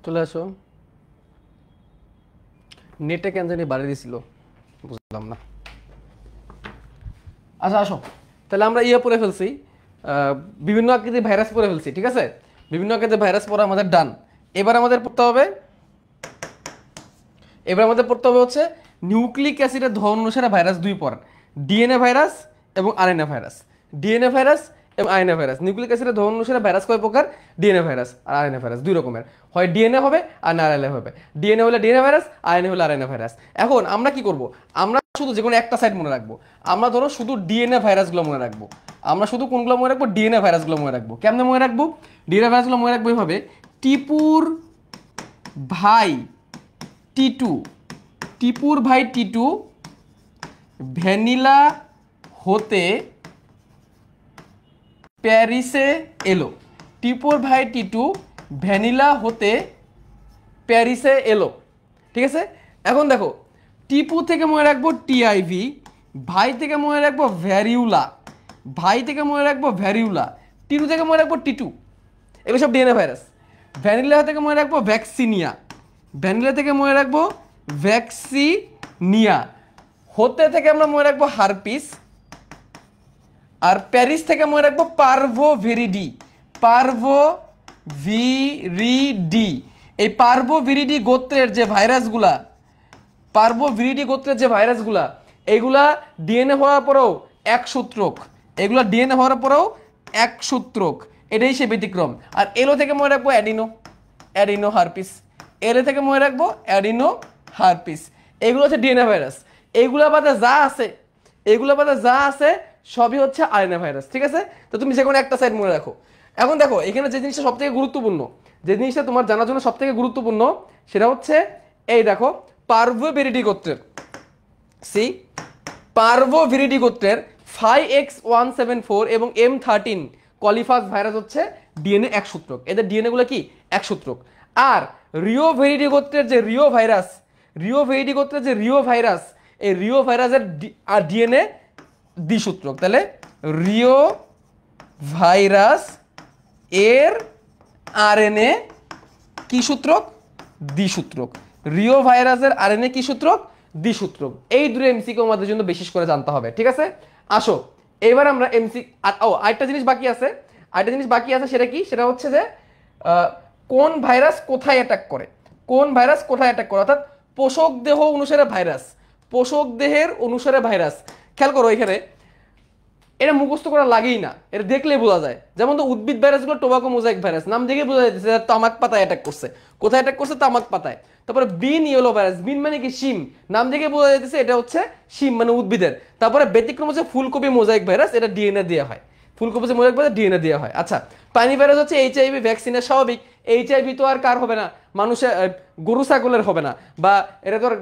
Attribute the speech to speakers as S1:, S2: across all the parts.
S1: চলে আসো। নেটে কেন জানি বাড়িয়ে দিছিল, বুঝলাম না। আচ্ছা আসো, তাহলে আমরা পড়ে ফেলছি, বিভিন্ন আকৃতির ভাইরাস পড়ে ফেলছি, ঠিক আছে? বিভিন্ন আকৃতির ভাইরাস পড়া আমাদের ডান। এবার আমাদের পড়তে হবে হচ্ছে নিউক্লিক অ্যাসিডের ধরন অনুসারে ভাইরাস দুই পড়ার, ডিএনএ ভাইরাস এবং আরএনএ ভাইরাস। ডিএনএ ভাইরাস এবং আরএনএ ভাইরাস, নিউক্লিক অ্যাসিডের ধরন অনুসারে ভাইরাস কয় প্রকার? ডিএনএ ভাইরাস আর আরএনএ ভাইরাস দুই রকমের, হয় ডিএনএ হবে আর না আরএনএ হবে। ডিএনএ হলে ডিএনএ ভাইরাস, আরএনএ হলে আরএনএ ভাইরাস। এখন আমরা কি করব? আমরা শুধু যে কোনো একটা সাইড মনে রাখবো। আমরা ধরো শুধু ডিএনএ ভাইরাসগুলো মনে রাখবো। আমরা শুধু কোনগুলো মনে রাখবো? ডিএনএ ভাইরাসগুলো মনে রাখবো। কেমনে মনে রাখবো? ডিএনএ ভাইরাসগুলো মনে রাখবো এভাবে, টিপুর ভাই টি2, টিপুর ভাই টি2 ভ্যানিলা হতে প্যারিসে এলো। টিপুর ভাই টি2 ভ্যানিলা হতে প্যারিসে এলো, ঠিক আছে? এখন দেখো, টিপু থেকে মনে রাখবো টিআইভি, ভাই থেকে মনে রাখবো ভ্যারিউলা, ভাই থেকে মনে রাখবো ভ্যারিউলা, টি2 থেকে মনে রাখবো টি2। এগুলো সব ডিএনএ ভাইরাস। ভ্যানিলা থেকে মনে রাখবো ভ্যাকসিনিয়া, ভ্যানিলা থেকে মনে রাখবো ভ্যাকসিনিয়া, হতে থেকে আমরা মনে রাখবো হারপিস, আর প্যারিস থেকে মনে রাখবো পার্ভোভিরিডি, পার্ভোভিরিডি। এই পার্ভোভিরিডি গোত্রের যে ভাইরাসগুলা, পার্ভোভিরিডি গোত্রের যে ভাইরাসগুলা, এইগুলা ডিএনএ হওয়ার পরেও এক সূত্রক, এগুলা ডিএনএ হওয়ার পরেও এক সূত্রক, এটাই সে ব্যতিক্রম। আর এলো থেকে মনে রাখবো অ্যাডিনো, অ্যাডিনো হারপিস, এলে থেকে মনে রাখবো অ্যাডিনো হারপিস। এগুলো হচ্ছে ডিএনএ ভাইরাস। এইগুলা বাদে যা আছে, এগুলো বাদে যা আছে সবই হচ্ছে আরএনএ ভাইরাস, ঠিক আছে? তো তুমি যে কোনো একটা সাইড মনে রাখো। এখন দেখো, এখানে যে জিনিসটা সব থেকে গুরুত্বপূর্ণ, যে জিনিসটা তোমার জানার জন্য সব থেকে গুরুত্বপূর্ণ, সেটা হচ্ছে এই দেখো, পার্ভোভিরিডি গোত্রের, সি পার্ভোভিরিডি গোত্রের 5X174 এবং M13 কলিফাস ভাইরাস হচ্ছে ডিএনএ এক সূত্রক। এদের ডিএনএ গুলো কি? এক সূত্রক। আর রিওভেরিডি গোত্রের যে রিও ভাইরাস, রিওভেরিডি গোত্রের যে রিও ভাইরাস, এই রিও ভাইরাসের ডিএনএ দ্বিসূত্রক। তাহলে রিও ভাইরাস এর আরএনএ কি সূত্রক? দ্বিসূত্রক। রিও ভাইরাসের আরএনএ কি সূত্রক? দ্বিসূত্রক। এই দুটো এমসিকিউ আমাদের জন্য বিশেষ করে জানতে হবে, ঠিক আছে? আসো এবার আমরা আরেকটা জিনিস বাকি আছে, আরেকটা জিনিস বাকি আছে, সেটা কি? সেটা হচ্ছে যে কোন ভাইরাস কোথায় অ্যাটাক করে, কোন ভাইরাস কোথায় অ্যাটাক করে, অর্থাৎ পোষক দেহ অনুসারে ভাইরাস, পোষক দেহের অনুসারে ভাইরাস। খেয়াল করো এখানে, এটা মুখস্থ করা লাগেই না, এটা দেখলেই বোঝা যায়। যেমন তো উদ্ভিদ ভাইরাসগুলো টোবাকো মোজাইক ভাইরাস, নাম দেখে বোঝা যাচ্ছে তামাক পাতায় অ্যাটাক করছে। কোথায় অ্যাটাক করছে? তামাক পাতায়। তারপরে বিন ইয়েলো ভাইরাস, বিন মানে কি? শিম, নাম দেখে বোঝা যাচ্ছে এটা হচ্ছে শিম মানে উদ্ভিদের। তারপরে ব্যতিক্রম হচ্ছে ফুলকপি মোজাইক ভাইরাস, এটা ডিএনএ দেওয়া হয়, ফুলকপি মোজাইক ভাইরাস ডিএনএ দেওয়া হয়। আচ্ছা, পানি ভাইরাস হচ্ছে এইচআইভি ভ্যাকসিনের স্বাভাবিক। এইচআইভি তো আর কার হবে না? মানুষের, গরু ছাগলের হবে না, বা এটা তো আর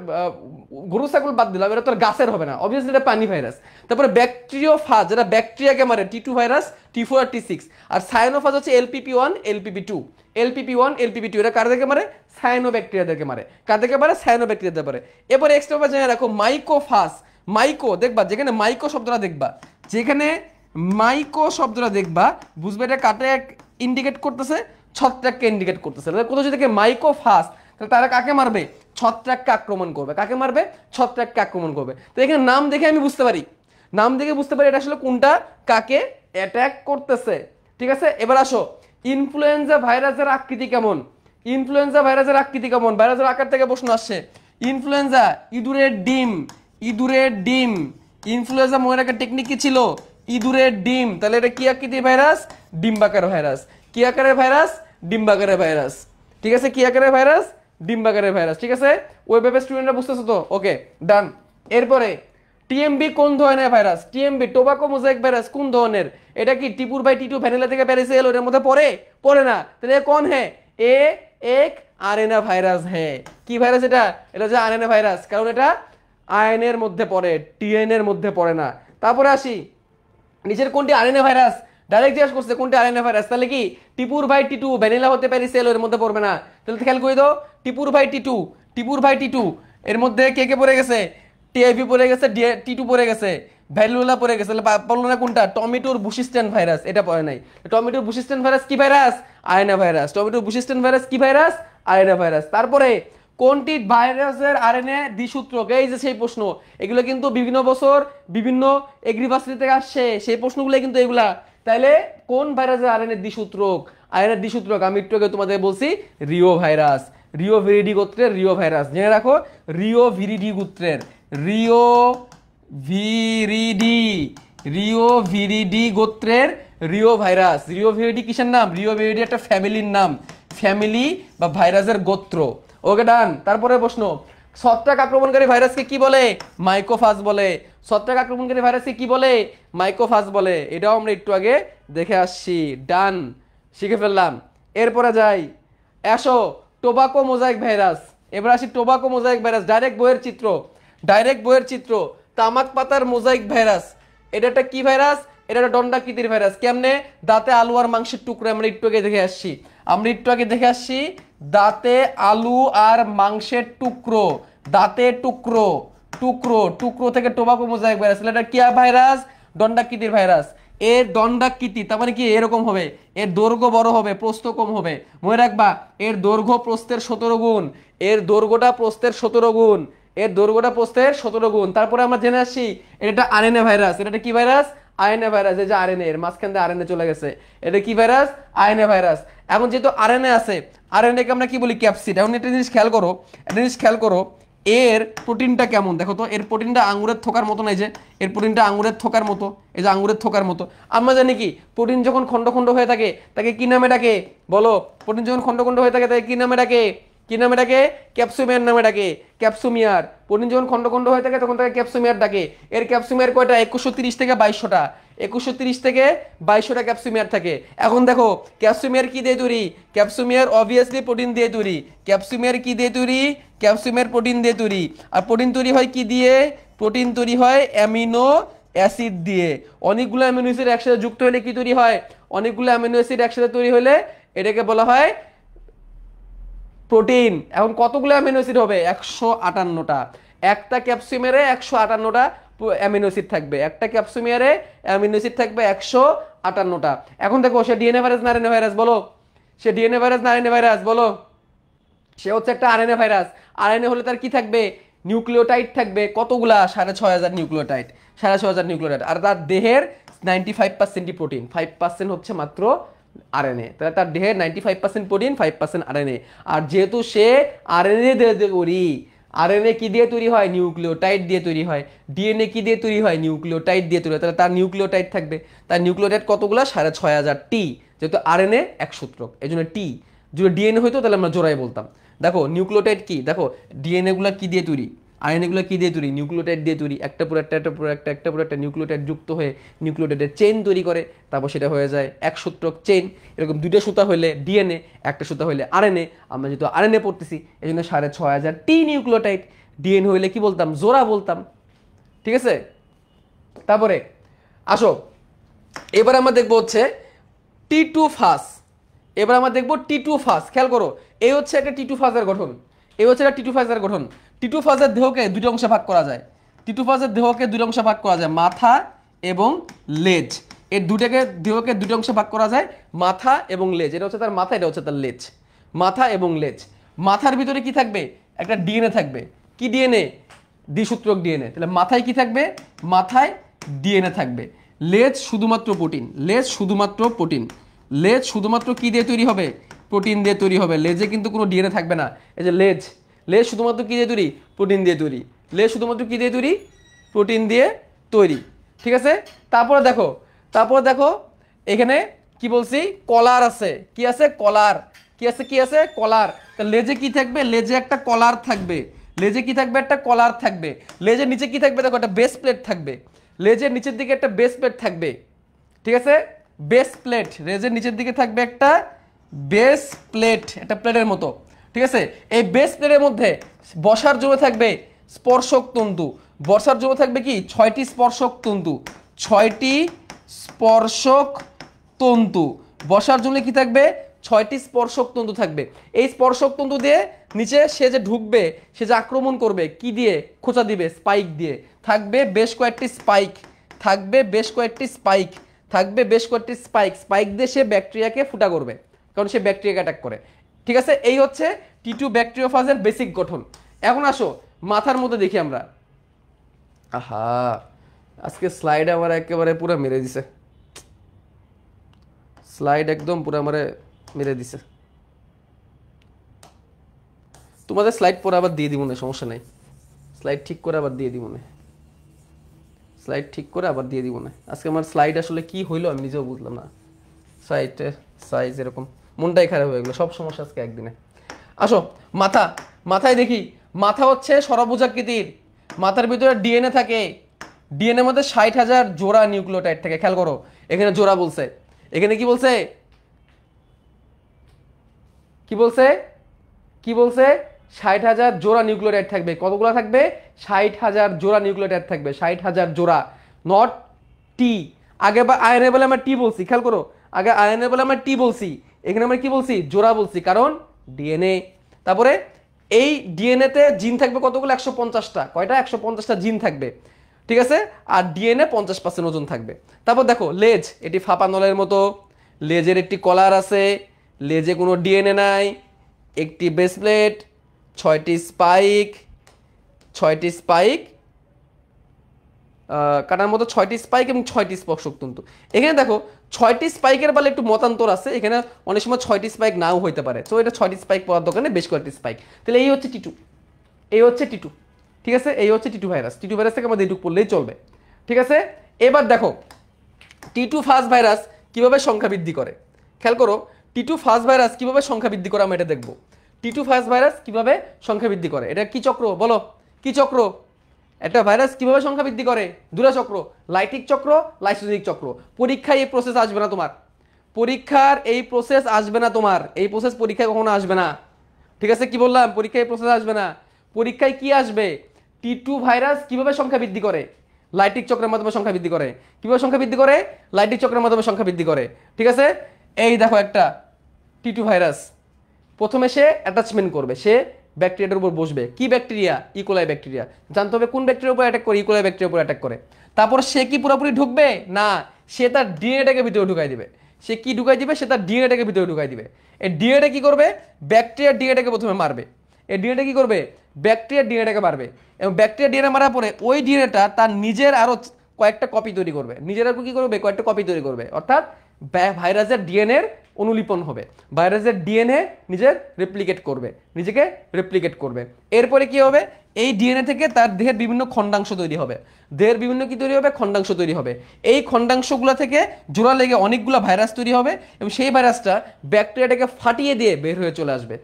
S1: গরু ছাগল বাদ দিলাম, এটা তো আর গাছের হবে না, অবভিয়াসলি এটা পানি ভাইরাস। তারপরে ব্যাকটেরিওফাজ, যেটা ব্যাকটেরিয়াকে মারে, টি2 ভাইরাস, টি4 আর টি6। আর সায়ানোফাজ হচ্ছে এলপিপি1 এলপিপি2, এলপিপি1 এলপিপি2, এটা কারদেরকে মারে? সায়ানো ব্যাকটেরিয়াদেরকে মারে। কারদেরকে মারে? সায়ানো ব্যাকটেরিয়াদের মারে। এরপরে এক্সট্রা জেনে রাখো মাইকোফাজ, মাইকো দেখবা, যেখানে মাইকো শব্দটা দেখবা, যেখানে মাইকো শব্দটা দেখবা, বুঝবে এটা কাটে ইন্ডিকেট করতেছে, ছত্রাককে ইন্ডিকেট করতেছে। কোথাও যদি মাইকোফাজ, তাহলে তারা কাকে মারবে? ছত্রাককে আক্রমণ করবে। কাকে মারবে? ছত্রাককে আক্রমণ করবে। তো এখানে নাম দেখে আমি বুঝতে পারি, নাম দেখে বুঝতে পারি এটা আসলে কোনটা কাকে অ্যাটাক করতেছে, ঠিক আছে? এবার আসো, ইনফ্লুয়েঞ্জা ভাইরাসের আকৃতি কেমন? ইনফ্লুয়েঞ্জা ভাইরাসের আকৃতি কেমন? ভাইরাসের আকার থেকে প্রশ্ন আসছে। ইনফ্লুয়েঞ্জা ইঁদুরের ডিম, ইঁদুরের ডিম। ইনফ্লুয়েঞ্জা মনে রাখার টেকনিক কি ছিল? ইঁদুরের ডিম। তাহলে এটা কি আকৃতির ভাইরাস? ডিম্বাকার ভাইরাস। কি আকারের ভাইরাস? ডিম্বাকারের ভাইরাস, ঠিক আছে? কি আকারের ভাইরাস? ডিম্বাকারের ভাইরাস, ঠিক আছে? ওয়েবে স্টুডেন্টরা বুঝতেছো তো? ওকে, ডান। এরপরে টিএমবি কোন ধরনের virus? TMB tobacco mosaic virus কোন ধরনের? এটা কি টিপুর বাই টি2 ভ্যানিলা থেকে প্যারিসে এলো, এর মধ্যে পড়ে? পড়ে না। তাহলে কোন হ্যাঁ? এ এক আরএনএ ভাইরাস। হ্যাঁ, কি ভাইরাস এটা? এটা হচ্ছে আরএনএ ভাইরাস, কারণ এটা আরএনএ এর মধ্যে পড়ে, টিএনএ এর মধ্যে পড়ে না। তারপরে আসি, নিচের কোনটি আরএনএ ভাইরাস? ডাইরেক্ট জিজ্ঞাসা করছে কোনটি আরএনএ ভাইরাস। তাহলে কি টিপুর ভাই টি2 ভ্যানিলা হতে প্যারিসে এলো, এর মধ্যে পড়বে না। তাহলে খেয়াল করে দাও, টিপুর ভাই টি2, টিপুর ভাই টি2 এর মধ্যে কে কে পড়ে গেছে? টিআইভি পড়ে গেছে, টি2 পড়ে গেছে। ভ্যালুলা পড়ে গেছে, বললো না কোনটা, টমেটোর বুশিস্টেন ভাইরাস, এটা পড়ে নাই। টমেটোর বুশিস্টেন ভাইরাস কি ভাইরাস? RNA virus. টমেটোর বুশিস্টেন ভাইরাস কি ভাইরাস? RNA virus. তারপরে কোনটি ভাইরাসের আরএনএ দ্বিসূত্রক? এই যে সেই প্রশ্ন, এগুলো কিন্তু বিভিন্ন বছর বিভিন্ন এগ্রিভার্সিটি থেকে আসছে, সেই প্রশ্নগুলো কিন্তু এগুলা। তাইলে কোন ভাইরাসের আরএনএ দ্বিসূত্রক? আরএনএ দ্বিসূত্রক আমি একটু আগে তোমাদের বলছি, রিও ভাইরাস, রিও ভিরিডি গোত্রের রিও ভাইরাস। জেনে রাখো, রিও ভিরিডি গোত্রের, রিও ভিরিডি, রিও ভিরিডি গোত্রের রিও ভাইরাস। রিও ভিরিডি কিসের নাম? রিও ভিরিডি একটা ফ্যামিলির নাম, ফ্যামিলি বা ভাইরাসের গোত্র। ওকে ডান। তারপরে প্রশ্ন, ছত্রাক আক্রমণকারী ভাইরাসকে কি বলে? মাইকোফাজ বলে। ছত্রাক আক্রমণকারী ভাইরাসকে কি বলে? মাইকোফাজ বলে। এটাও আমরা একটু আগে দেখে আসছি। ডান, শিখে ফেললাম। এরপরে যাই, আসো টোবাকো মোজাইক ভাইরাস। এবার আসি টোবাকো মোজাইক ভাইরাস, ডাইরেক্ট বইয়ের চিত্র, ডাইরেক্ট বইয়ের চিত্র। তামাক পাতার মোজাইক ভাইরাস, এটা একটা কি ভাইরাস? এটা একটা দণ্ডাকৃতির ভাইরাস। কেমনে? দাঁতে আলু আর মাংসের টুকরো, আমরা একটু আগে দেখে আসছি, আমরা একটু আগে দেখে আসছি, দাঁতে আলু আর মাংসের টুকরো, দাঁতে টুকরো, টুকরো টুকরো থেকে টোবাকো মোজাইক ভাইরাস। এটা কি ভাইরাস? দণ্ডাকৃতির ভাইরাস। এর দণ্ডাকৃতি তার মানে কি এরকম হবে, এর দৈর্ঘ্য বড় হবে, প্রস্থ কম হবে। মনে রাখবা, এর দৈর্ঘ্য প্রস্থের 17 গুণ, এর দৈর্ঘ্যটা প্রস্থের 17 গুণ, এর দৈর্ঘ্যটা প্রস্থের 17 গুণ। তারপরে আমরা জেনে আসছি এটা আরএনএ ভাইরাস। এটা কি ভাইরাস? RNA virus. এই যে আরএনএ, এর মাঝখান দিয়ে আরএনএ চলে গেছে, এটা কি ভাইরাস? RNA virus. এখন যেহেতু আরএনএ আছে, আরএনএ কে আমরা কি বলি? ক্যাপসিড। এখন একটা জিনিস খেয়াল করো, একটা জিনিস খেয়াল করো, এর প্রোটিনটা কেমন দেখো তো। এর প্রোটিনটা আঙ্গুরের থোকার মতো, নাই যে এর প্রোটিনটা আঙ্গুরের থোকার মতো, এই যে আঙ্গুরের থোকার মতো। আমরা জানি কি, প্রোটিন যখন খন্ড খন্ড হয়ে থাকে তাকে কি নামে ডাকে? বলো, প্রোটিন যখন খন্ড খন্ড হয়ে থাকে তাকে কি নামে ডাকে? কি নামে ডাকে? ক্যাপসুমিয়ার নামে ডাকে, ক্যাপসুমিয়ার। প্রোটিন যখন খন্ড খন্ড হয়ে থাকে তখন তাকে ক্যাপসুমিয়ার ডাকে। এর ক্যাপসুমিয়ার কয়টা? 2130 থেকে 2200টা, 2130 থেকে 2200টা ক্যাপসুমিয়ার থাকে। এখন দেখো ক্যাপসুমিয়ার কি দিয়ে তৈরি? ক্যাপসুমিয়ার অবভিয়াসলি প্রোটিন দিয়ে তৈরি। ক্যাপসুমিয়ার কি দিয়ে তৈরি? ক্যাপসুমিয়ার প্রোটিন দিয়ে তৈরি। আর প্রোটিন তৈরি হয় কি দিয়ে? প্রোটিন তৈরি হয় অ্যামিনো অ্যাসিড দিয়ে। অনেকগুলো অ্যামিনো অ্যাসিড একসাথে যুক্ত হলে কি তৈরি হয়? অনেকগুলো অ্যামিনো অ্যাসিড একসাথে তৈরি হলে এটাকে বলা হয় প্রোটিন। এখন কতগুলো অ্যামিনো অ্যাসিড হবে? 158টা। একটা ক্যাপসুমিয়ারে 158টা অ্যামিনো অ্যাসিড থাকবে, একটা ক্যাপসুমিয়ারে অ্যামিনো অ্যাসিড থাকবে 158টা। এখন দেখো, সে ডিএনএ ভাইরাস না আরএনএ ভাইরাস? বলো, সে ডিএনএ ভাইরাস না আরএনএ ভাইরাস? বলো, সে হচ্ছে একটা আরএনএ ভাইরাস। আরএনএ হলে তার কি থাকবে? নিউক্লিওটাইড থাকবে কতগুলা? 6500 নিউক্লিওটাইড, 6500 নিউক্লিওটাইড। আর তার দেহের 95% প্রোটিন, 5% হচ্ছে মাত্র আরএনএ। তাহলে তার দেহের 95% প্রোটিন, 5% আরএনএ। আর যেহেতু সে আরএনএ দিয়ে তৈরি, আরএনএ কি দিয়ে তৈরি হয়? নিউক্লিওটাইড দিয়ে তৈরি হয়। ডিএনএ কি দিয়ে তৈরি হয়? নিউক্লিওটাইড দিয়ে তৈরি হয়। তাহলে তার নিউক্লিওটাইড থাকবে, তার নিউক্লিওটাইড কতগুলো? 6500 টি। যেহেতু আরএনএ এক সূত্রক, এই জন্য টি। যদি ডিএনএ হইতো তাহলে আমরা জোড়াই বলতাম। দেখো নিউক্লিওটাইড কি, দেখো ডিএনএ গুলা কি দিয়ে তৈরি, আরএনএ গুলো কি দিয়ে তৈরি? নিউক্লিওটাইড দিয়ে তৈরি। একটা পর একটা, একটা পর একটা, একটা পর একটা নিউক্লিওটাইড যুক্ত হয়ে নিউক্লিওটাইডের চেইন তৈরি করে, তারপর সেটা হয়ে যায় এক সূত্রক চেইন। এরকম দুইটা সুতা হইলে ডিএনএ, একটা সুতা হইলে আরএনএ। আমরা যেহেতু আরএনএ পড়তেছি এই জন্য 6500 টি নিউক্লিওটাইড। ডিএনএ হইলে কি বলতাম? জোড়া বলতাম। ঠিক আছে? তারপরে আসো, এবার আমরা দেখবো হচ্ছে T2 ফাস। এবার আমরা দেখবো T2 ফাস। খেয়াল করো, এই হচ্ছে একটা T2 ফাজের গঠন, এই হচ্ছে একটা T2 ফাজের গঠন। T2 ফাজের দেহকে দুটো অংশে ভাগ করা যায়। T2 ফাজের দেহকে দুটো অংশে ভাগ করা যায়, মাথা এবং লেজ। এই দুটাকে দেহকে দুটো অংশে ভাগ করা যায়, মাথা এবং লেজ। এটা হচ্ছে তার মাথা, এটা হচ্ছে তার লেজ। মাথা এবং লেজ। মাথার ভিতরে কি থাকবে? একটা ডিএনএ থাকবে। কি ডিএনএ? দ্বিসূত্রক ডিএনএ। তাহলে মাথায় কি থাকবে? মাথায় ডিএনএ থাকবে। লেজ শুধুমাত্র প্রোটিন, লেজ শুধুমাত্র প্রোটিন। লেজ শুধুমাত্র কি দিয়ে তৈরি হবে? প্রোটিন দিয়ে তৈরি হবে। লেজে কিন্তু কোনো ডিএনএ থাকবে না। এই যে লেজ, লেজ শুধুমাত্র কি দিয়ে তৈরি? প্রোটিন দিয়ে তৈরি। লেজ শুধুমাত্র কি দিয়ে তৈরি? প্রোটিন দিয়ে তৈরি। ঠিক আছে? তারপরে দেখো, তারপরে দেখো এখানে কি বলছি? কলার আছে। কি আছে? কলার। কি আছে? কি আছে? কলার। তা লেজে কি থাকবে? লেজে একটা কলার থাকবে। লেজে কি থাকবে? একটা কলার থাকবে। লেজের নিচে কি থাকবে? দেখো একটা বেস প্লেট থাকবে। লেজের নিচের দিকে একটা বেস প্লেট থাকবে। ঠিক আছে? বেস প্লেট, লেজের নিচের দিকে থাকবে একটা বেস প্লেট, একটা প্লেটের মতো। ঠিক আছে? এই বেস প্লেটের মধ্যে বসার জন্য থাকবে স্পর্শক তন্তু। বসার জন্য থাকবে কি? 6টি স্পর্শক তন্তু, 6টি স্পর্শক তন্তু। বসার জন্য কি থাকবে? 6টি স্পর্শক তন্তু থাকবে। এই স্পর্শক তন্তু দিয়ে নিচে সে যে ঢুকবে, সে যে আক্রমণ করবে কি দিয়ে? খোঁচা দিবে, স্পাইক দিয়ে। থাকবে বেশ কয়েকটি স্পাইক, থাকবে বেশ কয়েকটি স্পাইক, স্পাইক দিয়ে সে ব্যাকটেরিয়াকে ফুটা করবে, কারণ সে ব্যাকটেরিয়াকে অ্যাটাক করে। ঠিক আছে, এই হচ্ছে টি2 ব্যাকটেরিওফাজের বেসিক গঠন। এখন আসো মাথার মধ্যে দেখি আমরা। আহা, আজকে স্লাইড আমার একেবারে পুরো মেরে দিছে, স্লাইড একদম পুরো আমারে মেরে দিছে। তোমাদের স্লাইড পরে আবার দিয়ে দিব না, সমস্যা নাই, স্লাইড ঠিক করে আবার দিয়ে দিব না, আজকে আমার স্লাইড আসলে কি হইলো আমি নিজেও বুঝলাম না। স্লাইডের সাইজ এরকম, মনটাই খারাপ হয়ে গেলো, সব সমস্যা আজকে একদিনে। আসো মাথায় দেখি। মাথা হচ্ছে ষড়ভুজাকৃতির, মাথার ভিতরে ডিএনএ থাকে, ডিএনএ মধ্যে 60,000 জোড়া নিউক্লিওটাইড থাকে। খেয়াল করো, এখানে জোড়া বলছে, এখানে কি বলছে, 60,000 জোড়া নিউক্লিওটাইড থাকবে। কতগুলো থাকবে? 60,000 জোড়া নিউক্লিওটাইড থাকবে, 60,000 জোড়া, নট টি। আগে বা আয়নে বলে আমরা টি বলছি, খেয়াল করো, আগে আয়নে বলে আমরা টি বলছি, এখানে আমরা কি বলছি? জোড়া বলছি, কারণ ডিএনএ। তারপরে এই ডিএনএ তে জিন থাকবে কতগুলো? 150টা। কয়টা? 150টা জিন থাকবে, ঠিক আছে। আর ডিএনএ 50% ওজন থাকবে। তারপর দেখো লেজ, এটি ফাঁপা নলের মতো, লেজের একটি কলার আছে, লেজে কোনো ডিএনএ নাই, একটি বেস প্লেট, 6টি স্পাইক, কাটার মতো 6টি স্পাইক এবং 6টি স্পর্শক তন্তু। এখানে দেখো 6টি স্পাইকের বলে একটু মতান্তর আছে, এখানে অনেক সময় 6টি স্পাইক নাও হইতে পারে, তো এটা 6টি স্পাইক পাওয়ার দোকানে বেশ কয়েকটি স্পাইক। তাহলে এই হচ্ছে টি2, ঠিক আছে, এই হচ্ছে টি2 ভাইরাস। টি2 ভাইরাস থেকে আমাদের এইটুকু পড়লেই চলবে, ঠিক আছে। এবার দেখো টি2 ফাস্ট ভাইরাস কিভাবে সংখ্যা বৃদ্ধি করে। খেয়াল করো, টি2 ফাস্ট ভাইরাস কিভাবে সংখ্যা বৃদ্ধি করে আমরা এটা দেখবো। টি2 ফাস্ট ভাইরাস কিভাবে সংখ্যা বৃদ্ধি করে, এটা কি চক্র বলো, কি চক্র? একটা ভাইরাস কিভাবে সংখ্যা বৃদ্ধি করে? দুটো চক্র, লাইটিক চক্র, লাইসোজেনিক চক্র। পরীক্ষায় এই প্রসেস আসবে না তোমার, এই প্রসেস পরীক্ষায় কখনো আসবে না, ঠিক আছে। কি বললাম? পরীক্ষায় এই প্রসেস আসবে না। পরীক্ষায় কি আসবে? টি2 ভাইরাস কিভাবে সংখ্যা বৃদ্ধি করে? লাইটিক চক্রের মাধ্যমে সংখ্যা বৃদ্ধি করে। কিভাবে সংখ্যা বৃদ্ধি করে? লাইটিক চক্রের মাধ্যমে সংখ্যা বৃদ্ধি করে, ঠিক আছে। এই দেখো একটা টি2 ভাইরাস, প্রথমে সে অ্যাটাচমেন্ট করবে, সে ব্যাকটেরিয়ার উপর বসবে। কি ব্যাকটেরিয়া? E. coli bacteria. জানতে হবে কোন ব্যাকটেরিয়ার উপর অ্যাটাক করে, ইকোলাই ব্যাকটেরিয়ার উপর অ্যাটাক করে। তারপর সে কি পুরোপুরি ঢুকবে না, সে তার ডিএনএটাকে ভিতরে ঢুকাই দিবে। সে কি ঢুকাই দিবে? সে তার ডিএনএটাকে ভিতরে ঢুকাই দিবে। এই ডিএনএ কি করবে? ব্যাকটেরিয়ার ডিএনএটাকে প্রথমে মারবে। এই ডিএনএ কি করবে? ব্যাকটেরিয়ার ডিএনএটাকে মারবে, এবং ব্যাকটেরিয়ার ডিএনএ মারার পরে ওই ডিএনএটা তার নিজের আরো কয়েকটা কপি তৈরি করবে, নিজের আর কি করবে? কয়েকটা কপি তৈরি করবে, অর্থাৎ ভাইরাসের ডিএনএর অনুলিপন হবে, ভাইরাসের ডিএনএ নিজেকে রেপ্লিকেট করবে। এরপরে কি হবে? এই ডিএনএ থেকে তার দেহের বিভিন্ন খণ্ডাংশ তৈরি হবে, খণ্ডাংশ তৈরি হবে। এই খণ্ডাংশগুলো থেকে জোড়া লেগে অনেকগুলো ভাইরাস তৈরি হবে, এবং সেই ভাইরাসটা ব্যাকটেরিয়াটাকে ফাটিয়ে দিয়ে বের হয়ে চলে আসবে।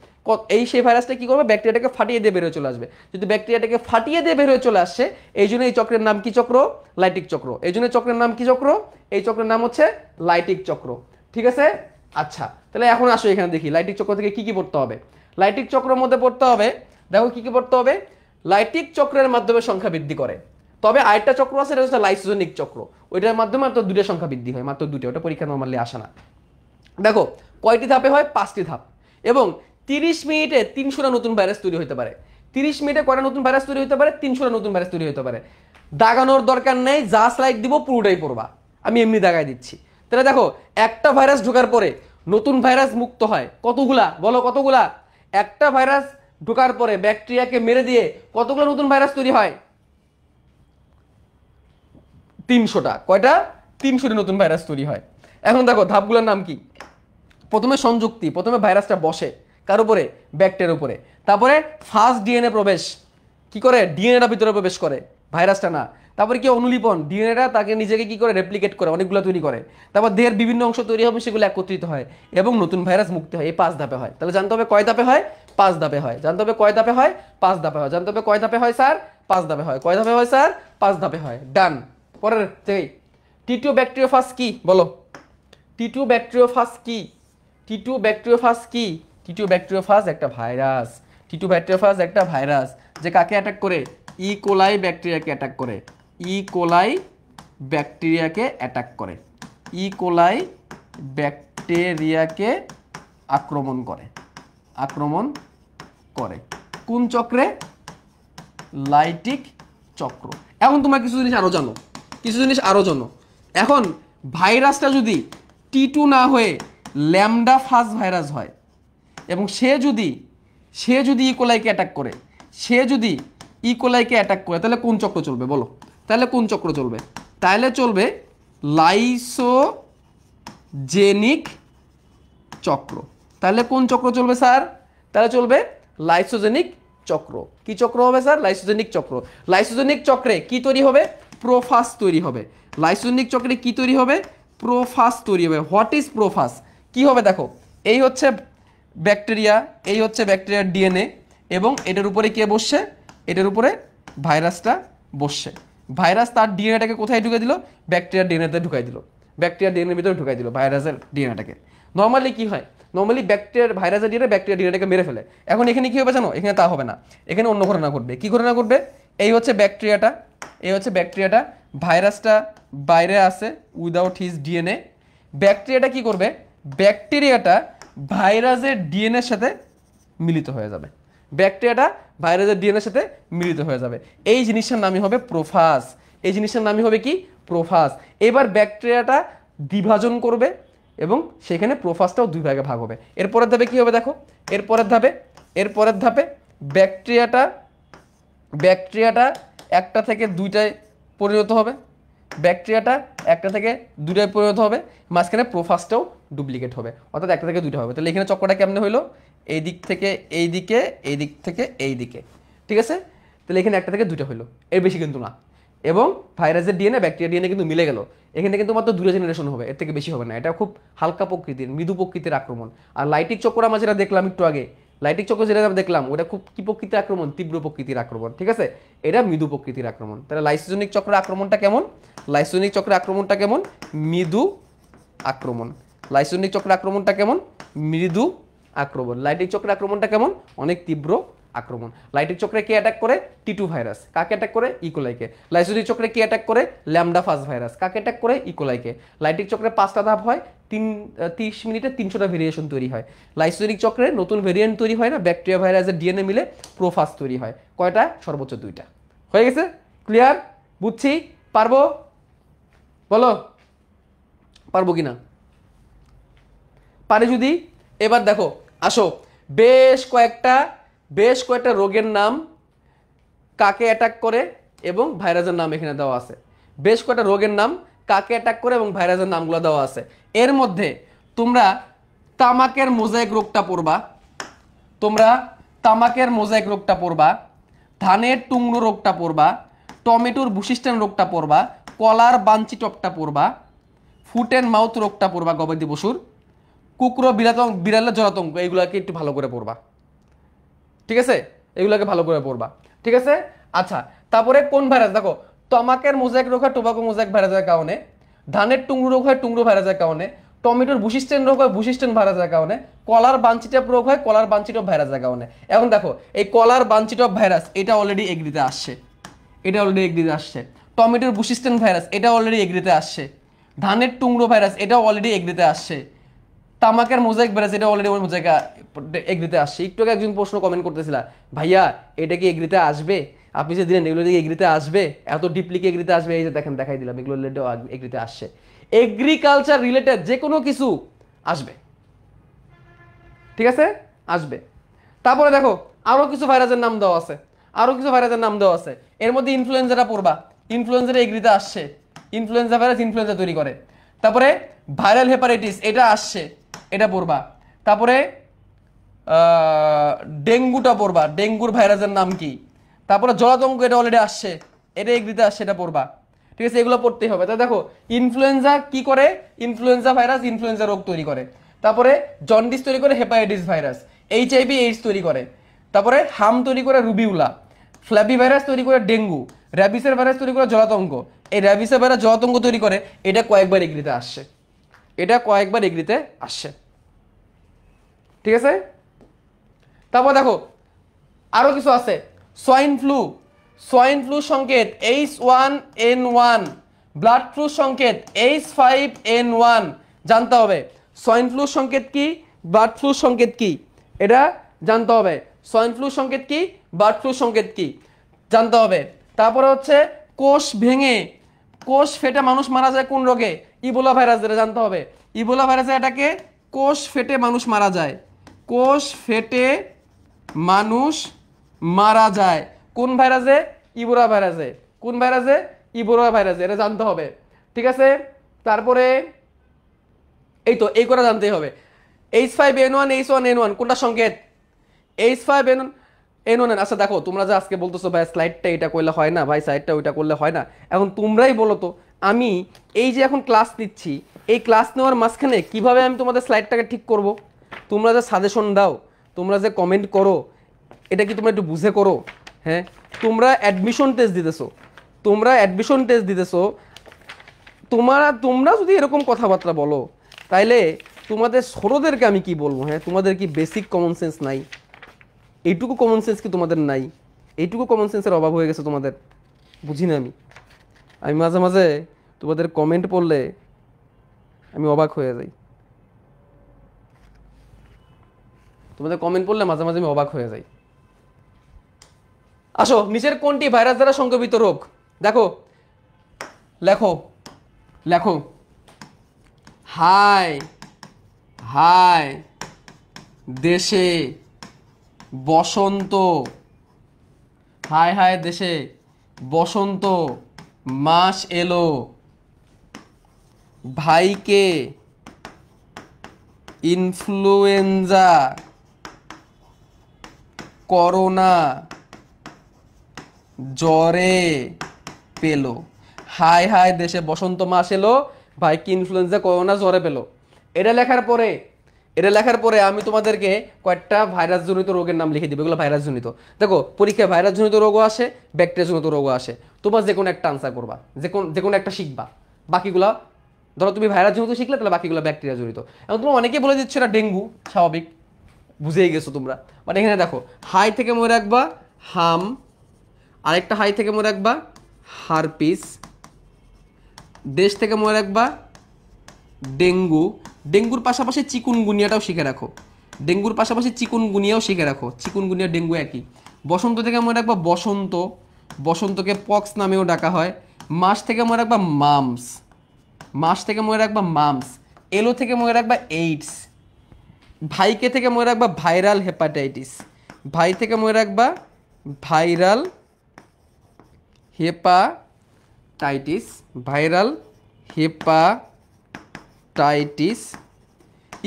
S1: সেই ভাইরাসটা কি করবে? ব্যাকটেরিয়াটাকে ফাটিয়ে দিয়ে বের হয়ে চলে আসবে। যদি ব্যাকটেরিয়াটাকে ফাটিয়ে দিয়ে বের হয়ে চলে আসছে, এই জন্য এই চক্রের নাম কি চক্র? লাইটিক চক্র। এই জন্য চক্রের নাম কি চক্র? এই চক্রের নাম হচ্ছে লাইটিক চক্র, ঠিক আছে। আচ্ছা, তাহলে এখন আসো এখানে দেখি লাইটিক চক্র থেকে কি কি পড়তে হবে। লাইটিক চক্রের মধ্যে পড়তে হবে, দেখো কি কি পড়তে হবে। লাইটিক চক্রের মাধ্যমে সংখ্যা বৃদ্ধি করে, তবে আরেকটা চক্র আছে, এটা হচ্ছে লাইসোজেনিক চক্র। ওইটার মাধ্যমে মাত্র 2টা সংখ্যা বৃদ্ধি হয়, মাত্র 2টা। ওটা পরীক্ষা নরমালি আসে না। দেখো কয়টি ধাপে হয়? 5টি ধাপ, এবং 30 মিনিটে 300টা নতুন ভাইরাস তৈরি হতে পারে। 30 মিনিটে কয়টা নতুন ভাইরাস তৈরি হতে পারে? 300টা নতুন ভাইরাস তৈরি হতে পারে। দাগানোর দরকার নেই, যা স্লাইড দিব পুরোটাই পড়বা, আমি এমনি দাগাই দিচ্ছি। তাহলে দেখো একটা ভাইরাস ঢোকার পরে নতুন ভাইরাস মুক্ত হয় কতগুলা? বলো কতগুলা? একটা ভাইরাস ঢোকার পরে ব্যাকটেরিয়াকে মেরে দিয়ে কতগুলো নতুন ভাইরাস তৈরি হয়? 300টা। কয়টা? 300টি নতুন ভাইরাস তৈরি হয়। এখন দেখো ধাপগুলোর নাম কি। প্রথমে সংযুক্তি, প্রথমে ভাইরাসটা বসে কার উপরে? ব্যাকটেরিয়ার উপরে। তারপরে ফার্স্ট ডিএনএ প্রবেশ, কি করে? ডিএনএটা ভিতরে প্রবেশ করে, ভাইরাসটা না। তারপরে কি? অনুলিপন, ডিএনএটা তাকে নিজেকে কি করে? রেপ্লিকেট করে, অনেকগুলো তৈরি করে। তারপর দেহের বিভিন্ন অংশ তৈরি হবে, সেগুলো একত্রিত হয় এবং নতুন ভাইরাস মুক্তি হয়। এই 5 ধাপে হয়। তাহলে জানতে হবে কয় ধাপে হয়? 5 ধাপে হয়। জানতে হবে কয় ধাপে হয়? 5 ধাপে হয়। জানতে হবে কয় ধাপে হয় স্যার? 5 ধাপে হয়। কয় ধাপে হয় স্যার? 5 ধাপে হয়। ডান। পরের টি2 ব্যাকটেরিওফাজ কি বলো? টি2 ব্যাকটেরিওফাজ কি? টি2 ব্যাকটেরিওফাজ কি? টি2 ব্যাকটেরিওফাজ একটা ভাইরাস। টি2 ব্যাকটেরিওফাজ একটা ভাইরাস, যে কাকে অ্যাটাক করে? ইকোলাই ব্যাকটেরিয়াকে অ্যাটাক করে। ইকোলাই ব্যাকটেরিয়াকে অ্যাটাক করে। ইকোলাই ব্যাকটেরিয়াকে আক্রমণ করে। কোন চক্রে? লাইটিক চক্র। এখন তোমরা কিছু জিনিস আরো জানো। কিছু জিনিস আরও জন্য। এখন ভাইরাসটা যদি T2 না হয়ে ল্যামডা ফাজ ভাইরাস হয় এবং সে যদি ইকোলাইকে অ্যাটাক করে, তাহলে কোন চক্র চলবে বলো? তাহলে চলবে লাইসোজেনিক চক্র। তাহলে কোন চক্র চলবে স্যার? তাহলে চলবে লাইসোজেনিক চক্র। কি চক্র হবে স্যার? লাইসোজেনিক চক্র। লাইসোজেনিক চক্রে কি তৈরি হবে? প্রোফাস তৈরি হবে। লাইসোজেনিক চক্রে কি তৈরি হবে? প্রোফাস তৈরি হবে। What is prophase? কি হবে দেখো, এই হচ্ছে ব্যাকটেরিয়া, এই হচ্ছে ব্যাকটেরিয়ার ডিএনএ, এবং এটার উপরে কে বসছে? এটার উপরে ভাইরাসটা বসছে। ভাইরাস তার ডিএনএটাকে কোথায় ঢুকে দিল? ব্যাকটেরিয়ার ডিএনএতে ঢুকাই দিল, ব্যাকটেরিয়ার ডিএনএর ভিতরে ঢুকাই দিল ভাইরাসের ডিএনএটাকে। নর্মালি কি হয়? নর্মালি ভাইরাসের ডিএনএ ব্যাকটেরিয়া ডিএনএটাকে মেরে ফেলে। এখন এখানে কি হবে জানো? এখানে তা হবে না, এখানে অন্য ঘটনা ঘটবে। কি ঘটনা ঘটবে? এই হচ্ছে ব্যাকটেরিয়াটা, ভাইরাসটা বাইরে আছে উইদাউট হিজ ডিএনএ। ব্যাকটেরিয়াটা কি করবে? ব্যাকটেরিয়াটা ভাইরাসের ডিএনএর সাথে মিলিত হয়ে যাবে। এই জিনিসটার নামই হবে প্রোফাস। কি? প্রোফাস। এবার ব্যাকটেরিয়াটা বিভাজন করবে এবং সেখানে প্রোফাসটাও দুই ভাগে ভাগ হবে। এরপরের ধাপে কি হবে দেখো, এরপরের ধাপে ব্যাকটেরিয়াটা একটা থেকে দুইটায় পরিণত হবে, মাঝখানে প্রোফাসটাও ডুপ্লিকেট হবে, অর্থাৎ একটা থেকে দুইটা হবে। তাহলে এখানে চক্রটা কেমনে হইলো? এই দিক থেকে এই দিকে, এই দিক থেকে এই দিকে, ঠিক আছে? তাহলে এখানে একটা থেকে দুইটা হইলো, এর বেশি কিন্তু না। এবং ভাইরাসের ডিএনএ ব্যাকটেরিয়া ডিএনএ কিন্তু মিলে গেল। এখানে কিন্তু মাত্র 2টা জেনারেশন হবে, এর থেকে বেশি হবে না। এটা খুব হালকা প্রকৃতির, মৃদু প্রকৃতির আক্রমণ। আর লাইটিক চক্র আমরা যেটা দেখলাম একটু আগে, ওটা খুব কি প্রকৃতির আক্রমণ? তীব্র প্রকৃতির আক্রমণ, ঠিক আছে? এটা মৃদু প্রকৃতির আক্রমণ। তাহলে লাইসোজেনিক চক্রের আক্রমণটা কেমন? মৃদু আক্রমণ। লাইটিক চক্রের আক্রমণটা কেমন? অনেক তীব্র আক্রমণ। লাইটিক চক্রে কে অ্যাটাক করে? T2 virus. কাকে অ্যাটাক করে? ইকোলাইকে। লাইসোজেনিক চক্রে কে অ্যাটাক করে? ল্যামডা ফাজ ভাইরাস। কাকে অ্যাটাক করে? ইকোলাইকে। লাইটিক চক্রে 5টা ধাপ হয়, 30 মিনিটে 300টা ভেরিয়েশন তৈরি হয়। লাইসোজেনিক চক্রে নতুন ভেরিয়েন্ট তৈরি হয় না, ব্যাকটেরিয়া ভাইরাসের ডিএনএ মিলে প্রোফাস তৈরি হয়। কয়টা? সর্বোচ্চ 2টা। হয়ে গেছে? ক্লিয়ার? বুঝছি? পারবো? বলো পারবো কিনা? পারে যদি। এবার দেখো, আসো, বেশ কয়েকটা রোগের নাম, কাকে অ্যাটাক করে এবং ভাইরাসের নাম এখানে দেওয়া আছে। বেশ কয়েকটা রোগের নাম, কাকে অ্যাটাক করে এবং ভাইরাসের নামগুলো দেওয়া আছে। এর মধ্যে তোমরা তামাকের মোজাইক রোগটা পড়বা, ধানের টুংরো রোগটা পড়বা, টমেটোর বুশিস্টান রোগটা পড়বা, কলার বাঞ্চিটপটা পড়বা, ফুট অ্যান্ড মাউথ রোগটা পড়বা গবাদি পশুর, কুকুরো বিড়ালের জলাতঙ্ক, এইগুলাকে একটু ভালো করে পড়বা, ঠিক আছে? ঠিক আছে? আচ্ছা, তারপরে কোন ভাইরাস দেখো, তামাকের মোজাইক রোগ হয় টোবাকো মোজাইক ভাইরাসের কারণে, ধানের টুংরো রোগ হয় টুংরো ভাইরাসের কারণে, টমেটোর বুশিস্টেন রোগ হয় বুশিস্টেন ভাইরাসের কারণে, কলার বাঞ্চিটপ রোগ হয় কলার বাঞ্চিটপ ভাইরাসের কারণে। এখন দেখো, এই কলার বাঞ্চিটপ ভাইরাস এটা অলরেডি এগ্রিতে আসছে, টমেটোর বুশিস্টেন ভাইরাস এটা অলরেডি এগ্রিতে আসছে, ধানের টুংরো ভাইরাস এটাও অলরেডি এগ্রিতে আসছে, তামাকের মোজাইক ভাইরাস এটা অলরেডি এগ্রিতে আসছে। একটু আগে একজন প্রশ্ন কমেন্ট করতেছিল, ভাইয়া এটা কি এগ্রিতে আসবে? আপনি যে দিলেন এগুলো কি এগ্রিতে আসবে? এত ডিপলি কি এগ্রিতে আসবে? এই যে দেখেন, দেখাই দিলাম, এগুলো এগ্রিতে আসছে। এগ্রিকালচার রিলেটেড যে কোনো কিছু আসবে, ঠিক আছে? আসবে। তারপরে দেখো, আরো কিছু ভাইরাসের নাম দেওয়া আছে। এর মধ্যে ইনফ্লুয়েঞ্জাটা পড়বা, ইনফ্লুয়েঞ্জাটা এগ্রিতে আসছে, ইনফ্লুয়েঞ্জা ভাইরাস ইনফ্লুয়েঞ্জা তৈরি করে। তারপরে ভাইরাল হেপাটাইটিস এটা আসছে, এটা পড়বা। তারপরে ডেঙ্গুটা পড়বা, ডেঙ্গুর ভাইরাসের নাম কি। তারপরে জলাতঙ্ক এটা অলরেডি আসছে, এটা এগ্রিতে আসছে, এটা পড়বা, ঠিক আছে? এগুলো পড়তেই হবে। তাই দেখো, ইনফ্লুয়েঞ্জা কি করে? ইনফ্লুয়েঞ্জা ভাইরাস ইনফ্লুয়েঞ্জা রোগ তৈরি করে। তারপরে জন্ডিস তৈরি করে হেপাটাইটিস ভাইরাস, HIV এইডস তৈরি করে। তারপরে হাম তৈরি করে রুবিউলা, ফ্ল্যাপি ভাইরাস তৈরি করে ডেঙ্গু, র্যাবিসের ভাইরাস তৈরি করে জলাতঙ্ক। এই র্যাবিসের ভাইরাস জলাতঙ্ক তৈরি করে, এটা কয়েকবার এগ্রিতে আসছে, ঠিক আছে? তারপর দেখো, আরো কিছু আছে। সোয়াইন ফ্লু সংকেত H1N1, ব্লাড ফ্লু সংকেত H5N1 জানতে হবে। সোয়াইন ফ্লু সংকেত কি, বার্ড ফ্লু সংকেত কি, এটা জানতে হবে। সোয়াইন ফ্লু সংকেত কি, বার্ড ফ্লু সংকেত কি জানতে হবে। তারপরে হচ্ছে কোষ ভেঙে কোষ ফেটে মানুষ মারা যায় কোন রোগে? ইবোলা ভাইরাস, যেটা জানতে হবে। ইবোলা ভাইরাসে এটাকে কোষ ফেটে মানুষ মারা যায়, কোষ ফেটে মানুষ মারা যায় কোন ভাইরাসে? ইবোলা ভাইরাসে। কোন ভাইরাসে? ইবোলা ভাইরাসে, এটা জানতে হবে। ঠিক আছে, তারপরে এই তো এই করে জানতেই হবে। H5N1 H1N1 কোনটা সংকেত? H5N1 আচ্ছা দেখো, তোমরা যে আজকে বলতেছো ভাই স্লাইডটা এটা করলে হয় না, ভাই সাইডটা ওইটা করলে হয় না, এখন তোমরাই বলো তো আমি এই যে এখন ক্লাস নিচ্ছি, এই ক্লাস নেওয়ার মাঝখানে কিভাবে আমি তোমাদের স্লাইডটাকে ঠিক করব? তোমরা যে সাজেশন দাও, তোমরা যে কমেন্ট করো, এটা কি তোমরা একটু বুঝে করো? হ্যাঁ, তোমরা অ্যাডমিশন টেস্ট দিতেছো, তোমরা যদি এরকম কথাবার্তা বলো তাইলে তোমাদের ছোটদেরকে আমি কি বলবো? হ্যাঁ, তোমাদের কি বেসিক কমন সেন্স নাই? এইটুকু কমন সেন্স কি তোমাদের নাই? এইটুকু কমন সেন্সের অভাব হয়ে গেছে তোমাদের? বুঝি না আমি মাঝে মাঝে তোমাদের কমেন্ট পড়লে আমি অবাক হয়ে যাই, তোমাদের কমেন্ট পড়লে মাঝে মাঝে আমি অবাক হয়ে যাই। আসো, নিচের কোনটি ভাইরাস দ্বারা সংক্রমিত রোগ? দেখো, লেখো লেখো। হাই হাই দেশে বসন্ত, হায় হায় দেশে বসন্ত মাস এলো, ভাইকে ইনফ্লুয়েঞ্জা করোনা জ্বরে পেলো। হায় হায় দেশে বসন্ত মাস এলো, ভাইকে ইনফ্লুয়েঞ্জা করোনা জ্বরে পেলো। এটা লেখার পরে আমি তোমাদেরকে কয়েকটা ভাইরাস জনিত রোগের নাম লিখে দিব, এগুলো ভাইরাস জনিত। দেখো, পরীক্ষায় ভাইরাস জনিত রোগও আসে, ব্যাকটেরিয়া জনিত রোগও আসে, তোমরা যে কোনো একটা আনসার করবা, যে কোনো একটা শিখবা, বাকিগুলা ধরো তুমি ভাইরাস জনিত শিখলে তাহলে বাকিগুলো ব্যাকটেরিয়া জনিত। এখন তোমরা অনেকেই বলে দিচ্ছ এটা ডেঙ্গু, স্বাভাবিক, বুঝেই গেছো তোমরা। বাট এখানে দেখো, হাই থেকে মনে রাখবা হাম, আরেকটা হাই থেকে মনে রাখবা হারপিস, দেশ থেকে মনে রাখবা ডেঙ্গু, ডেঙ্গুর পাশাপাশি চিকুনগুনিয়াটাও শিখে রাখো, ডেঙ্গুর পাশাপাশি চিকুনগুনিয়াও শিখে রাখো, চিকুনগুনিয়া ডেঙ্গু একই। বসন্ত থেকে মনে রাখবা বসন্ত, বসন্তকে পক্স নামেও ডাকা হয়। মাস থেকে মনে রাখবা মামস, মাস থেকে মনে রাখবা মামস। এলো থেকে মনে রাখবা এইডস। ভাইকে থেকে মনে রাখবা ভাইরাল হেপাটাইটিস, ভাই থেকে মনে রাখবা viral hepatitis, viral hepatitis.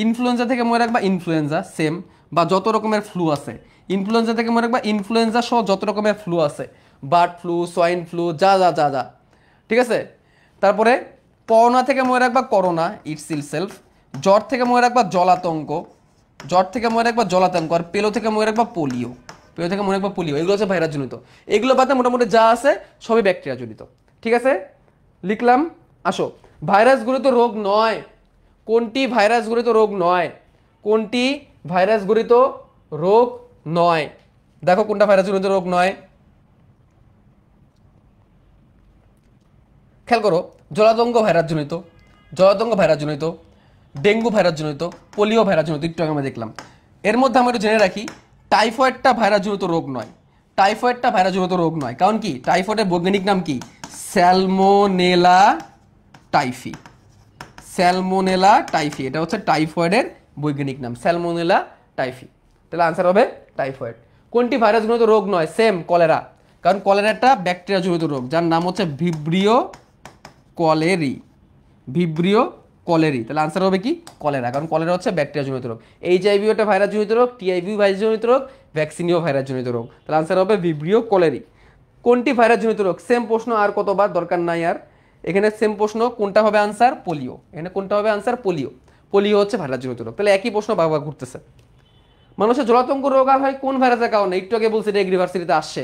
S1: Influenza থেকে মনে রাখবা ইনফ্লুয়েঞ্জা, সেম, বা যত রকমের ফ্লু আছে। ইনফ্লুয়েঞ্জা থেকে মনে রাখবা ইনফ্লুয়েঞ্জা সহ যত রকমের ফ্লু আছে, বার্ড ফ্লু, সোয়াইন ফ্লু, যা যা যা যা, ঠিক আছে। তারপরে করোনা থেকে মনে রাখবা করোনা ইটস ইটসেলফ। জ্বর থেকে মনে রাখবা জলাতঙ্ক, জ্বর থেকে মনে রাখবা জলাতঙ্ক। আর পেলো থেকে মনে রাখবা পোলিও, পেলো থেকে মনে রাখবা পোলিও। এগুলো হচ্ছে ভাইরাস জনিত, এগুলো বাদে মোটামুটি যা আছে সবই ব্যাকটেরিয়া জনিত, ঠিক আছে, লিখলাম। আসো, ভাইরাস গঠিত রোগ নয় কোনটি? ভাইরাস গঠিত রোগ নয় কোনটি? ভাইরাস গঠিত রোগ নয়। দেখো কোনটা ভাইরাস জনিত রোগ নয়, খেয়াল করো। জলাতঙ্ক ভাইরাস জনিত, জলাতঙ্ক ভাইরাস জনিত, ডেঙ্গু ভাইরাস জনিত, পোলিও ভাইরাস জনিত, একটু আগে আমরা দেখলাম। এর মধ্যে আমরা একটু জেনে রাখি, টাইফয়েডটা ভাইরাস জনিত রোগ নয়, টাইফয়েডটা ভাইরাস জনিত রোগ নয়। কারণ কি? টাইফয়েডের বৈজ্ঞানিক নাম কি? স্যালমোনেলা টাইফি, স্যালমোনেলা টাইফি, এটা হচ্ছে টাইফয়েডের বৈজ্ঞানিক নাম, স্যালমোনেলা টাইফি। তাহলে আনসার হবে টাইফয়েড। কোনটি ভাইরাস জনিত রোগ নয়? সেম, কলেরা, কারণ কলেরাটা ব্যাকটেরিয়া জনিত রোগ, যার নাম হচ্ছে ভিব্রিও কলেরি, ভিব্রিও কলেরি। তাহলে আনসার হবে কি? কলেরা, কারণ কলেরা হচ্ছে ব্যাকটেরিয়া জনিত রোগ। এইচআইভি ওটা ভাইরাস জনিত রোগ, টিআইভি ভাইরাস জনিত রোগ, ভ্যাকসিনিও ভাইরাস জনিত রোগ। তাহলে আনসার হবে ভিব্রিও কলেরি। কোনটি ভাইরাস জনিত রোগ? সেম প্রশ্ন, আর কতবার দরকার নাই আর। এখানে সেম প্রশ্ন, কোনটা হবে আনসার? পোলিও। এখানে কোনটা হবে আনসার? পোলিও। পোলিও হচ্ছে ভাইরাস জনিত রোগ। তাহলে একই প্রশ্ন বারবার ঘুরতেছে। মানুষের জলাতঙ্ক রোগ হয় কোন ভাইরাসের কারণে? একটু আগে বলছি, এটা ইউনিভার্সিটিতে আসছে,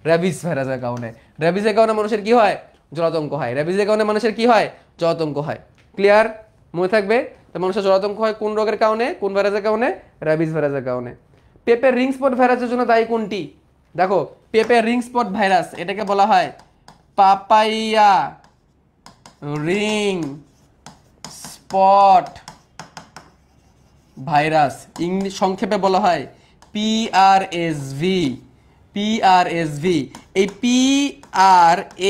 S1: র্যাবিস ভাইরাসের কারণে। র্যাবিসের কারণে মানুষের কি হয়? জলাতঙ্ক হয়। র্যাবিসের কারণে মানুষের কি হয়? জলাতঙ্ক হয়। ক্লিয়ার? মনে থাকবে। মানুষের জলাতঙ্ক হয় কোন রোগের কারণে? কোন ভাইরাসের কারণে? র্যাবিস ভাইরাসের কারণে। পেঁপের রিং স্পট ভাইরাসের জন্য দায়ী কোনটি? দেখো, পেঁপের রিং স্পট ভাইরাস, এটাকে বলা হয় papaya ring spot virus, English সংক্ষেপে বলা হয় পিআরএসভি, পিআরএসভি। এই পিআরএসভির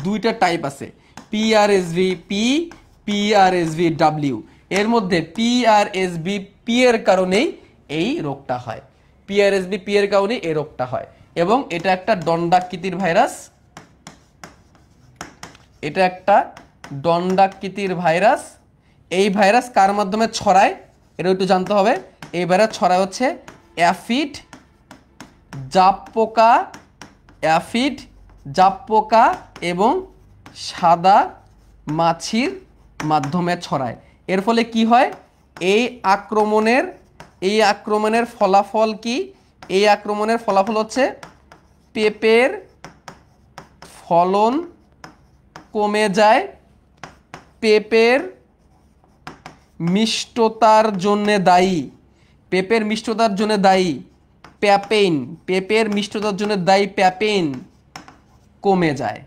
S1: দুইটা টাইপ আছে, পিআরএসভি পি, পিআরএসভি ডাব্লিউ। এর মধ্যে পিআরএসভি পি এর কারণেই এই রোগটা হয়, পিআরএসভি পি এর কারণে এই রোগটা হয়। এবং এটা একটা দণ্ডাকৃতির ভাইরাস, এটা একটা দণ্ডাকৃতির ভাইরাস। এই ভাইরাস কার মাধ্যমে ছড়ায় এটা একটু জানতে হবে। এই ভাইরাস ছড়ায় হচ্ছে অ্যাফিড জাপ পোকা, অ্যাফিড জাপ পোকা এবং সাদা মাছির মাধ্যমে ছড়ায়। এর ফলে কি হয়, এই আক্রমণের ফলাফল কি? এই আক্রমণের ফলাফল হচ্ছে পেঁপের ফলন কমে যায়, পেঁপের মিষ্টতার জন্য দায়ী, পেঁপের মিষ্টতার জন্য দায়ী প্যাপেইন, পেঁপের মিষ্টতার জন্য দায়ী প্যাপেইন কমে যায়,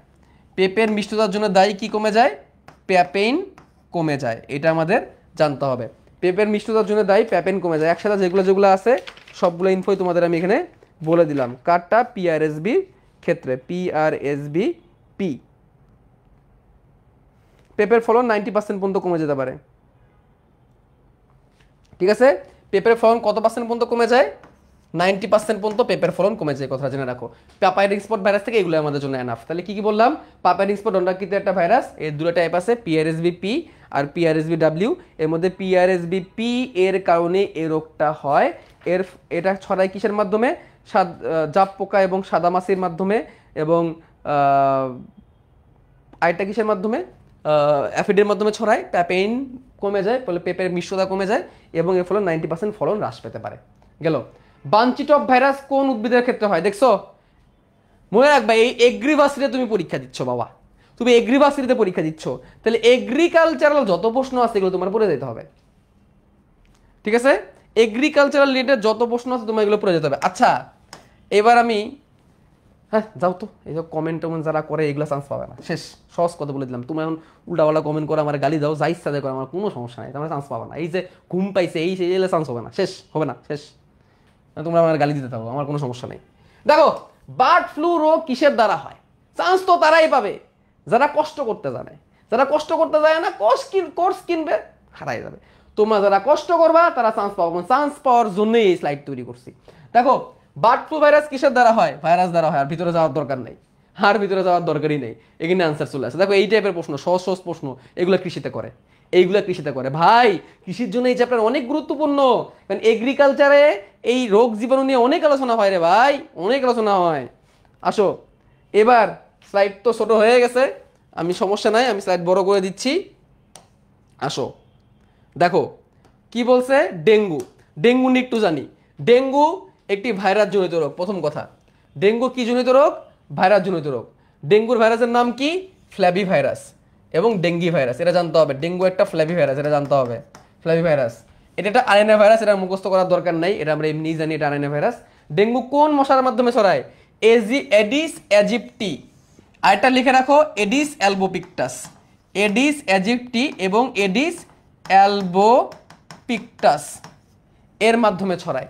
S1: পেঁপের মিষ্টতার জন্য দায়ী কি কমে যায়? প্যাপেইন কমে যায়। এটা আমাদের জানতে হবে, পেঁপের মিষ্টতার জন্য দায়ী প্যাপেইন কমে যায়। একসাথে যেগুলো যেগুলো আছে সবগুলো ইনফোই তোমাদের আমি এখানে বলে দিলাম। কারটা? পিআরএসবি ক্ষেত্রে, পিআরএসবি পি। পেঁপের ফলন 90% পর্যন্ত কমে যেতে পারে। ঠিক আছে, পেঁপের ফলন কত পার্সেন্ট পর্যন্ত কমে যায়? 90% পর্যন্ত পেঁপের ফলন কমে যায়, কথা জেনে রাখো। পাপায়া রিং স্পট ভাইরাস থেকে এগুলো আমাদের জন্য এনাফ। তাহলে কি কি বললাম? পাপায়া রিং স্পট দণ্ডাকৃতির একটা ভাইরাস, এর দুটো টাইপ আছে, পিআরএসবি পি আর পিআরএসবি ডাব্লিউ। এর মধ্যে পিআরএসবি পি এর কারণে এই রোগটা হয়। এটা ছড়ায় কিসের মাধ্যমে? জাপ পোকা এবং সাদা মাছির মাধ্যমে, এবং আরেকটা কিসের মাধ্যমে? অ্যাফিডের মাধ্যমে ছড়ায়, প্যাপেইন কমে যায়, ফলে পেঁপের মিষ্টতা কমে যায় এবং এর ফলে 90% ফলন হ্রাস পেতে পারে। গেল। বানচিটক ভাইরাস কোন উদ্ভিদের ক্ষেত্রে হয়? দেখছো, মনে রাখবা, এই এগ্রিভার্সিটিতে তুমি পরীক্ষা দিচ্ছ বাবা, তুমি এগ্রিভার্সিটিতে পরীক্ষা দিচ্ছ, তাহলে এগ্রিকালচারাল যত প্রশ্ন আছে এগুলো তোমার পড়ে যেতে হবে। ঠিক আছে, এগ্রিকালচারাল রিলেটেড যত প্রশ্ন আছে তোমার এগুলো পড়ে যেতে হবে। আচ্ছা, এবার আমি, হ্যাঁ যাও তো, এই যে কমেন্ট টমেন্ট যারা করে এগুলো চান্স পাবে না, শেষ। সহজ কথা বলে দিলাম, তুমি এখন উল্টাপাল্টা কমেন্ট করে আমার গালি দাও, যা ইচ্ছা দেয় করে, আমার কোনো সমস্যা নাই, তোমরা চান্স পাবে না। এই যে ঘুম পাইছে এই সেই চান্স হবে না, শেষ হবে না, শেষ। তোমরা আমার গালি দিতে থাকো, আমার কোনো সমস্যা নেই। দেখো, বার্ড ফ্লু রোগ কিসের দ্বারা হয়? চান্স তো তারাই পাবে যারা কষ্ট করতে জানে। যারা কষ্ট করতে যায় না, কোর্স কিনবে, হারাই যাবে। তোমরা যারা কষ্ট করবা তারা চান্স পাবো। চান্স পাওয়ার জন্যই এই স্লাইড তৈরি করছি। দেখো, বার্ড ফ্লু ভাইরাস কিসের দ্বারা হয়? ভাইরাস দ্বারা হয়, আর ভিতরে যাওয়ার দরকার নেই, আর ভিতরে যাওয়ার দরকারই নেই, এখানে আনসার চলে আসে। দেখো, এই টাইপের প্রশ্ন, সহজ সহজ প্রশ্ন, এগুলো কৃষিতে করে, এইগুলা কৃষিতে করে। ভাই, কৃষির জন্য এই চ্যাপ্টার অনেক গুরুত্বপূর্ণ, কারণ এগ্রিকালচারে এই রোগ জীবাণু নিয়ে অনেক আলোচনা হয় রে ভাই, অনেক আলোচনা হয়। আসো, এবার স্লাইড তো ছোট হয়ে গেছে, আমি সমস্যা নাই, আমি স্লাইড বড় করে দিচ্ছি। আসো, দেখো কি বলছে, ডেঙ্গু। ডেঙ্গু নিয়ে একটু জানি। ডেঙ্গু একটি ভাইরাস জনিত রোগ। প্রথম কথা, ডেঙ্গু কি জনিত রোগ? ভাইরাস জনিত রোগ। ডেঙ্গুর ভাইরাসের নাম কি? ফ্ল্যাবি ভাইরাস এবং ডেঙ্গি ভাইরাস, এটা জানতে হবে। ডেঙ্গু একটা ফ্ল্যাবি ভাইরাস, এটা জানতে হবে। ফ্ল্যাবি ভাইরাস এটা একটা আরএনএ ভাইরাস, এটা মুখস্থ করার দরকার নাই, এটা আমরা এমনিই জানি, এটা আরএনএ ভাইরাস। ডেঙ্গু কোন মশার মাধ্যমে ছড়ায়? এডিস অ্যাজিপ্টি। আর এটা লিখে রাখো, এডিস অ্যালবোপিক্টাস, এডিস অ্যাজিপ্টি এবং এডিস অ্যালবোপিক্টাস এর মাধ্যমে ছড়ায়।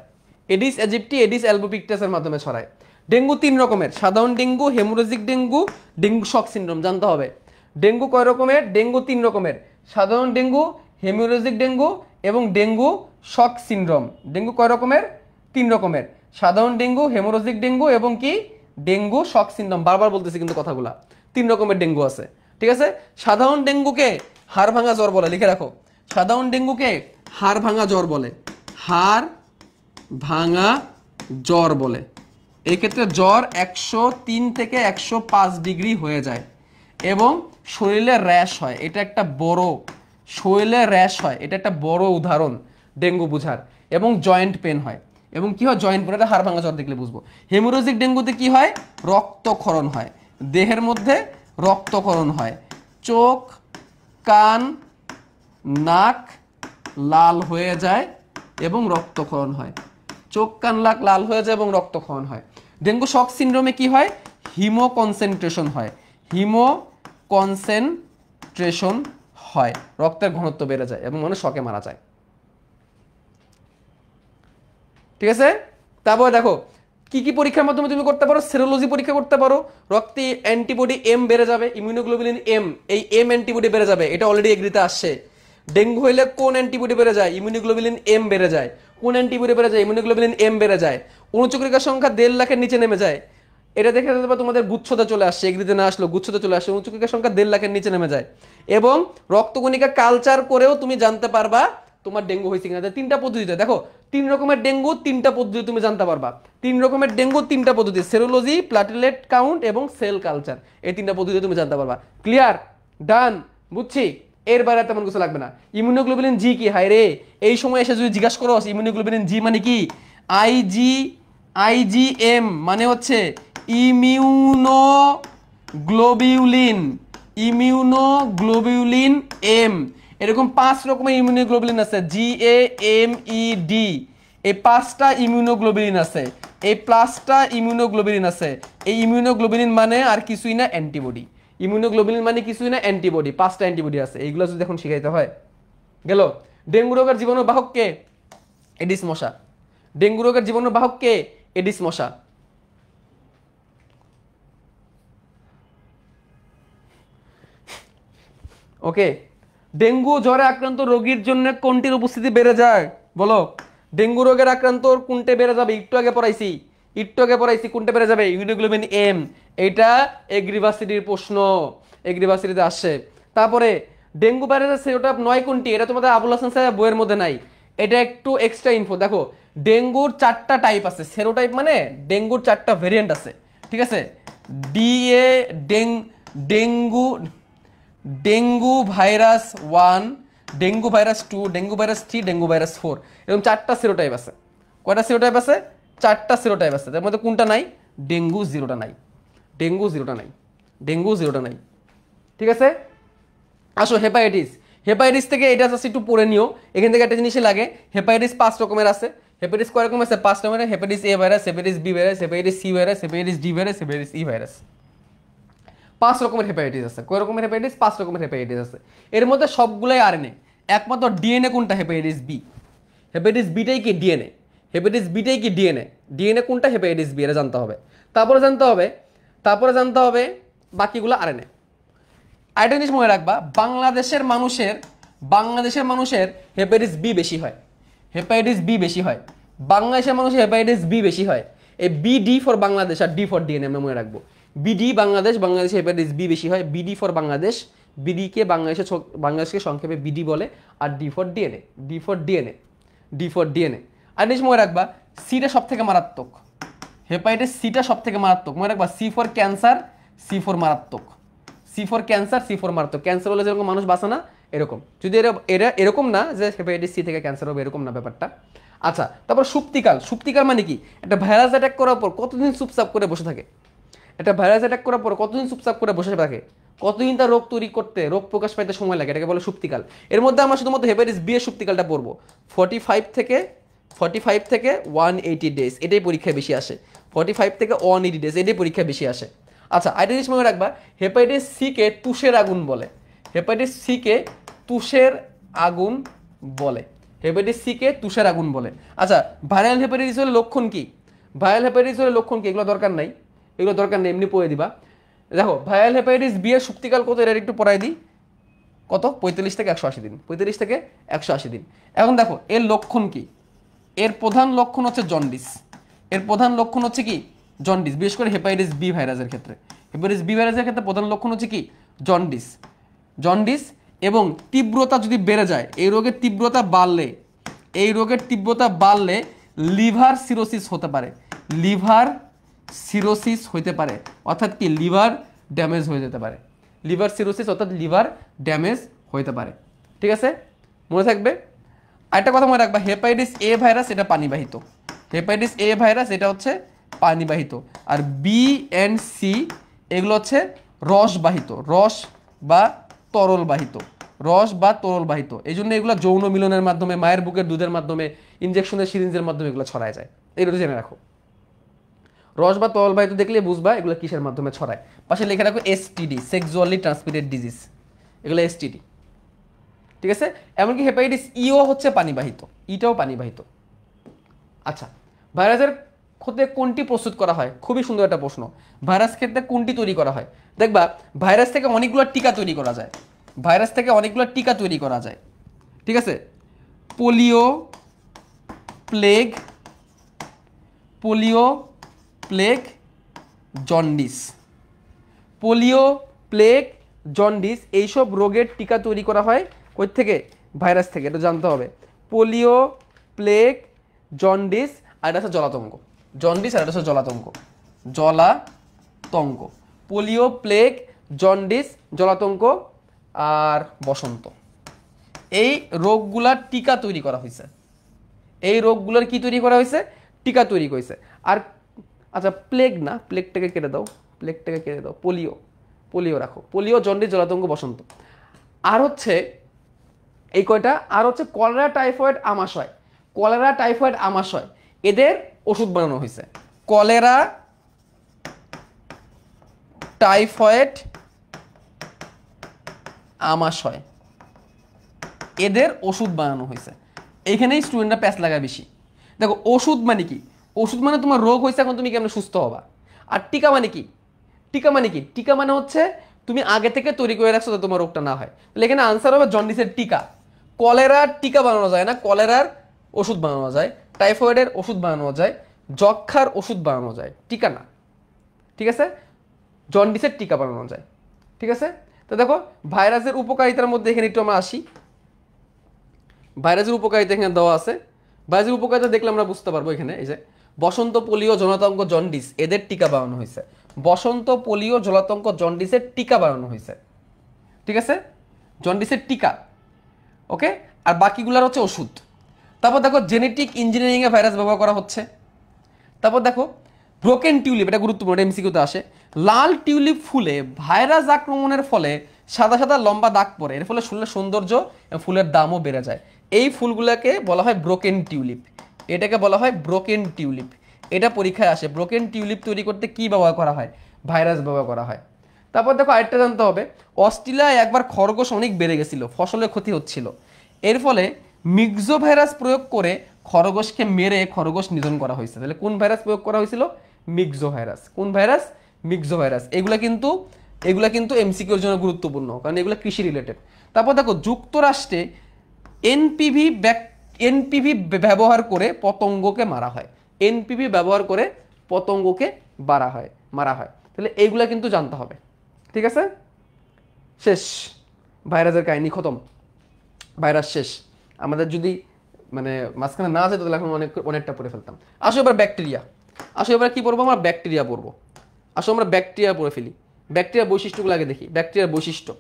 S1: এডিস অ্যাজিপ্টি, এডিস অ্যালবোপিক্টাসের মাধ্যমে ছড়ায়। ডেঙ্গু 3 রকমের, সাধারণ dengue, haemorrhagic dengue, dengue shock syndrome, জানতে হবে। ডেঙ্গু কয় রকমের? ডেঙ্গু 3 রকমের, সাধারণ ডেঙ্গু, হেমোরেজিক ডেঙ্গু এবং ডেঙ্গু শক সিনড্রোম। ডেঙ্গু কয় রকমের? 3 রকমের, সাধারণ ডেঙ্গু, হেমোরেজিক ডেঙ্গু এবং কি ডেঙ্গু শক সিনড্রোম। বারবার বলতেছি কিন্তু কথাগুলা, 3 রকমের ডেঙ্গু আছে। ঠিক আছে, সাধারণ ডেঙ্গুকে হাড় ভাঙা জ্বর বলে, লিখে রাখো। সাধারণ ডেঙ্গুকে হাড় ভাঙা জ্বর বলে, হাড় ভাঙা জ্বর বলে। এই ক্ষেত্রে জ্বর 103 থেকে 105 ডিগ্রি হয়ে যায় এবং শরীরে র্যাশ হয়। এটা একটা বড়, শরীরে র্যাশ হয়, এটা একটা বড় উদাহরণ ডেঙ্গু বুঝার। এবং জয়েন্ট পেন হয়, এবং কি হয়? জয়েন্ট পেন, এটা হাড় ভাঙা জ্বর দেখলে বুঝবো। হেমোরেজিক ডেঙ্গুতে কি হয়? রক্তক্ষরণ হয়, দেহের মধ্যে রক্তক্ষরণ হয়, চোখ, কান, নাক লাল হয়ে যায় এবং রক্তক্ষরণ হয়, চোখ কান নাক লাল হয়ে যায় এবং রক্তক্ষরণ হয়। ডেঙ্গু শক সিনড্রোমে কি হয়? হিমো কনসেন্ট্রেশন হয়, হিমো কনসেন্ট্রেশন হয়, রক্তের ঘনত্ব বেড়ে যায় এবং মানুষ শকে মারা যায়। ঠিক আছে, তারপরে দেখো, কি কি পরীক্ষার মাধ্যমে তুমি করতে পারো? সেরোলজি পরীক্ষা করতে পারো, রক্তে অ্যান্টিবডি এম বেড়ে যাবে, ইমিউনোগ্লোবুলিন এম, এই এম অ্যান্টিবডি বেড়ে যাবে, এটা অলরেডি এগ্রিতে আসছে। ডেঙ্গু হইলে কোন অ্যান্টিবডি বেড়ে যায়? ইমিউনোগ্লোবুলিন এম বেড়ে যায়। কোন অ্যান্টিবডি বেড়ে যায়? ইমিউনোগ্লোবুলিন এম বেড়ে যায়। অনুচক্রিকার সংখ্যা 1.5 লাখের নিচে নেমে যায়, এটা দেখে দেবে তোমাদের গুচ্ছতে চলে আসছে, এগ্রিতে না আসলো গুচ্ছতে চলে আসছে, অনুচক্রিকার সংখ্যা 1.5 লাখের নিচে নেমে যায়। এবং রক্তকণিকা কালচার করেও তুমি জানতে পারবা তোমার ডেঙ্গু হয়েছে কিনা। 3টা পদ্ধতিতে দেখো, 3 রকমের ডেঙ্গু 3টা পদ্ধতি তুমি জানতে পারবা। 3 রকমের ডেঙ্গু 3টা পদ্ধতি, সেরোলজি, প্লাটেলেট কাউন্ট এবং সেল কালচার, এই 3টা পদ্ধতি তুমি জানতে পারবা। ক্লিয়ার? ডান? বুঝছি। এর বাইরে তেমন কিছু লাগবে না। ইমিউনোগ্লোবুলিন জি কি? হায় রে, এই সময় এসে যদি জিজ্ঞাসা করো ইমিউনোগ্লোবুলিন জি মানে কি, আইজিএম মানে হচ্ছে ইমিউনোগ্লোবিউলিন, ইমিউনোগ্লোবিউলিন এম। এরকম 5 রকমের ইমিউনোগ্লোবুলিন আছে, GAMED, এই 5টা ইমিউনোগ্লোবুলিন আছে, এই 5টা ইমিউনোগ্লোবুলিন আছে। এই ইমিউনোগ্লোবুলিন মানে আর কিছুই না, অ্যান্টিবডি। ইমিউনোগ্লোবুলিন মানে কিছুই না, অ্যান্টিবডি। 5টা অ্যান্টিবডি আছে, এইগুলো যদি এখন শিখাইতে হয় গেল। ডেঙ্গু রোগের জীবাণু বাহক কে? এডিস মশা। ডেঙ্গু রোগের জীবাণু বাহক কে? এডিস মশা। ওকে, ডেঙ্গু জ্বরে আক্রান্ত রোগীর জন্য কোনটির উপস্থিতি বেড়ে যায়? বলো, ডেঙ্গু রোগের আক্রান্ত কোনটা বেড়ে যাবে? একটু আগে পড়াইছি কোনটা বেড়ে যাবে? Immunoglobulin M. এটা এগ্রিভার্সিটির প্রশ্ন, এগ্রিভার্সিটিতে আসছে। তারপরে ডেঙ্গু ভাইরাসের সেরোটাইপ 9 কোনটি? এটা তোমাদের আবুল হাসান সাহেব বইয়ের মধ্যে নাই, এটা একটু এক্সট্রা ইনফো। দেখো, ডেঙ্গুর 4টা টাইপ আছে, সেরোটাইপ মানে ডেঙ্গুর 4টা ভেরিয়েন্ট আছে, ঠিক আছে? DA dengue, dengue virus 1, dengue virus 2, dengue virus 3, dengue virus 4, এরকম 4টা সেরোটাইপ আছে। কয়টা সেরোটাইপ আছে? 4টা সেরোটাইপ আছে। তার মধ্যে কোনটা নাই? ডেঙ্গু জিরোটা নাই, ডেঙ্গু জিরোটা নাই, ডেঙ্গু জিরোটা নাই, ঠিক আছে? আসো হেপাটাইটিস। হেপাটাইটিস থেকে এটা জাস্ট একটু পড়ে নিও, এখান থেকে একটা জিনিসই লাগে। হেপাটাইটিস 5 রকমের আছে। হেপাটাইটিস কয় রকম আছে? 5 রকমের। Hepatitis A virus, hepatitis B virus, hepatitis C virus, hepatitis D virus, hepatitis E virus. 5 রকমের হেপাটাইটিস আছে। কয় রকমের হেপাটাইটিস? 5 রকমের হেপাটাইটিস আছে। এর মধ্যে সবগুলাই আরএনএ, একমাত্র ডিএনএ কোনটা? Hepatitis B. হেপাটাইটিস বিটাই কি ডিএনএ? হেপাটাইটিস বিটাই কি ডিএনএ? ডিএনএ কোনটা? হেপাটাইটিস বি, এটা জানতে হবে। তারপরে জানতে হবে বাকিগুলো আরএনএ। আরেকটা জিনিস মনে রাখবা, বাংলাদেশের মানুষের হেপাটাইটিস বি বেশি হয়, হেপাটাইটিস বি বেশি হয়, বাংলাদেশের মানুষের হেপাটাইটিস বি বেশি হয়। এই বিডি ফর বাংলাদেশ আর ডি ফর ডিএনএ আমরা মনে রাখবো। বিডি বাংলাদেশ, বাংলাদেশে হেপাটাইটিস বি বেশি হয়। বিডি ফর বাংলাদেশ, বিডিকে বাংলাদেশকে সংক্ষেপে বিডি বলে। আর D for DNA, D for DNA, D for DNA. আর জিনিস মনে রাখবা, সিটা সব থেকে মারাত্মক, হেপাটাইটিস সিটা সব থেকে মারাত্মক। মনে রাখবা, C for cancer, C for মারাত্মক, C for cancer, C for মারাত্মক। ক্যান্সার হলে যেরকম মানুষ বাঁচে না, এরকম। যদি এরা এরকম না যে হেপাটাইটিস সি থেকে ক্যান্সার হবে, এরকম না ব্যাপারটা। আচ্ছা, তারপর সুপ্তিকাল। সুপ্তিকাল মানে কি? একটা ভাইরাস অ্যাটাক করার পর কতদিন চুপচাপ করে বসে থাকে? একটা ভাইরাস অ্যাটাক করার পর কতদিন চুপচাপ করে বসে থাকে? কতদিন তার রোগ তৈরি করতে, রোগ প্রকাশ পাইতে সময় লাগে, এটাকে বলে সুপ্তিকাল। এর মধ্যে আমরা শুধুমাত্র হেপাটাইটিস বি এর সুপ্তিকালটা পড়বো। 45 থেকে 180 ডেজ, এটাই পরীক্ষায় বেশি আসে। 45 থেকে 180 ডেজ, এটাই পরীক্ষায় বেশি আসে। আচ্ছা, আরেকটা জিনিস মনে রাখবা, হেপাটাইটিস সি কে তুষের আগুন বলে। হেপাটাইটিস সি কে তুষের আগুন বলে। হেপাটাইটিস সি কে তুষের আগুন বলে। আচ্ছা, ভাইরাল হেপাটাইটিস হলে লক্ষণ কি? ভাইরাল হেপাটাইটিস হলে লক্ষণ কি? এগুলো দরকার নাই, এগুলো দরকার নেই, এমনি পড়ে দিবা। দেখো, ভাইরাল হেপাটাইটিস বি এর সুপ্তিকাল কত, এটা একটু পড়াই দিই। কত? 45 থেকে 180 দিন, 45 থেকে 180 দিন। এখন দেখো এর লক্ষণ কি? এর প্রধান লক্ষণ হচ্ছে জন্ডিস। এর প্রধান লক্ষণ হচ্ছে কি? জন্ডিস। বিশেষ করে হেপাটাইটিস বি ভাইরাসের ক্ষেত্রে, হেপাটাইটিস বি ভাইরাসের ক্ষেত্রে প্রধান লক্ষণ হচ্ছে কি? জন্ডিস। জন্ডিস এবং তীব্রতা যদি বেড়ে যায়, এই রোগের তীব্রতা বাড়লে লিভার সিরোসিস হতে পারে, লিভার সিরোসিস হতে পারে, অর্থাৎ কি? লিভার ড্যামেজ হয়ে যেতে পারে। লিভার সিরোসিস অর্থাৎ লিভার ড্যামেজ হতে পারে, ঠিক আছে? মনে থাকবে। আরেকটা কথা মনে রাখবা, হেপাটাইটিস এ ভাইরাস এটা পানিবাহিত। হেপাটাইটিস এ ভাইরাস এটা হচ্ছে পানিবাহিত। আর বি এন্ড সি এগুলো হচ্ছে রসবাহিত, রস বা তরলবাহিত। এই জন্য এগুলো যৌন মিলনের মাধ্যমে, মায়ের বুকের দুধের মাধ্যমে, ইনজেকশনের সিরিঞ্জের মাধ্যমে এগুলো ছড়ায় যায়। এগুলো জেনে রাখো। রস বা তরলবাহিত দেখলে বুঝবা এগুলো কিসের মাধ্যমে ছড়ায়। পাশে লিখে রাখো এসটিডি, সেক্সুয়ালি ট্রান্সমিটেড ডিজিজ, এগুলো এসটিডি, ঠিক আছে? এমনকি হেপাটাইটিস ইও হচ্ছে পানিবাহিত, ইটাও পানিবাহিত। আচ্ছা, ভাইরাসের ক্ষেত্রে কোনটি প্রস্তুত করা হয়? খুবই সুন্দর একটা প্রশ্ন। ভাইরাস ক্ষেত্রে কোনটি তৈরি করা হয়? দেখবা ভাইরাস থেকে অনেকগুলো টিকা তৈরি করা যায়, ভাইরাস থেকে অনেকগুলো টিকা তৈরি করা যায়, ঠিক আছে? Polio, plague, polio, plague, jaundice, polio, plague, jaundice এইসব রোগের টিকা তৈরি করা হয় কই থেকে? ভাইরাস থেকে, এটা জানতে হবে। পোলিও, প্লেগ, জন্ডিস আর এটা হচ্ছে জলাতঙ্ক, জন্ডিস আর এটা হচ্ছে জলাতঙ্ক, জলাতঙ্ক, পোলিও, প্লেগ, জন্ডিস, জলাতঙ্ক আর বসন্ত। এই রোগগুলার টিকা তৈরি করা হয়েছে, এই রোগগুলোর কি তৈরি করা হয়েছে? টিকা তৈরি করেছে। আর আচ্ছা প্লেগ না, প্লেগটাকে কেটে দাও, প্লেগটাকে কেটে দাও, পোলিও, পোলিও রাখো, পোলিও, জন্ডিস, জলাতঙ্ক, বসন্ত। আর হচ্ছে এই কয়টা, আর হচ্ছে কলেরা, টাইফয়েড, আমাশয়, কলেরা, টাইফয়েড, আমাশয় এদের ওষুধ বানানো হয়েছে। কলেরা, টাইফয়েড, আমাশয় এদের ওষুধ বানানো হয়েছে। এইখানেই স্টুডেন্টরা প্যাচ লাগায় বেশি। দেখো ওষুধ মানে কি? ওষুধ মানে তোমার রোগ হয়েছে, এখন তুমি কেমন সুস্থ হবা। আর টিকা মানে কি? টিকা মানে কি? টিকা মানে হচ্ছে তুমি আগে থেকে তৈরি করে রাখছো যাতে তোমার রোগটা না হয়। তাহলে এখানে আনসার হবে জন্ডিসের টিকা। কলেরার টিকা বানানো যায় না, কলেরার ওষুধ বানানো যায়, টাইফয়েডের ওষুধ বানানো যায়, যক্ষার ওষুধ বানানো যায়, টিকা না, ঠিক আছে? জন্ডিসের টিকা বানানো যায়, ঠিক আছে? তো দেখো ভাইরাসের উপকারিতার মধ্যে এখানে একটু আমরা আসি। ভাইরাসের উপকারিতা এখানে দেওয়া আছে। ভাইরাসের উপকারিতা দেখলে আমরা বুঝতে পারবো। এখানে এই যে বসন্ত, পোলিও, জলাতঙ্ক, জন্ডিস এদের টিকা বানানো হয়েছে। বসন্ত, পোলিও, জলাতঙ্ক, জন্ডিসের টিকা বানানো হয়েছে, ঠিক আছে? জন্ডিসের টিকা, ওকে। আর বাকিগুলোর হচ্ছে ওষুধ। তারপর দেখো জেনেটিক ইঞ্জিনিয়ারিংয়ে ভাইরাস ব্যবহার করা হচ্ছে। তারপর দেখো ব্রোকেন টিউলিপ, এটা গুরুত্বপূর্ণ, এটা এমসিকিউতে আসে। লাল টিউলিপ ফুলে ভাইরাস আক্রমণের ফলে সাদা সাদা লম্বা দাগ পড়ে, এর ফলে ফুলের সৌন্দর্য এবং ফুলের দামও বেড়ে যায়। এই ফুলগুলোকে বলা হয় ব্রোকেন টিউলিপ, এটাকে বলা হয় ব্রোকেন টিউলিপ। এটা পরীক্ষায় আসে। ব্রোকেন টিউলিপ তৈরি করতে কি ব্যবহার করা হয়? ভাইরাস ব্যবহার করা হয়। তারপর দেখো আরেকটা জানতে হবে, অস্ট্রেলিয়ায় একবার খরগোশ অনেক বেড়ে গেছিল, ফসলের ক্ষতি হচ্ছিল। এর ফলে মিক্সো ভাইরাস প্রয়োগ করে খরগোশকে মেরে খরগোশ নিধন করা হয়েছে। তাহলে কোন ভাইরাস প্রয়োগ করা হয়েছিল? Myxo virus. কোন ভাইরাস? Myxo virus. এগুলা কিন্তু এমসিকিউর জন্য গুরুত্বপূর্ণ, কারণ এগুলো কৃষি রিলেটেড। তারপর দেখো যুক্তরাষ্ট্রে এনপিভি ব্যবহার করে পতঙ্গকে মারা হয়। এনপিভি ব্যবহার করে পতঙ্গকে মারা হয়। তাহলে এইগুলা কিন্তু জানতে হবে, ঠিক আছে? শেষ, ভাইরাসের কাহিনী খতম, ভাইরাস শেষ। আমাদের যদি মানে মাঝখানে না যেত তাহলে এখন অনেকটা পড়ে ফেলতাম। আসো এবার ব্যাকটেরিয়া, আসো এবার কি পড়বো আমরা? ব্যাকটেরিয়া পড়বো। আসো আমরা ব্যাকটেরিয়া পড়ে ফেলি। ব্যাকটেরিয়ার বৈশিষ্ট্যগুলো আগে দেখি। ব্যাকটেরিয়ার বৈশিষ্ট্য,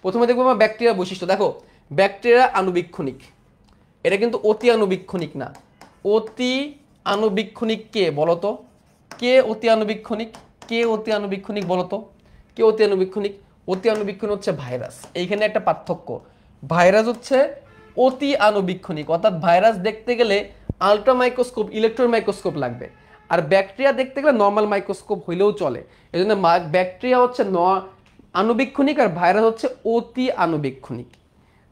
S1: প্রথমে দেখবো আমরা ব্যাকটেরিয়ার বৈশিষ্ট্য। দেখো ব্যাকটেরিয়া আণুবীক্ষণিক, এটা কিন্তু অতি আণুবীক্ষণিক না। অতি আণুবীক্ষণিক কে বলতো? কে অতি আণুবীক্ষণিক? কে অতি আণুবীক্ষণিক বলতো? কে অতি আণুবীক্ষণিক? অতি আণুবীক্ষণ হচ্ছে ভাইরাস। এইখানে একটা পার্থক্য, ভাইরাস হচ্ছে অতি আণুবীক্ষণিক, অর্থাৎ ভাইরাস দেখতে গেলে আলট্রা মাইক্রোস্কোপ, ইলেকট্রন মাইক্রোস্কোপ লাগবে। আর ব্যাকটেরিয়া দেখতে গেলে নর্মাল মাইক্রোস্কোপ হইলেও চলে। এই জন্য ব্যাকটেরিয়া হচ্ছে আণুবীক্ষণিক আর ভাইরাস হচ্ছে অতি আণুবীক্ষণিক,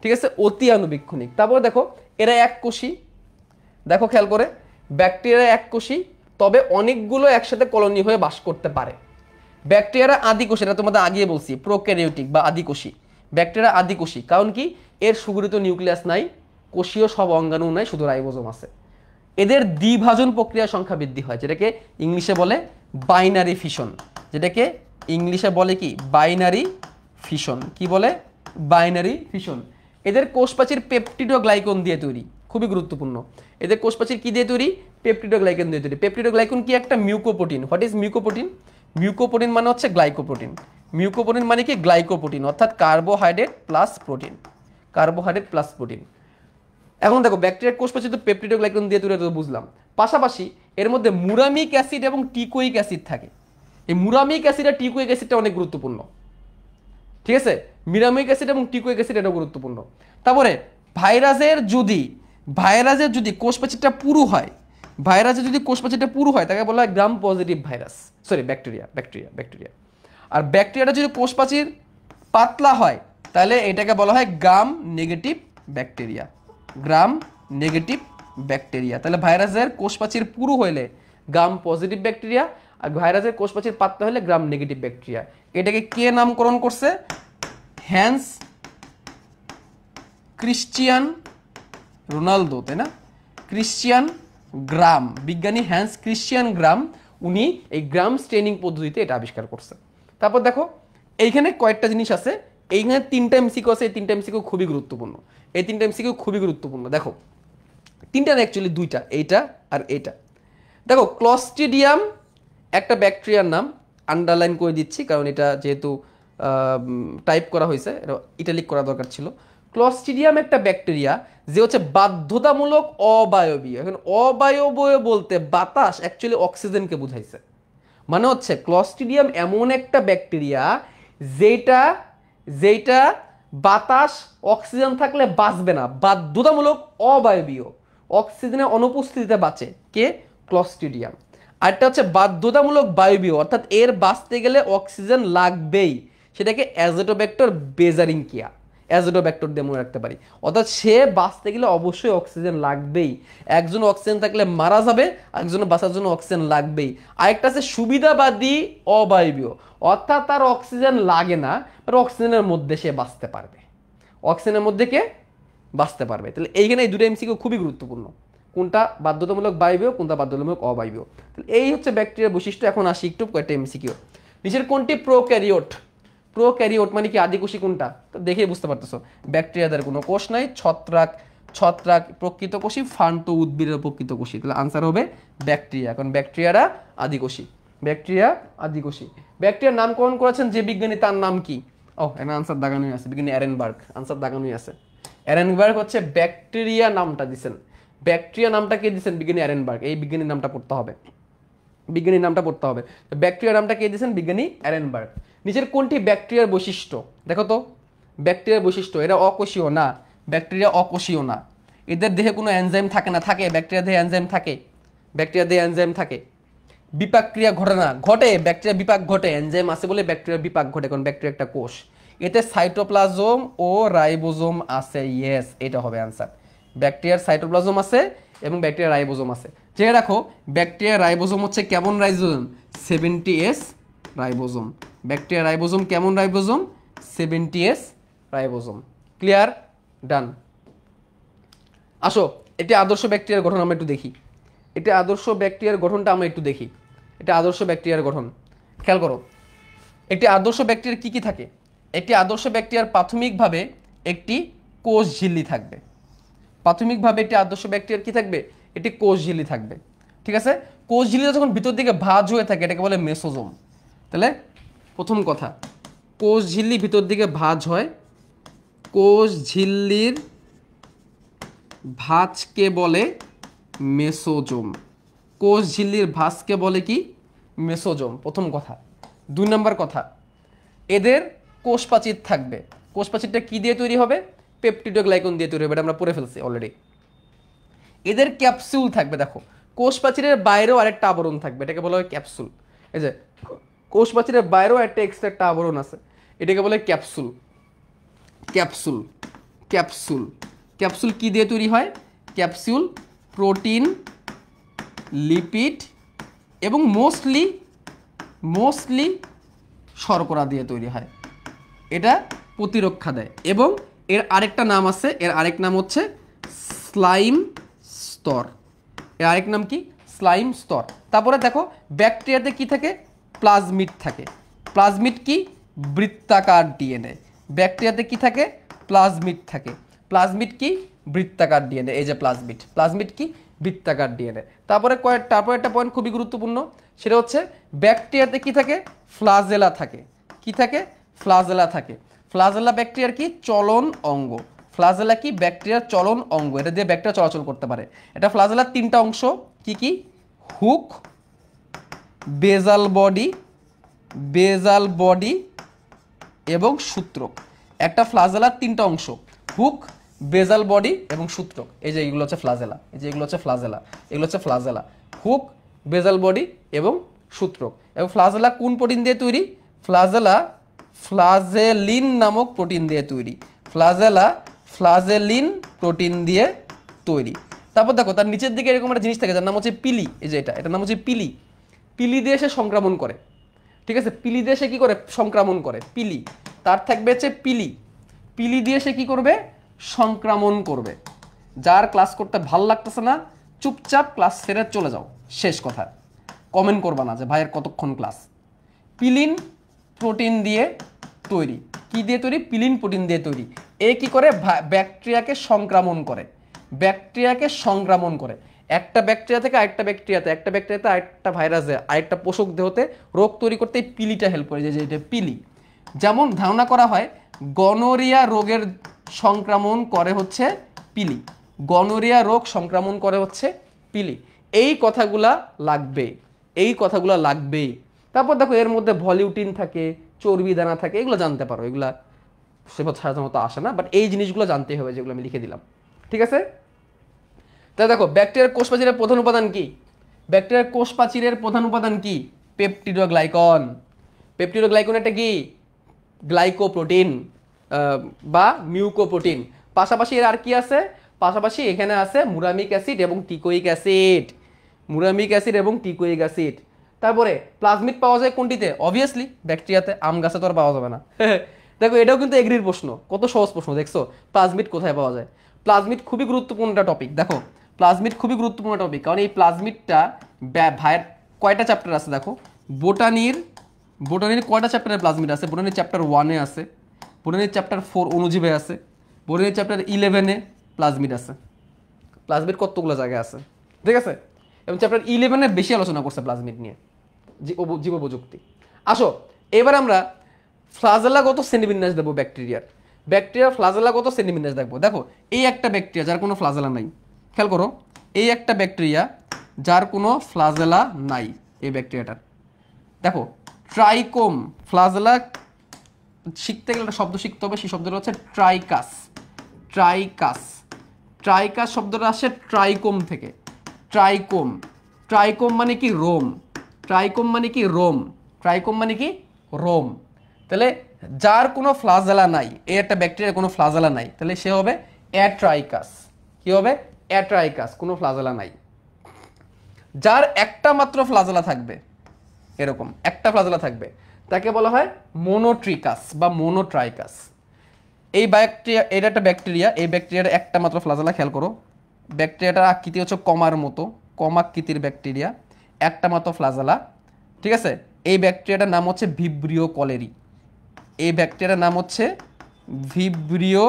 S1: ঠিক আছে? অতি আণুবীক্ষণিক। তারপর দেখো এরা এককোষী। দেখো খেয়াল করে, ব্যাকটেরিয়া এককোষী, তবে অনেকগুলো একসাথে কলোনি হয়ে বাস করতে পারে। ব্যাকটেরিয়া আদিকোষী, এটা তোমাদের আগিয়ে বলছি, প্রোক্যারিওটিক বা আদিকোষী। ব্যাকটেরিয়া আদিকোষী, কারণ কি? এর সুগঠিত নিউক্লিয়াস নাই, কোষীয় সব অঙ্গাণু নাই, শুধু রাইবোজোম আছে। এদের দ্বিভাজন প্রক্রিয়ার সংখ্যা বৃদ্ধি হয়, যেটাকে ইংলিশে বলে বাইনারি ফিশন। যেটাকে ইংলিশে বলে কি? Binary fission. কি বলে? Binary fission. এদের কোষপ্রাচীর পেপটিডোগ্লাইকন দিয়ে তৈরি, খুবই গুরুত্বপূর্ণ। এদের কোষপ্রাচীর কি দিয়ে তৈরি? পেপটিডোগ্লাইকন দিয়ে তৈরি। পেপটিডোগ্লাইকন কি? একটা mucoprotein. What is mucoprotein? Mucoprotein মানে হচ্ছে গ্লাইকোপ্রোটিন। মিউকোপ্রোটিন মানে কি? গ্লাইকোপ্রোটিন, অর্থাৎ carbohydrate plus protein. Carbohydrate plus protein. এখন দেখো ব্যাকটেরিয়ার কোষপ্রাচীর তো পেপটিডোগ্লাইকন দিয়ে তৈরি, তো বুঝলাম। পাশাপাশি এর মধ্যে মুরামিক অ্যাসিড এবং টিকোইক অ্যাসিড থাকে। এই মুরামিক অ্যাসিড আর টিকোইক অ্যাসিডটা অনেক গুরুত্বপূর্ণ, ঠিক আছে? মিরামিক অ্যাসিড এবং টিকোইক অ্যাসিড এটা গুরুত্বপূর্ণ। তারপরে ভাইরাসের যদি কোষপ্রাচীরটা পুরু হয়, তাকে বলা হয় gram positive virus, sorry bacteria. আর ব্যাকটেরিয়াটা যদি কোষপ্রাচীর পাতলা হয় তাহলে এটাকে বলা হয় gram negative bacteria. Gram negative bacteria. তাহলে ভাইরাসের কোষপ্রাচীর পুরু হইলে গ্রাম পজিটিভ ব্যাকটেরিয়া, আর ভাইরাসের কোষপ্রাচীর পাতলা হলে গ্রাম নেগেটিভ ব্যাকটেরিয়া। এটাকে কে নামকরণ করছে? হ্যান্স ক্রিশ্চিয়ান রোনালদো, তাই না? ক্রিশ্চিয়ান গ্রাম, বিজ্ঞানী হ্যান্স ক্রিশ্চিয়ান গ্রাম, উনি এই গ্রাম স্টেনিং পদ্ধতিতে এটা আবিষ্কার করছে। তারপর দেখো এইখানে কয়েকটা জিনিস আছে, এইখানে 3টা এমসিকিউ আছে, এই 3টা এমসিকিউ খুবই গুরুত্বপূর্ণ, এই 3টা এমসিকিউ খুবই গুরুত্বপূর্ণ। দেখো 3টা না, অ্যাকচুয়ালি 2টা, এইটা আর এইটা। দেখো ক্লস্ট্রিডিয়াম একটা ব্যাকটেরিয়ার নাম, আন্ডারলাইন করে দিচ্ছি কারণ এটা যেহেতু টাইপ করা হয়েছে, এটা ইটালিক করা দরকার ছিল। ক্লস্ট্রিডিয়াম একটা ব্যাকটেরিয়া যে হচ্ছে বাধ্যতামূলক অবায়বীয়। এখন অবায়বীয় বলতে বাতাস অ্যাকচুয়ালি অক্সিজেনকে বুঝাইছে, মানে হচ্ছে ক্লস্ট্রিডিয়াম এমন একটা ব্যাকটেরিয়া যেটা যেটা বাতাস অক্সিজেন থাকলে বাঁচবে না, বাধ্যতামূলক অবায়বীয়, অক্সিজেনের অনুপস্থিতিতে বাঁচে। কে? ক্লস্ট্রিডিয়াম। আরেকটা হচ্ছে বাধ্যতামূলক বায়বীয়, অর্থাৎ এর বাঁচতে গেলে অক্সিজেন লাগবেই, সেটাকে অ্যাজোটোব্যাক্টর বেজারিঙ্কিয়া, অ্যাজোটোব্যাক্টর দিয়ে মনে রাখতে পারি। অর্থাৎ সে বাঁচতে গেলে অবশ্যই অক্সিজেন লাগবেই, একজন অক্সিজেন থাকলে মারা যাবে, একজন বাঁচার জন্য অক্সিজেন লাগবেই। আরেকটা আছে সুবিধাবাদী অবায়বীয়, অর্থাৎ তার অক্সিজেন লাগে না, অক্সিজেনের মধ্যে সে বাঁচতে পারবে, অক্সিজেনের মধ্যে কে বাঁচতে পারবে। তাহলে এইখানে এই দুটো এমসিকিউ খুবই গুরুত্বপূর্ণ, কোনটা বাধ্যতামূলক বায়বীয়, কোনটা বাধ্যতামূলক অবায়বীয়। তাহলে এই হচ্ছে ব্যাকটেরিয়ার বৈশিষ্ট্য। এখন আসি একটু কয়েকটা এমসিকিউ। নিচের কোনটি প্রোক্যারিওট? প্রোক্যারিওট মানে কি আদিকোষী কোনটা? তো দেখে বুঝতে পারতেছো, ব্যাকটেরিয়াদের কোনো কোষ নাই, ছত্রাক, ছত্রাক প্রকৃত কোষী, ফান্টো উদ্ভিদের প্রকৃত কোষী। তাহলে আনসার হবে ব্যাকটেরিয়া, কারণ ব্যাকটেরিয়ারা আদিকোষী, ব্যাকটেরিয়া আদিকোষী। ব্যাকটেরিয়ার নামকরণ করেছেন যে বিজ্ঞানী, তার নাম কি? ও এখানে আনসার দাগানোই আছে, বিজ্ঞানী এরেনবার্গ, আনসার দাগানোই আছে। এরেনবার্গ হচ্ছে ব্যাকটেরিয়া নামটা দিছেন, ব্যাকটেরিয়া নামটা কে দিয়েছেন? বিজ্ঞানী এরেনবার্গ। এই বিজ্ঞানীর নামটা পড়তে হবে, বিজ্ঞানীর নামটা পড়তে হবে। ব্যাকটেরিয়া নামটা কে দিয়েছেন? বিজ্ঞানী এরেনবার্গ। নিচের কোনটি ব্যাকটেরিয়ার বৈশিষ্ট্য? দেখো তো ব্যাকটেরিয়ার বৈশিষ্ট্য, এরা অকোষীয় না, ব্যাকটেরিয়া অকোষীয় না, এদের দেহে কোনো এনজাইম থাকে না, থাকে ব্যাকটেরিয়া দেহে এনজাইম থাকে, ব্যাকটেরিয়া দেহে এনজাইম থাকে। বিপাক ক্রিয়া ঘটে না, ঘটে, ব্যাকটেরিয়া বিপাক ঘটে, এনজাইম আছে বলে ব্যাকটেরিয়া বিপাক ঘটে, কারণ ব্যাকটেরিয়া একটা কোষ। এতে সাইটোপ্লাজম ও রাইবোজোম আছে, ইয়েস এটা হবে আনসার। ব্যাকটেরিয়ার সাইটোপ্লাজম আছে এবং ব্যাকটেরিয়ার রাইবোজোম আছে। জেনে রাখো ব্যাকটেরিয়ার রাইবোজোম হচ্ছে কেমন রাইবোজোম? 70S ribosome. ব্যাকটেরিয়ার রাইবোজোম কেমন রাইবোজোম? 70S ribosome. ক্লিয়ার? ডান। আসো এটি আদর্শ ব্যাকটেরিয়ার গঠন আমরা একটু দেখি, এটা আদর্শ ব্যাকটেরিয়ার গঠনটা আমরা একটু দেখি। এটা আদর্শ ব্যাকটেরিয়ার গঠন, খেয়াল করো। একটি আদর্শ ব্যাকটেরিয়ার কি কি থাকে? একটি আদর্শ ব্যাকটেরিয়ার প্রাথমিকভাবে একটি কোষ ঝিল্লি থাকবে, প্রাথমিকভাবে একটি আদর্শ ব্যাকটেরিয়ার কি থাকবে? একটি কোষ ঝিল্লি থাকবে, ঠিক আছে? কোষ ঝিল্লিটা যখন ভিতর দিকে ভাঁজ হয়ে থাকে এটাকে বলে মেসোজোম। তাহলে প্রথম কথা, কোষ ঝিল্লি ভিতর দিকে ভাঁজ হয়, কোষ ঝিল্লির ভাঁজকে বলে মেসোজোম। কোষ ঝিল্লির ভাঁজকে বলে কি? মেসোজোম, প্রথম কথা। 2 নম্বর কথা, এদের কোষ প্রাচীর থাকবে। কোষ প্রাচীরটা কি দিয়ে তৈরি হবে? পেপটিডোগ্লাইকন দিয়ে তৈরি হবে, এটা আমরা পড়ে ফেলছি অলরেডি। এদের ক্যাপসুল থাকবে, দেখো কোষ প্রাচীরের বাইরেও আরেকটা আবরণ থাকবে, এটাকে বলা হয় ক্যাপসুল। এই যে কোষ প্রাচীরের বাইরেও একটা এক্সট্রা একটা আবরণ আছে, এটাকে বলে ক্যাপসুল। ক্যাপসুল, ক্যাপসুল, ক্যাপসুল কি দিয়ে তৈরি হয়? ক্যাপসুল প্রোটিন, লিপিড এবং মোস্টলি শর্করা দিয়ে তৈরি হয়। এটা প্রতিরক্ষা দেয়। এবং এর আরেকটা নাম আছে, এর আরেক নাম হচ্ছে স্লাইম স্তর। এর আরেক নাম কি? স্লাইম স্তর। তারপরে দেখো ব্যাকটেরিয়াতে কি থাকে? প্লাজমিড থাকে। প্লাজমিড কি? বৃত্তাকার ডিএনএ। ব্যাকটেরিয়াতে কি থাকে? প্লাজমিড থাকে। প্লাজমিড কি? বৃত্তাকার ডিএনএ। এই যে প্লাজমিড, প্লাজমিড কি? বৃত্তাকার ডিএনএ। তারপরে একটা পয়েন্ট খুবই গুরুত্বপূর্ণ, সেটা হচ্ছে ব্যাকটেরিয়াতে কি থাকে? ফ্লাজেলা থাকে। কি থাকে? ফ্লাজেলা থাকে। ফ্লাজেলা ব্যাকটেরিয়ার কি? চলন অঙ্গ। ফ্লাজেলা কি? ব্যাকটেরিয়ার চলন অঙ্গ, এটা দিয়ে ব্যাকটেরিয়া চলাচল করতে পারে। এটা ফ্লাজেলার 3টা অংশ, কি কি? হুক, বেজাল বডি এবং সূত্রক। একটা ফ্লাজেলার 3টা অংশ, হুক, বেজাল বডি এবং সূত্রক। এই যে এগুলো হচ্ছে ফ্লাজেলা, এই যে এগুলো হচ্ছে ফ্লাজেলা, এগুলো হচ্ছে ফ্লাজেলা। হুক, বেজাল বডি এবং সূত্রক। এবং ফ্লাজেলা কোন প্রোটিন দিয়ে তৈরি? ফ্লাজেলা ফ্লাজেলিন নামক প্রোটিন দিয়ে তৈরি। ফ্লাজেলা ফ্লাজেলিন প্রোটিন দিয়ে তৈরি। তারপর দেখো তার নিচের দিকে এরকম একটা জিনিস থাকে যার নাম হচ্ছে পিলি, এই যে এটার নাম হচ্ছে পিলি। পিলি দিয়ে সে সংক্রমণ করে, ঠিক আছে, পিলি দিয়ে সে কি করে সংক্রমণ করে, পিলি, তার থাকবে হচ্ছে পিলি, পিলি দিয়ে সে কি করবে, সংক্রমণ করবে। যার ক্লাস করতে ভাল লাগতেছে না চুপচাপ ক্লাস ছেড়ে চলে যাও, শেষ কথা, কমেন্ট করবা না যে ভাইয়ের কতক্ষণ ক্লাস। পিলিন প্রোটিন দিয়ে তৈরি, কি দিয়ে তৈরি, পিলিন প্রোটিন দিয়ে তৈরি। এ কি করে, ব্যাকটেরিয়াকে সংক্রমণ করে, ব্যাকটেরিয়াকে সংক্রমণ করে, একটা ব্যাকটেরিয়া থেকে আরেকটা ব্যাকটেরিয়াতে, একটা ব্যাকটেরিয়াতে আরেকটা ভাইরাসে, আরেকটা পোষক দেহতে রোগ তৈরি করতে এই পিলিটা হেল্প করে, যে এটা পিলি। যেমন ধারণা করা হয় গনোরিয়া রোগের সংক্রমণ করে হচ্ছে পিলি, গনোরিয়া রোগ সংক্রমণ করে হচ্ছে পিলি। এই কথাগুলা লাগবে, এই কথাগুলা লাগবেই। তারপর দেখো এর মধ্যে ভলিউটিন থাকে, চর্বি দানা থাকে, এগুলো জানতে পারো, এগুলা সাধারণত আসে না, বাট এই জিনিসগুলো জানতেই হবে যেগুলো আমি লিখে দিলাম, ঠিক আছে। তাহলে দেখো ব্যাকটেরিয়ার কোষ প্রাচীরের প্রধান উপাদান কি, ব্যাকটেরিয়ার কোষ প্রাচীরের প্রধান উপাদান কি, পেপটিডোগ্লাইকন। পেপটিডোগ্লাইকন এটা কি, গ্লাইকোপ্রোটিন বা মিউকোপ্রোটিন। পাশাপাশি এর আর কি আছে, পাশাপাশি এখানে আছে মুরামিক অ্যাসিড এবং টিকোইক অ্যাসিড, মুরামিক অ্যাসিড এবং টিকোইক অ্যাসিড। তারপরে প্লাজমিড পাওয়া যায় কোনটিতে, অবভিয়াসলি ব্যাকটেরিয়াতে, আম গাছে তো আর পাওয়া যাবে না। দেখো এটাও কিন্তু এগ্রির প্রশ্ন, কত সহজ প্রশ্ন দেখছো, প্লাজমিড কোথায় পাওয়া যায়। প্লাজমিড খুবই গুরুত্বপূর্ণ একটা টপিক, দেখো প্লাজমিড খুবই গুরুত্বপূর্ণ টপিক, কারণ এই প্লাজমিডটা ভাইয়ের কয়টা চ্যাপ্টার আছে দেখো, বোটানির কয়টা চ্যাপ্টারে প্লাজমিড আছে, বোটানির চ্যাপ্টার 1-এ আছে, বোটানির চ্যাপ্টার 4 অণুজীবে আছে, বোটানির চ্যাপ্টার 11-এ প্লাজমিড আছে। প্লাজমিড কতগুলো জায়গায় আছে, ঠিক আছে, এবং চ্যাপ্টার 11-এ বেশি আলোচনা করছে প্লাজমিড নিয়ে, জীব প্রযুক্তি। আসো এবার আমরা ফ্লাজেলাগত শ্রেণীবিন্যাস দেবো ব্যাকটেরিয়ার, ব্যাকটেরিয়ার ফ্লাজেলাগত শ্রেণীবিন্যাস দেখবো। দেখো এই একটা ব্যাকটেরিয়া যার কোনো ফ্লাজেলা নাই, খেয়াল করো, এই একটা ব্যাকটেরিয়া যার কোনো ফ্লাজেলা নাই, এই ব্যাকটেরিয়াটার দেখো ট্রাইকোম, ফ্লাজেলা শিখতে গেলে একটা শব্দ শিখতে হবে, সেই শব্দটা হচ্ছে ট্রাইকাস, ট্রাইকাস, ট্রাইকাস শব্দটা আসে ট্রাইকোম থেকে, ট্রাইকোম, ট্রাইকোম মানে কি রোম, ট্রাইকোম মানে কি রোম, ট্রাইকোম মানে কি রোম। তাহলে যার কোনো ফ্লাজেলা নাই, এই একটা ব্যাকটেরিয়ার কোনো ফ্লাজেলা নাই, তাহলে সে হবে অ্যাট্রাইকাস, কি হবে, অ্যাট্রাইকাস, কোনো ফ্লাজেলা নাই। যার একটা মাত্র ফ্লাজেলা থাকবে, এরকম একটা ফ্লাজেলা থাকবে, তাকে বলা হয় মোনোট্রিকাস বা মোনোট্রাইকাস। এই ব্যাকটেরিয়া, এটা একটা ব্যাকটেরিয়া, এই ব্যাকটেরিয়ার একটা মাত্র ফ্লাজেলা, খেয়াল করো ব্যাকটেরিয়াটার আকৃতি হচ্ছে কমার মতো, কমাকৃতির ব্যাকটেরিয়া, একটা মাত্র ফ্লাজেলা, ঠিক আছে। এই ব্যাকটেরিয়াটার নাম হচ্ছে ভিব্রিও কলেরি, এই ব্যাকটেরিয়ার নাম হচ্ছে ভিব্রিও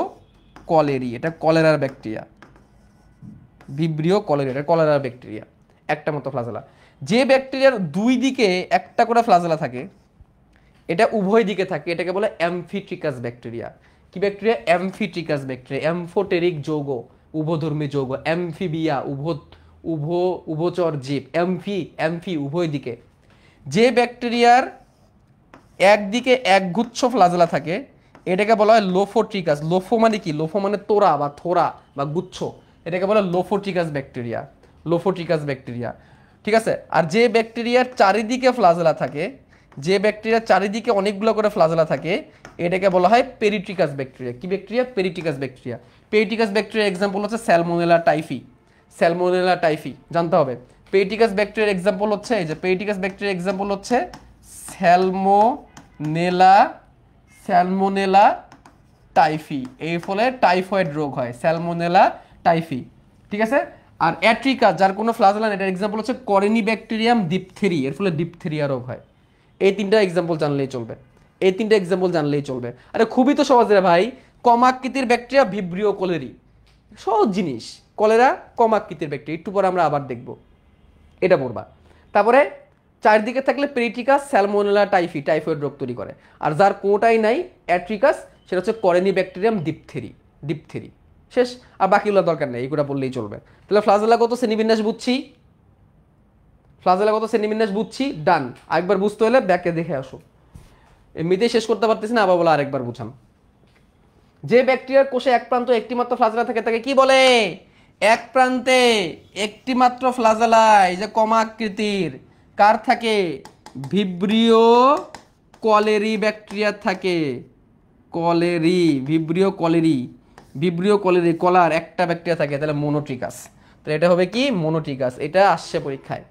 S1: কলেরি, এটা কলেরার ব্যাকটেরিয়া, ভিব্রিও কলেরি, এটা কলেরার ব্যাকটেরিয়া, একটা মাত্র ফ্লাজেলা। যে ব্যাকটেরিয়ার দুই দিকে একটা করে ফ্লাজেলা থাকে, এটা উভয় দিকে থাকে, এটাকে বলে অ্যামফিট্রিকাস ব্যাকটেরিয়া। কি ব্যাকটেরিয়া, অ্যামফিট্রিকাস ব্যাকটেরিয়া, অ্যামফোটেরিক যৌগ, উভধর্মী যৌগ, অ্যামফিবিয়া উভচর জীব, অ্যামফি উভয় দিকে। যে ব্যাকটেরিয়ার একদিকে একগুচ্ছ ফ্লাজেলা থাকে, এটাকে বলা হয় লোফোট্রিকাস। লোফো মানে কি, লোফো মানে তোরা বা থোরা বা গুচ্ছ, এটাকে বলা হয় লোফোট্রিকাস ব্যাকটেরিয়া, লোফোট্রিকাস ব্যাকটেরিয়া, ঠিক আছে। আর যে ব্যাকটেরিয়ার চারিদিকে ফ্লাজেলা থাকে, যে ব্যাকটেরিয়ার চারিদিকে অনেকগুলো করে ফ্লাজেলা থাকে, এটাকে বলা হয় পেরিট্রিকাস ব্যাকটেরিয়া। কি ব্যাকটেরিয়া, পেরিট্রিকাস ব্যাকটেরিয়া। পেরিট্রিকাস ব্যাকটেরিয়ার এক্সাম্পল হচ্ছে স্যালমোনেলা টাইফি, স্যালমোনেলা টাইফি জানতে হবে। পেরিট্রিকাস ব্যাকটেরিয়ার এক্সাম্পল হচ্ছে, এই যে পেরিট্রিকাস ব্যাকটেরিয়ার এক্সাম্পল হচ্ছে স্যালমোনেলা টাইফি, এর ফলে টাইফয়েড রোগ হয়, স্যালমোনেলা টাইফি, ঠিক আছে। আর অ্যাট্রিকাস, যার কোনো ফ্লাজেলা, এটার এক্সাম্পল হচ্ছে করেনিব্যাকটেরিয়াম ডিপথেরি, এর ফলে ডিপথেরিয়া রোগ হয়। এই তিনটা এক্সাম্পল জানলেই চলবে, এই তিনটা এক্সাম্পল জানলেই চলবে। আরে খুবই তো সহজ রে ভাই, কমাকৃতির ব্যাকটেরিয়া ভিব্রিও কলেরি, সহজ জিনিস, কলেরা কমাকৃতির ব্যাকটেরিয়া, একটু পরে আমরা আবার দেখব, এটা পড়বা। তারপরে চারদিকে থাকলে পেরিট্রিকাস, স্যালমোনেলা টাইফি, টাইফয়েড রোগ তৈরি করে। আর যার কোনোটাই নাই, অ্যাট্রিকাস, সেটা হচ্ছে করেনিব্যাকটেরিয়াম ডিপথেরি, শেষ। আর বাকিগুলো দরকার নেই, এইগুলো বললেই চলবে। তাহলে ফ্লাজেলাগত শ্রেণীবিন্যাস বুঝছি, ফ্লাজেলাগত শ্রেণীবিন্যাস বুঝছি, ডান। আরেকবার বুঝতে হলে ব্যাকে দেখে আসো, এমনিতেই শেষ করতে পারতেছি না, আবার বলে আরেকবার বুঝান। যে ব্যাকটেরিয়ার কোষে এক প্রান্ত একটি মাত্র ফ্লাজেলা থাকে তাকে কি বলে, এক প্রান্তে একটি মাত্র ফ্লাজেলা, এই যে কমাকৃতির, কার থাকে, ভিব্রিও কলেরি ব্যাকটেরিয়া থাকে, কলেরি, ভিব্রিও কলেরি, কলার একটা ব্যাকটেরিয়া থাকে, তাহলে মোনোট্রিকাস। তো এটা হবে কি মোনোট্রিগাস, এটা আসছে পরীক্ষায়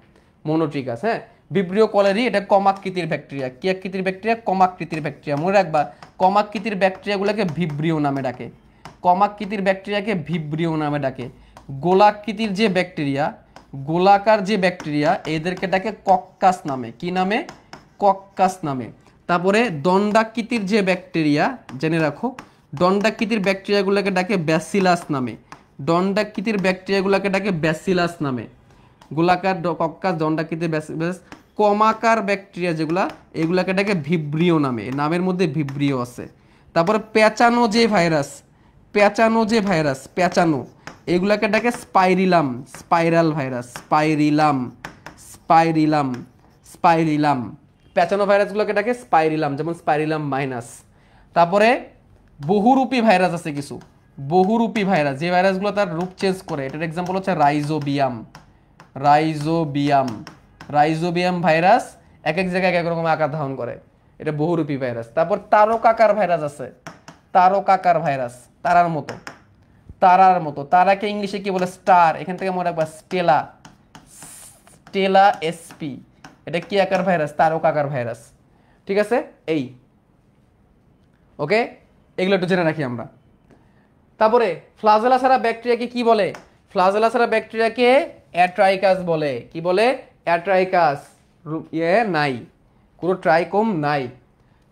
S1: মোনোট্রিগাস। হ্যাঁ, ভিব্রিও কলেরি এটা কমাকৃতির ব্যাকটেরিয়া। কি আকৃতির ব্যাকটেরিয়া? কমাকৃতির ব্যাকটেরিয়া। মনে রাখবা কমাকৃতির ব্যাকটেরিয়াগুলোকে ভিব্রিও নামে ডাকে, কমাকৃতির ব্যাকটেরিয়াকে ভিব্রিও নামে ডাকে। গোলাকৃতির যে ব্যাকটেরিয়া, গোলাকার যে ব্যাকটেরিয়া এদেরকে ডাকে কক্কাস নামে। কি নামে? কক্কাস নামে। তারপরে দণ্ডাকৃতির যে ব্যাকটেরিয়া, জেনে রাখো, দণ্ডাকৃতির ব্যাকটেরিয়াগুলোকে ডাকে ব্যাসিলাস নামে। দণ্ডাকৃতির ব্যাকটেরিয়াগুলোকে ডাকে ব্যাসিলাস নামে। গোলাকার, কক্কাস, দণ্ডাকৃতির, ব্যাসিলাস। কমাকার ব্যাকটেরিয়া যেগুলা এগুলাকে ডাকে ভিব্রিও নামে। নামের মধ্যে ভিব্রিও আছে। তারপরে পেঁচানো যে ভাইরাস, পেঁচানো যে ভাইরাস, পেঁচানো, এগুলাকে ডাকে spirillum, spiral virus, spirillum, spirillum, spirillum. পেঁচানো ভাইরাসগুলোকে ডাকে স্পাইরিলাম, যেমন স্পাইরিলাম মাইনাস। তারপরে বহুরূপী ভাইরাস আছে কিছু, বহুরূপী ভাইরাস, যে ভাইরাসগুলো তার রূপ চেঞ্জ করে, এটার এক্সাম্পল হচ্ছে রাইজোবিয়াম, রাইজোবিয়াম, রাইজোবিয়াম ভাইরাস এক এক জায়গায় এক এক রকম আকার ধারণ করে, এটা বহুরূপী ভাইরাস। তারপর তারকাকার ভাইরাস আছে, তারকাকার ভাইরাস, তারার মতো, তারার মতো। তারাকে ইংলিশে কি বলে? স্টার। এখান থেকে মনে রাখবা স্টেলা, স্টেলা এসপি, এটা কি আকার ভাইরাস? তারকাকার ভাইরাস। ঠিক আছে, এই ওকে, এগুলো একটু জেনে রাখি আমরা। তারপরে ফ্লাজেলা ছাড়া ব্যাকটেরিয়াকে কি বলে? ফ্লাজেলা ছাড়া ব্যাকটেরিয়াকে অ্যাট্রাইকাস বলে। কি বলে? অ্যাট্রাইকাস। নাই, কোনো ট্রাইকোম নাই।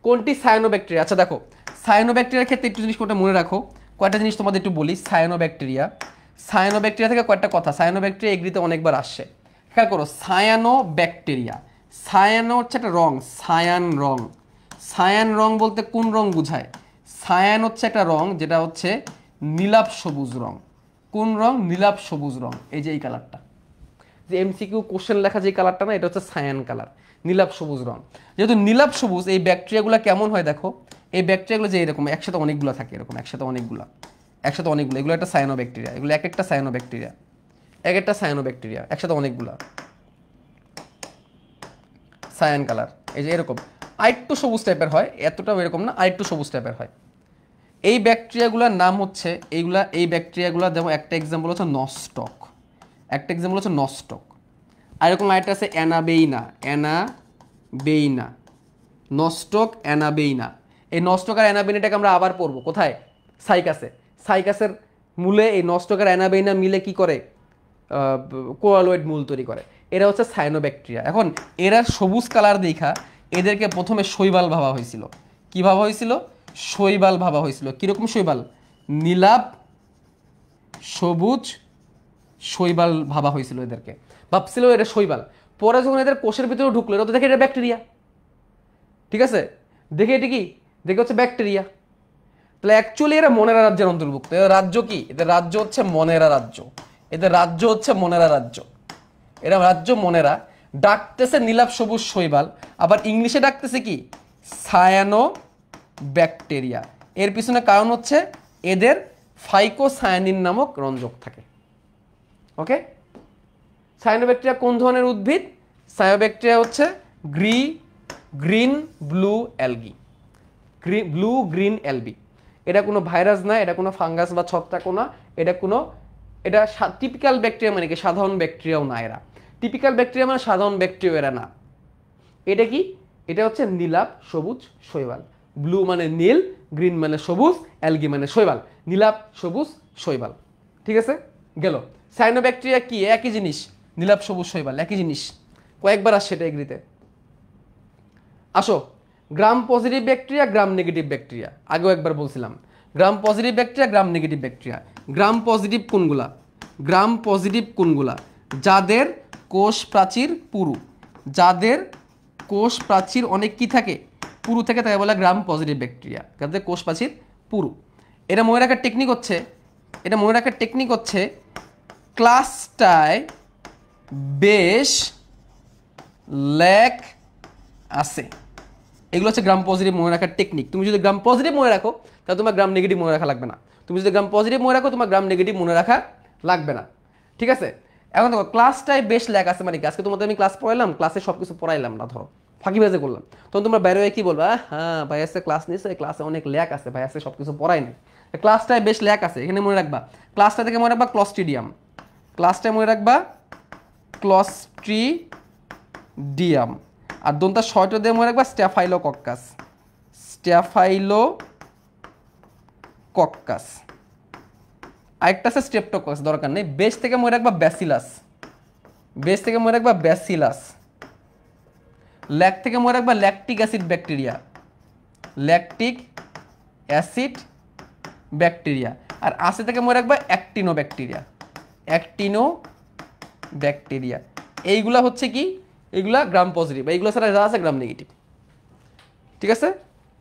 S1: কোনটি সায়ানোব্যাকটেরিয়া? আচ্ছা দেখো, সায়ানোব্যাকটেরিয়ার ক্ষেত্রে একটু জিনিস কোনটা মনে রাখো, কয়টা জিনিস তোমাদের একটু বলি। সায়ানোব্যাকটেরিয়া, সায়ানোব্যাকটেরিয়া থেকে কয়েকটা কথা। সায়ানোব্যাকটেরিয়া এগ্রিতে অনেকবার আসছে, খেয়াল করো। সায়ানোব্যাকটেরিয়া, সায়ানো হচ্ছে একটা রং, সায়ান রং। সায়ান রং বলতে কোন রং বোঝায়? সায়ান হচ্ছে একটা রং যেটা হচ্ছে নীলাভ সবুজ রং। কোন রং? নীলাভ সবুজ রং। এই যে এই কালারটা, যে এমসিকিউ কোশ্চেন লেখা যে কালারটা না, এটা হচ্ছে সায়ান কালার, নীলাভ সবুজ রং। যেহেতু নীলাভ সবুজ, এই ব্যাকটেরিয়াগুলো কেমন হয় দেখো, এই ব্যাকটেরিয়াগুলো যে এরকম একসাথে অনেকগুলো থাকে, এরকম একসাথে অনেকগুলো, একসাথে অনেকগুলো, এগুলো একটা সায়ানোব্যাকটেরিয়া। এগুলো এক একটা সায়ানোব্যাকটেরিয়া, এক একটা সায়ানোব্যাকটেরিয়া, একসাথে অনেকগুলো, সায়ান কালার। এই যে এরকম আরেকটু সবুজ টাইপের হয়, এতটাও এরকম না, আরেকটু সবুজ টাইপের হয়। এই ব্যাকটেরিয়াগুলোর নাম হচ্ছে এইগুলা, এই ব্যাকটেরিয়াগুলো যেমন একটা এক্সাম্পল হচ্ছে নস্টক, একটা এক্সাম্পল হচ্ছে নস্টক। আর এরকম আরেকটা আছে অ্যানাবেইনা, অ্যানাবেইনা, নস্টক, অ্যানাবেইনা। এই নস্টক আর অ্যানাবেইনাটাকে আমরা আবার পড়বো কোথায়? সাইকাসে। সাইকাসের মূলে এই নস্টক আর অ্যানাবেইনা মিলে কি করে? কোয়ালয়েড মূল তৈরি করে। এরা হচ্ছে সায়ানোব্যাকটেরিয়া। এখন এরা সবুজ কালার দেখা এদেরকে প্রথমে শৈবাল ভাবা হয়েছিল। কি ভাবা হয়েছিল? শৈবাল ভাবা হয়েছিল। কিরকম শৈবাল? নীলাভ সবুজ শৈবাল ভাবা হয়েছিল এদেরকে, ভাবছিল এটা শৈবাল। পরে যখন এদের কোষের ভিতরে ঢুকলো, এরা তো দেখে এটা ব্যাকটেরিয়া। ঠিক আছে, দেখে এটি কি? দেখে হচ্ছে ব্যাকটেরিয়া। তাহলে অ্যাকচুয়ালি এরা মনেরা রাজ্যের অন্তর্ভুক্ত। এদের রাজ্য কি? এদের রাজ্য হচ্ছে মনেরা রাজ্য। এদের রাজ্য হচ্ছে মনেরা রাজ্য। এরা রাজ্য মনেরা, ডাকতেছে নীলাভ সবুজ শৈবাল, আবার ইংলিশে ডাকতেছে কি? Cyano bacteria. এর পিছনে কারণ হচ্ছে এদের ফাইকোসায়ানিন নামক রঞ্জক থাকে। ওকে, সায়ানোব্যাকটেরিয়া কোন ধরনের উদ্ভিদ? সায়ানোব্যাকটেরিয়া হচ্ছে green blue algae, blue green algae. এটা কোনো ভাইরাস না, এটা কোনো ফাঙ্গাস বা ছত্রাকও না, এটা কোনো, এটা টিপিক্যাল ব্যাকটেরিয়া মানে কি? সাধারণ ব্যাকটেরিয়াও না এরা। টিপিক্যাল ব্যাকটেরিয়া মানে সাধারণ ব্যাকটেরিয়া এরা না। এটা কি? এটা হচ্ছে নীলাভ সবুজ শৈবাল। ব্লু মানে নীল, গ্রিন মানে সবুজ, অ্যালগি মানে শৈবাল, নীলাভ সবুজ শৈবাল। ঠিক আছে, গেল। সায়ানোব্যাকটেরিয়া কি? একই জিনিস, নীলাভ সবুজ শৈবাল একই জিনিস, কয়েকবার আসছে এটা এগ্রিতে। আসো, gram positive bacteria, gram negative bacteria. আগেও একবার বলছিলাম, gram positive bacteria, gram negative bacteria. Gram positive কোনগুলা? গ্রাম পজিটিভ কোনগুলা? যাদের কোষ প্রাচীর পুরু, যাদের কোষ প্রাচীর অনেক কি থাকে? পুরু থেকে, তাই বলে গ্রাম পজিটিভ ব্যাকটেরিয়া, যাদের কোষ প্রাচীর পুরু। এটা মনে রাখার টেকনিক হচ্ছে, এটা মনে রাখার টেকনিক হচ্ছে ক্লাসটায় বেশ ল্যাক আছে। এগুলো হচ্ছে গ্রাম পজিটিভ মনে রাখার টেকনিক। তুমি যদি গ্রাম পজিটিভ মনে রাখো তাহলে তোমার গ্রাম নেগেটিভ মনে রাখা লাগবে না। তুমি যদি গ্রাম পজিটিভ মনে রাখো তোমার গ্রাম নেগেটিভ মনে রাখা লাগবে না। ঠিক আছে, এখন দেখো ক্লাসটায় বেশ ল্যাক আছে মানে কি? আজকে তোমাদের আমি ক্লাস পড়াইলাম, ক্লাসে সব কিছু পড়াইলাম না, ধরো ফাঁকিবাজি করলাম, তখন তোমরা বাইরে কি বলবা? হ্যাঁ ভাই আজকে ক্লাস নিয়েছে, ক্লাসে অনেক ল্যাক আছে, ভাই আজকে সব কিছু পড়াই নাই। ক্লাসটায় বেশ ল্যাক আছে, এখানে মনে রাখবা। ক্লাসটা থেকে মনে রাখবা ক্লস্ট্রিডিয়াম, ক্লাসটা মনে রাখবা ক্লস্ট্রিডিয়াম, আর দন্তা শয়টা দিয়ে মনে রাখবা স্ট্যাফাইলোকক্কাস, স্ট্যাফাইলোকক্কাস। আরেকটা আছে স্ট্রেপ্টোকক্কাস, দরকার নেই। বেস থেকে মনে রাখবা ব্যাসিলাস, বেস থেকে মনে রাখবা ব্যাসিলাস। ল্যাক থেকে মনে রাখবা lactic acid bacteria, lactic acid bacteria. আর আসে থেকে মনে রাখবা অ্যাক্টিনো ব্যাকটেরিয়া, অ্যাক্টিনো ব্যাকটেরিয়া। এইগুলা হচ্ছে কি, এইগুলা গ্রাম পজিটিভ, এইগুলো ছাড়া যা আছে গ্রাম নেগেটিভ। ঠিক আছে,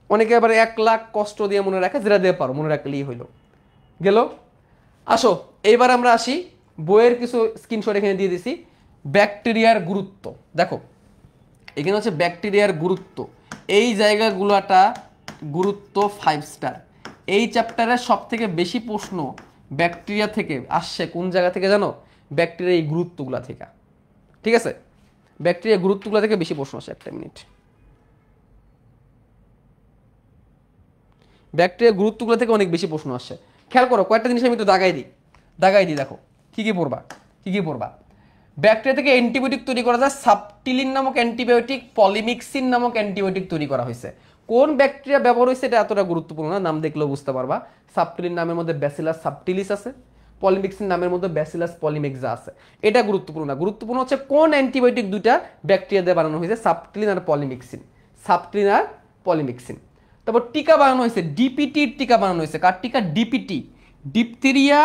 S1: অনেকে আবার 1 লাখ কষ্ট দিয়ে মনে রাখে, যেটা দিয়ে পারো মনে রাখলেই হইলো গেল। আসো এইবার আমরা আসি, বইয়ের কিছু স্ক্রিনশট এখানে দিয়ে দিছি। ব্যাকটেরিয়ার গুরুত্ব দেখো, এখানে হচ্ছে ব্যাকটেরিয়ার গুরুত্ব, এই জায়গাগুলোটা গুরুত্ব 5 স্টার। এই চ্যাপ্টারের সব থেকে বেশি প্রশ্ন ব্যাকটেরিয়া থেকে আসছে কোন জায়গা থেকে জানো? ব্যাকটেরিয়া এই গুরুত্বগুলো থেকে। ঠিক আছে, ব্যাকটেরিয়া গুরুত্বগুলো থেকে বেশি প্রশ্ন আসে। একটা মিনিট, ব্যাকটেরিয়া গুরুত্বগুলো থেকে অনেক বেশি প্রশ্ন আসছে। খেয়াল করো, কয়েকটা জিনিস আমি একটু দাগাই দিই। দেখো কি কি পড়বা। ব্যাকটেরিয়া থেকে অ্যান্টিবায়োটিক তৈরি করা যায়, সাবটিলিন নামক অ্যান্টিবায়োটিক, পলিমিক্সিন নামক অ্যান্টিবায়োটিক তৈরি করা হয়েছে। কোন ব্যাকটেরিয়া ব্যবহার হয়েছে এটা এতটা গুরুত্বপূর্ণ না, নাম দেখলেও বুঝতে পারবা। সাবটিলিন নামের মধ্যে ব্যাসিলাস সাবটিলিস আছে, পলিমিক্সিন নামের মধ্যে ব্যাসিলাস পলিমেক্সা আছে। এটা গুরুত্বপূর্ণ না, গুরুত্বপূর্ণ হচ্ছে কোন অ্যান্টিবায়োটিক দুইটা ব্যাকটেরিয়া দিয়ে বানানো হয়েছে, সাবটিলিন আর পলিমিক্সিন। তারপর টিকা বানানো হয়েছে, ডিপিটির টিকা বানানো হয়েছে। কার টিকা? ডিপিটি, ডিপথেরিয়া,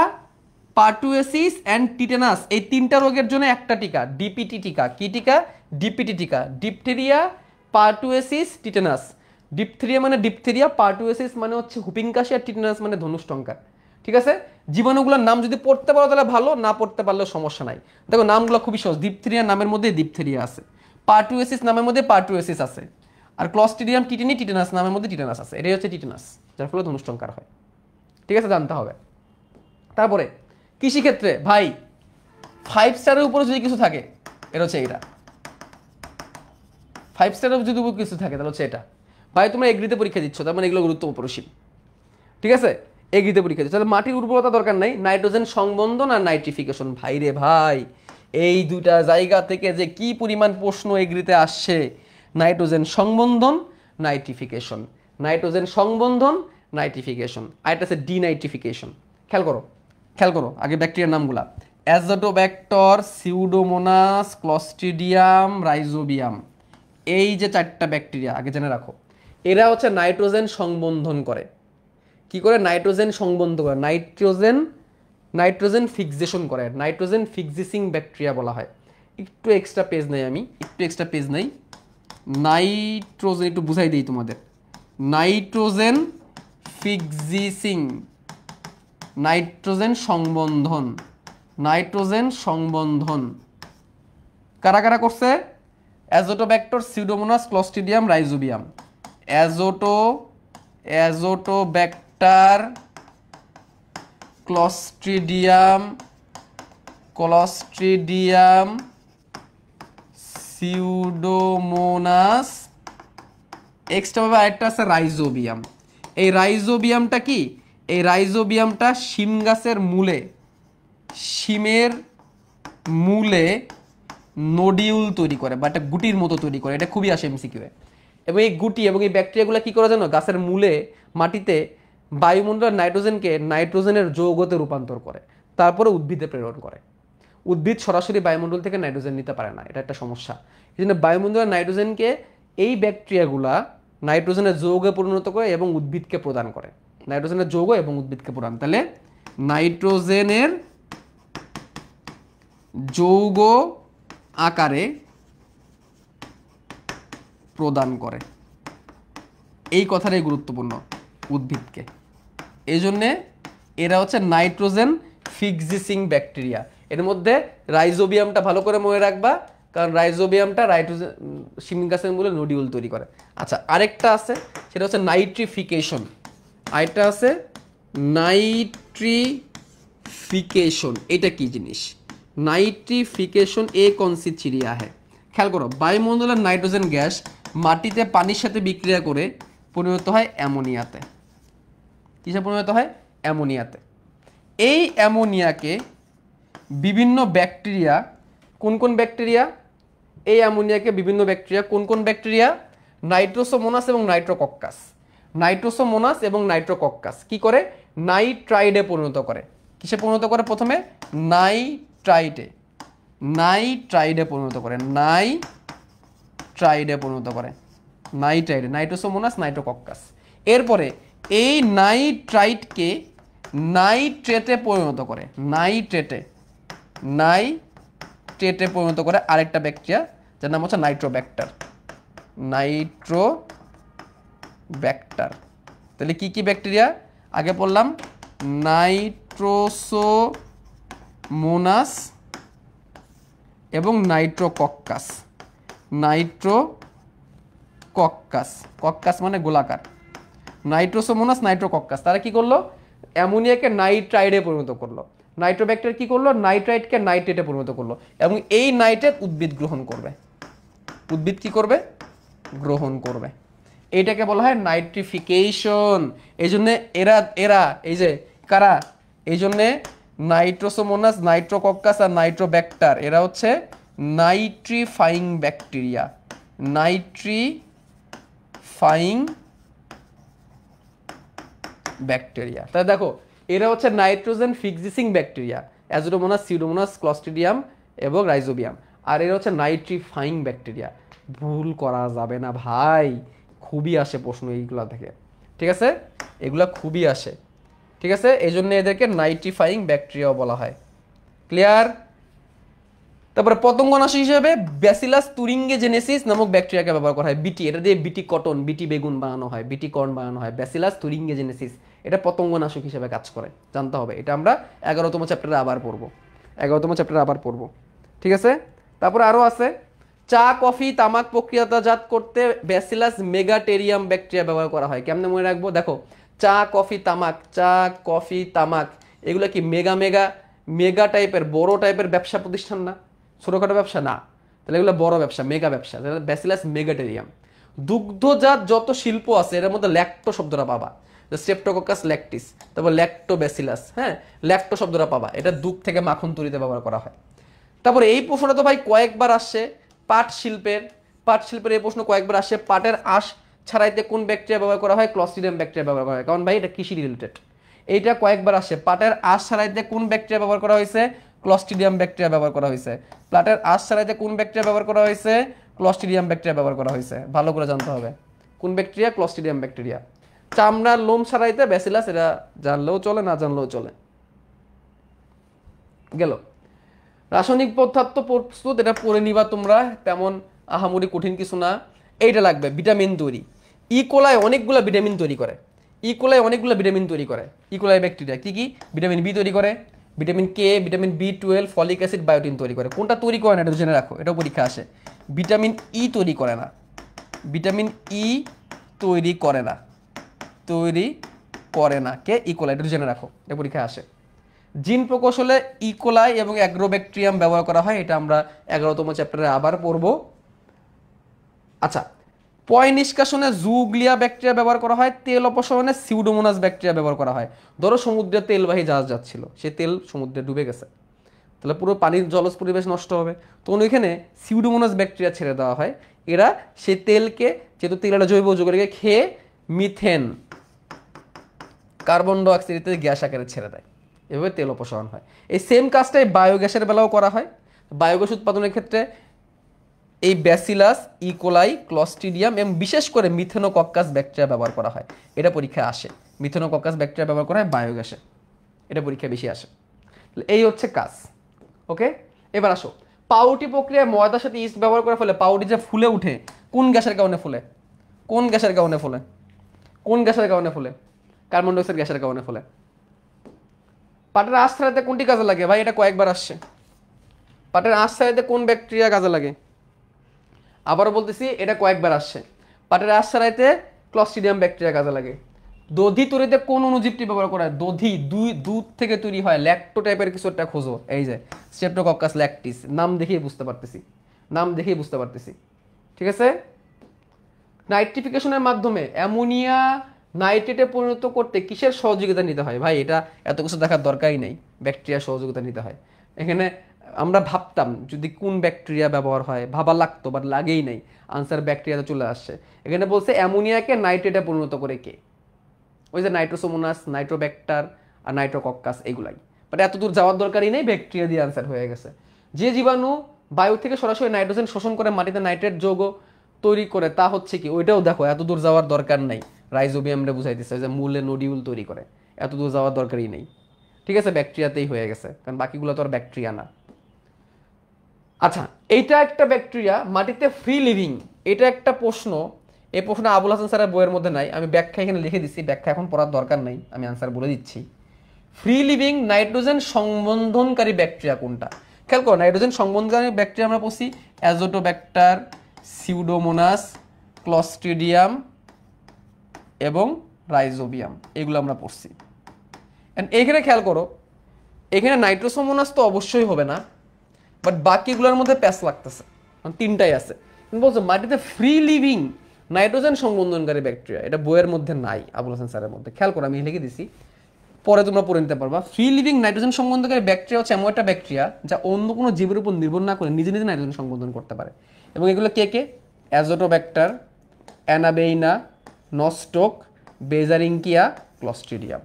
S1: পার্টুয়েসিস অ্যান্ড টিটেনাস, এই 3টা রোগের জন্য একটা টিকা, ডিপিটি টিকা। কি টিকা? ডিপিটি টিকা। Diphtheria, pertussis, tetanus. ডিপথেরিয়া মানে ডিপথেরিয়া, পার্টুয়েসিস মানে হচ্ছে হুপিং কাশি, আর টিটেনাস মানে ধনুষ্টঙ্কার। ঠিক আছে, জীবাণুগুলোর নাম যদি পড়তে পারো তাহলে ভালো, না পড়তে পারলেও সমস্যা নাই। দেখো নামগুলো খুবই সহজ, ডিপথেরিয়া নামের মধ্যে ডিপথেরিয়া আছে, পার্টুয়েসিস নামের মধ্যে পার্টুয়েসিস আছে, আর ক্লস্ট্রিডিয়াম টিটেনি টিটেনাস নামের মধ্যে টিটেনাস আছে। এটাই হচ্ছে টিটেনাস, যার ফলে ধনুষ্টঙ্কার হয়। ঠিক আছে, জানতে হবে। তারপরে কৃষিক্ষেত্রে ভাই 5 স্টারের উপরে যদি কিছু থাকে, এটা হচ্ছে এটা। 5 স্টারের যদি উপরে কিছু থাকে তাহলে হচ্ছে এটা। ভাই তোমরা এগ্রিতে পরীক্ষা দিচ্ছ, তার মানে এগুলো গুরুত্ব অপরিসীম। ঠিক আছে, এগ্রিতে পরীক্ষা দিচ্ছ, তাহলে মাটির উর্বরতা দরকার নাই, নাইট্রোজেন সংবন্ধন আর নাইট্রিফিকেশন। ভাই রে ভাই, এই দুইটা জায়গা থেকে যে কি পরিমাণ প্রশ্ন এগ্রিতে আসছে, নাইট্রোজেন সংবন্ধন, নাইট্রিফিকেশন, নাইট্রোজেন সংবন্ধন, নাইট্রিফিকেশন। আর এটা আছে ডিনাইট্রিফিকেশন। খেয়াল করো আগে ব্যাকটেরিয়ার নামগুলা, অ্যাজোটোব্যাক্টর, সিউডোমোনাস, ক্লস্ট্রিডিয়াম, রাইজোবিয়াম। এই যে 4টা ব্যাকটেরিয়া আগে জেনে রাখো, এরা হচ্ছে নাইট্রোজেন সংবন্ধন করে। কি করে? নাইট্রোজেন সংবন্ধন করে, নাইট্রোজেন ফিক্সেশন করে, নাইট্রোজেন ফিক্সিসিং ব্যাকটেরিয়া বলা হয়। একটু এক্সট্রা পেজ নেই, নাইট্রোজেন একটু বুঝাই দিই তোমাদের। নাইট্রোজেন ফিক্সিসিং, নাইট্রোজেন সংবন্ধন কারা কারা করছে? Azotobacter, pseudomonas, Clostridium, rhizobium. Azotobacter, Clostridium, pseudomonas, extra ভাবে আরেকটা আছে রাইজোবিয়াম। এই রাইজোবিয়ামটা কি? এই রাইজোবিয়ামটা শিমের মূলে নোডিউল তৈরি করে, বা একটা গুটির মতো তৈরি করে। এটা খুবই আসে এমসিকিউ এ। এবং এই গুটি এবং এই ব্যাকটেরিয়াগুলো কি করে জানো? গাছের মূলে মাটিতে বায়ুমণ্ডলের নাইট্রোজেনকে নাইট্রোজেনের যৌগতে রূপান্তর করে, তারপরে উদ্ভিদে প্রেরণ করে। উদ্ভিদ সরাসরি বায়ুমণ্ডল থেকে নাইট্রোজেন নিতে পারে না, এটা একটা সমস্যা। এই জন্য বায়ুমণ্ডলের নাইট্রোজেনকে এই ব্যাকটেরিয়াগুলা নাইট্রোজেনের যৌগে পরিণত করে এবং উদ্ভিদকে প্রদান করে। নাইট্রোজেনের যৌগ এবং উদ্ভিদকে প্রদান, তাহলে নাইট্রোজেনের যৌগ আকারে প্রদান করে, এই কথাটাই গুরুত্বপূর্ণ উদ্ভিদকে। এই জন্যে এরা হচ্ছে নাইট্রোজেন ফিক্সিসিং ব্যাকটেরিয়া। এর মধ্যে রাইজোবিয়ামটা ভালো করে মনে রাখবা, কারণ রাইজোবিয়ামটা শিম গাছের মূলে নোডিউল তৈরি করে। আচ্ছা, আরেকটা আছে, সেটা হচ্ছে নাইট্রিফিকেশন। আরেকটা আছে নাইট্রিফিকেশন। এটা কি জিনিস? নাইট্রিফিকেশন এ কনসি চিড়িয়া হ্যাঁ। খেয়াল করো, বায়ুমণ্ডলের নাইট্রোজেন গ্যাস মাটিতে পানির সাথে বিক্রিয়া করে পরিণত হয় অ্যামোনিয়াতে। কিসে পরিণত হয়? অ্যামোনিয়াতে। এই অ্যামোনিয়াকে বিভিন্ন ব্যাকটেরিয়া, কোন কোন ব্যাকটেরিয়া, এই অ্যামোনিয়াকে বিভিন্ন ব্যাকটেরিয়া, কোন কোন ব্যাকটেরিয়া, নাইট্রোসোমোনাস এবং নাইট্রোকক্কাস, নাইট্রোসোমোনাস এবং নাইট্রোকক্কাস কি করে, নাইট্রাইডে পরিণত করে। কিসে পরিণত করে, প্রথমে নাইট্রাইডে, নাইট্রাইডে পরিণত করে, নাইট্রাইডে পরিণত করে, নাইট্রাইডে, নাইট্রোসোমোনাস নাইট্রোকক্কাস। এরপরে এই নাইট্রাইটকে নাইট্রেটে পরিণত করে, নাইট্রেটে, নাইট্রেটে পরিণত করে আরেকটা ব্যাকটেরিয়া যার নাম হচ্ছে নাইট্রোব্যাক্টার, নাইট্রোব্যাক্টার। তাহলে কি কি ব্যাকটেরিয়া আগে পড়লাম, নাইট্রোসোমোনাস এবং নাইট্রোকক্কাস, নাইট্রোকক্কাস, কক্কাস মানে গোলাকার, নাইট্রোসোমোনাস নাইট্রোকক্কাস। তারা কি করলো, অ্যামোনিয়াকে নাইট্রাইডে পরিণত করলো, নাইট্রোব্যাক্টেরিয়া কি করলো, নাইট্রাইটকে নাইট্রেটে পরিণত করলো, এবং এই নাইট্রেট উদ্ভিদ গ্রহণ করবে, উদ্ভিদ কি করবে, গ্রহণ করবে। এইটাকে বলা হয় নাইট্রিফিকেশন। এই জন্য এরা এরা এই যে কারা, এই জন্যে নাইট্রোসোমোনাস নাইট্রোকক্কাস আর নাইট্রোব্যাক্টার এরা হচ্ছে নাইট্রিফাইং ব্যাকটেরিয়া, নাইট্রিফাইং ব্যাকটেরিয়া। তাহলে দেখো এরা হচ্ছে nitrogen fixing bacteria, Azotomonas, Pseudomonas, Clostridium এবং রাইজোবিয়াম। আর এরা হচ্ছে নাইট্রিফাইং ব্যাকটেরিয়া। ভুল করা যাবে না ভাই, খুবই আসে প্রশ্ন এইগুলা থেকে, ঠিক আছে, এগুলা খুবই আসে, ঠিক আছে, এই জন্য এদেরকে নাইট্রিফাইং ব্যাকটেরিয়াও বলা হয়। ক্লিয়ার? তারপরে পতঙ্গনাশক হিসেবে ব্যাসিলাস তুরিঙ্গেজেনেসিস নামক ব্যাকটেরিয়াকে ব্যবহার করা হয়। বিটি, এটা দিয়ে বিটি কটন, বিটি বেগুন বানানো হয়, বিটি কর্ন বানানো হয়। ব্যাসিলাস তুরিঙ্গেজেনেসিস এটা পতঙ্গনাশক হিসেবে কাজ করে, জানতে হবে। এটা আমরা 11তম চ্যাপ্টারে আবার পড়বো, 11তম চ্যাপ্টারে আবার পড়বো, ঠিক আছে। তারপরে আরও আছে, চা কফি তামাক প্রক্রিয়াজাত করতে ব্যাসিলাস মেগাটেরিয়াম ব্যাকটেরিয়া ব্যবহার করা হয়। কেমনে মনে রাখবো, দেখো চা কফি তামাক, চা কফি তামাক এগুলো কি মেগা মেগা মেগা টাইপের বড় টাইপের ব্যবসা প্রতিষ্ঠান না, ছোটখাটো ব্যবসা না, তাহলে এগুলো বড় ব্যবসা, মেগা ব্যবসা, ব্যাসিলাস মেগাটেরিয়াম। দুগ্ধজাত যত শিল্প আছে এর মধ্যে ল্যাক্টো শব্দটা পাবা, স্ট্রেপ্টোককাস ল্যাকটিস, তারপর ল্যাক্টোব্যাসিলাস, হ্যাঁ ল্যাক্টো শব্দটা পাবা, এটা দুধ থেকে মাখন তৈরিতে ব্যবহার করা হয়। তারপরে এই প্রশ্নটা তো ভাই কয়েকবার আসছে, পাট শিল্পের এই প্রশ্ন কয়েকবার আসছে, পাটের আঁশ ছাড়াইতে কোন ব্যাকটেরিয়া ব্যবহার করা হয়, ক্লস্ট্রিডিয়াম ব্যাকটেরিয়া ব্যবহার করা হয়, কারণ ভাই এটা কৃষি রিলেটেড। এইটা কয়েকবার আসছে, পাটের আঁশ ছাড়াইতে কোন ব্যাকটেরিয়া ব্যবহার করা হয়েছে, ক্লস্ট্রিডিয়াম ব্যাকটেরিয়া ব্যবহার করা হয়েছে। পাটের আঁশ ছাড়াইতে কোন ব্যাকটেরিয়া ব্যবহার করা হয়েছে, ক্লস্ট্রিডিয়াম ব্যাকটেরিয়া ব্যবহার করা হয়েছে, ভালো করে জানতে হবে কোন ব্যাকটেরিয়া, ক্লস্ট্রিডিয়াম ব্যাকটেরিয়া। চামড়ার লোম ছাড়াইতে ব্যাসিলাস, এটা জানলেও চলে না জানলেও চলে, গেল। রাসায়নিক পদার্থ প্রস্তুত, এটা পড়ে নিবা তোমরা, তেমন আহামরি কঠিন কিছু না। এইটা লাগবে, ভিটামিন তৈরি। ইকোলাই অনেকগুলো ভিটামিন তৈরি করে, ইকোলাই অনেকগুলো ভিটামিন তৈরি করে। ইকোলাই ব্যাকটেরিয়া কি কি, ভিটামিন বি তৈরি করে, ভিটামিন কে, ভিটামিন বি12, ফলিক অ্যাসিড, বায়োটিন তৈরি করে। কোনটা তৈরি করে না এটা জেনে রাখো, এটাও পরীক্ষা আসে। ভিটামিন ই তৈরি করে না, ভিটামিন ই তৈরি করে না, তৈরি করে না কে, ইকোলাই, এটা জেনে রাখো, এটা পরীক্ষা আসে। জিন প্রকৌশলে ইকোলাই এবং অ্যাগ্রোব্যাকটেরিয়াম ব্যবহার করা হয়, এটা আমরা 11তম চ্যাপ্টারে আবার পড়ব। আচ্ছা, পয় নিষ্কাশনে জুগ্লিয়া ব্যাকটেরিয়া ব্যবহার করা হয়, তেল অপসারণে সিউডোমোনাস ব্যাকটেরিয়া ব্যবহার করা হয়। ধরো সমুদ্রে তেলবাহী জাহাজ যাচ্ছিল, সে তেল সমুদ্রে ডুবে গেছে, তাহলে পুরো পানির জলজ পরিবেশ নষ্ট হবে, তখন ওইখানে সিউডোমোনাস ব্যাকটেরিয়া ছেড়ে দেওয়া হয়। এরা সে তেলকে, যেহেতু তেলটা জৈব যৌগকে খেয়ে মিথেন, কার্বন ডাইঅক্সাইড ইত্যাদি গ্যাস আকারে ছেড়ে দেয়, এভাবে তেল অপসারণ হয়। এই সেম কাজটাই বায়োগ্যাসের বেলাও করা হয়। বায়োগ্যাস উৎপাদনের ক্ষেত্রে এই ব্যাসিলাস, ইকোলাই, ক্লস্ট্রিডিয়াম এবং বিশেষ করে মিথেনোকক্কাস ব্যাকটেরিয়া ব্যবহার করা হয়, এটা পরীক্ষায় আসে। মিথেনোকক্কাস ব্যাকটেরিয়া ব্যবহার করা হয় বায়োগ্যাসে, এটা পরীক্ষায় বেশি আসে। এই হচ্ছে কাজ, ওকে। এবার আসো, পাউরুটি প্রক্রিয়ায় ময়দার সাথে ইস্ট ব্যবহার করার ফলে পাউরুটি যে ফুলে উঠে, কোন গ্যাসের কারণে ফুলে, কোন গ্যাসের কারণে ফুলে, কোন গ্যাসের কারণে ফুলে, কার্বন ডাইঅক্সাইড গ্যাসের কারণে ফুলে। পাটের আঁশ ছাড়াইতে কোনটি কাজে লাগে, ভাই এটা কয়েকবার আসছে। পাটের আঁশ ছাড়াইতে কোন ব্যাকটেরিয়া কাজে লাগে, আবারও বলতেছি, এটা কয়েকবার আসছে। পাটের আঁশ ছাড়াইতে ক্লস্ট্রিডিয়াম ব্যাকটেরিয়া কাজে লাগে। দধি তৈরিতে কোন অণুজীবটি ব্যবহার করা হয়, দধি দুধ থেকে তৈরি হয়, ল্যাক্টো টাইপের কিছু একটা খোঁজো, এই যে স্ট্রেপ্টোকক্কাস ল্যাকটিস, নাম দেখেই বুঝতে পারতেছি, নাম দেখেই বুঝতে পারতেছি, ঠিক আছে। নাইট্রিফিকেশনের মাধ্যমে অ্যামোনিয়া নাইট্রেটে পরিণত করতে কিসের সহযোগিতা নিতে হয়, ভাই এটা এত কিছু দেখার দরকারই নেই, ব্যাকটেরিয়ার সহযোগিতা নিতে হয়। এখানে আমরা ভাবতাম যদি কোন ব্যাকটেরিয়া ব্যবহার হয়, ভাবা লাগতো, বাট লাগেই নাই, আনসার ব্যাকটেরিয়াতে চলে আসছে। এখানে বলছে অ্যামোনিয়াকে নাইট্রেটে পরিণত করে কে? ওই যে নাইট্রোসোমোনাস, নাইট্রোব্যাক্টার আর নাইট্রোকক্কাস, এগুলাই। বাট এত দূর যাওয়ার দরকারই নেই, ব্যাকটেরিয়া দিয়ে আনসার হয়ে গেছে। যে জীবাণু বায়ু থেকে সরাসরি নাইট্রোজেন শোষণ করে মাটিতে নাইট্রেট যৌগ তৈরি করে, তা হচ্ছে কি? ওইটাও দেখো, এত দূর যাওয়ার দরকার নাই। রাইজোবিয়ামরে বুঝাইতেছে যে মূলে নোডিউল তৈরি করে, এত দূর যাওয়ার দরকারই নেই। ঠিক আছে, ব্যাকটেরিয়াতেই হয়ে গেছে, কারণ বাকিগুলো তো আর ব্যাকটেরিয়া না। আচ্ছা, এইটা একটা ব্যাকটেরিয়া মাটিতে ফ্রি লিভিং, এটা একটা প্রশ্ন। এই প্রশ্ন আবুল হাসান স্যারের বইয়ের মধ্যে নাই, আমি ব্যাখ্যা এখানে লিখে দিচ্ছি, ব্যাখ্যা এখন পড়ার দরকার নাই, আমি আনসার বলে দিচ্ছি। ফ্রি লিভিং নাইট্রোজেন সংবন্ধনকারী ব্যাকটেরিয়া কোনটা? খেয়াল করো, নাইট্রোজেন সংবন্ধনকারী ব্যাকটেরিয়া আমরা পড়ছি অ্যাজোটোব্যাক্টার, সিউডোমোনাস, ক্লস্ট্রিডিয়াম এবং রাইজোবিয়াম, এগুলো আমরা পড়ছি। এন্ড এখানে খেয়াল করো, এখানে নাইট্রোসোমোনাস তো অবশ্যই হবে না, বাট বাকিগুলোর মধ্যে প্যাচ লাগতেছে, তিনটাই আছে। বলছো মাটিতে ফ্রি লিভিং নাইট্রোজেন সংবন্ধনকারী ব্যাকটেরিয়া, এটা বইয়ের মধ্যে নাই আবুল হাসান স্যারের মধ্যে। খেয়াল করো, আমি লিখে দিছি, পরে তোমরা পড়ে নিতে পারবা। ফ্রি লিভিং নাইট্রোজেন সংবন্ধনকারী ব্যাকটেরিয়া হচ্ছে এমন একটা ব্যাকটেরিয়া যা অন্য কোনো জীবের উপর নির্ভর না করে নিজে নিজে নাইট্রোজেন সংবন্ধন করতে পারে। এবং এগুলো কে কে? Azotobacter, অ্যানাবেইনা, নস্টোক, বেজারিঙ্কিয়া, Clostridium.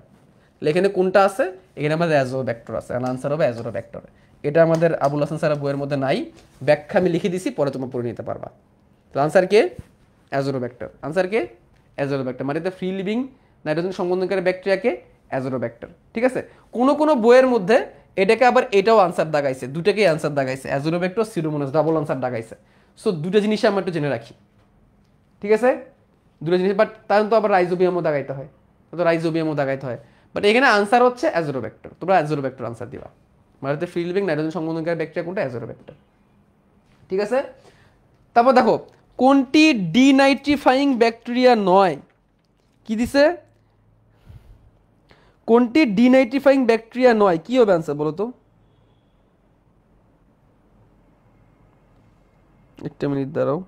S1: এখানে কোনটা আছে? এখানে আমাদের অ্যাজোব্যাক্টর আছে, আনসার হবে অ্যাজোটোব্যাক্টর। এটা আমাদের আবুল হাসান স্যারের বইয়ের মধ্যে নাই, ব্যাখ্যা আমি লিখে দিছি, পরে তোমরা পড়ে নিতে পারবা। তো আনসার কে? অ্যাজোটোব্যাক্টর। আনসার কে? অ্যাজোটোব্যাক্টর। মাটিতে ফ্রি লিভিং নাইট্রোজেন সংবন্ধনকারী ব্যাকটেরিয়াকে অ্যাজোটোব্যাক্টর। ঠিক আছে, কোনো বইয়ের মধ্যে এটাকে আবার এটাও আনসার দাগাইছে, দুটাকেই আনসার দাগাইছে, অ্যাজোটোব্যাক্টর, সিউডোমোনাস, ডাবল আনসার দাগাইছে। সো দুটো জিনিস আমরা একটু জেনে রাখি। ঠিক আছে, দুটো জিনিস। বাট তার তো আবার রাইজোবিয়ামও দাগাইতে হয়, তো রাইজোবিয়ামও দাগাইতে হয়। বাট এখানে আনসার হচ্ছে অ্যাজোটোব্যাক্টর, তোমরা অ্যাজোটোব্যাক্টর আনসার দিবা। মাটিতে ফ্রি লিভিং নাইট্রোজেন সংবন্ধনকারী ব্যাকটেরিয়া কোনটা? অ্যাজোটোব্যাক্টর। ঠিক আছে, তারপর দেখো কোনটি ডিনাইট্রিফাইং ব্যাকটেরিয়া নয়? কি দিছে? কোনটি ডিনাইট্রিফাইং ব্যাকটেরিয়া নয়, কি হবে আনসার বলো তো? একটা মিনিট দাঁড়াও।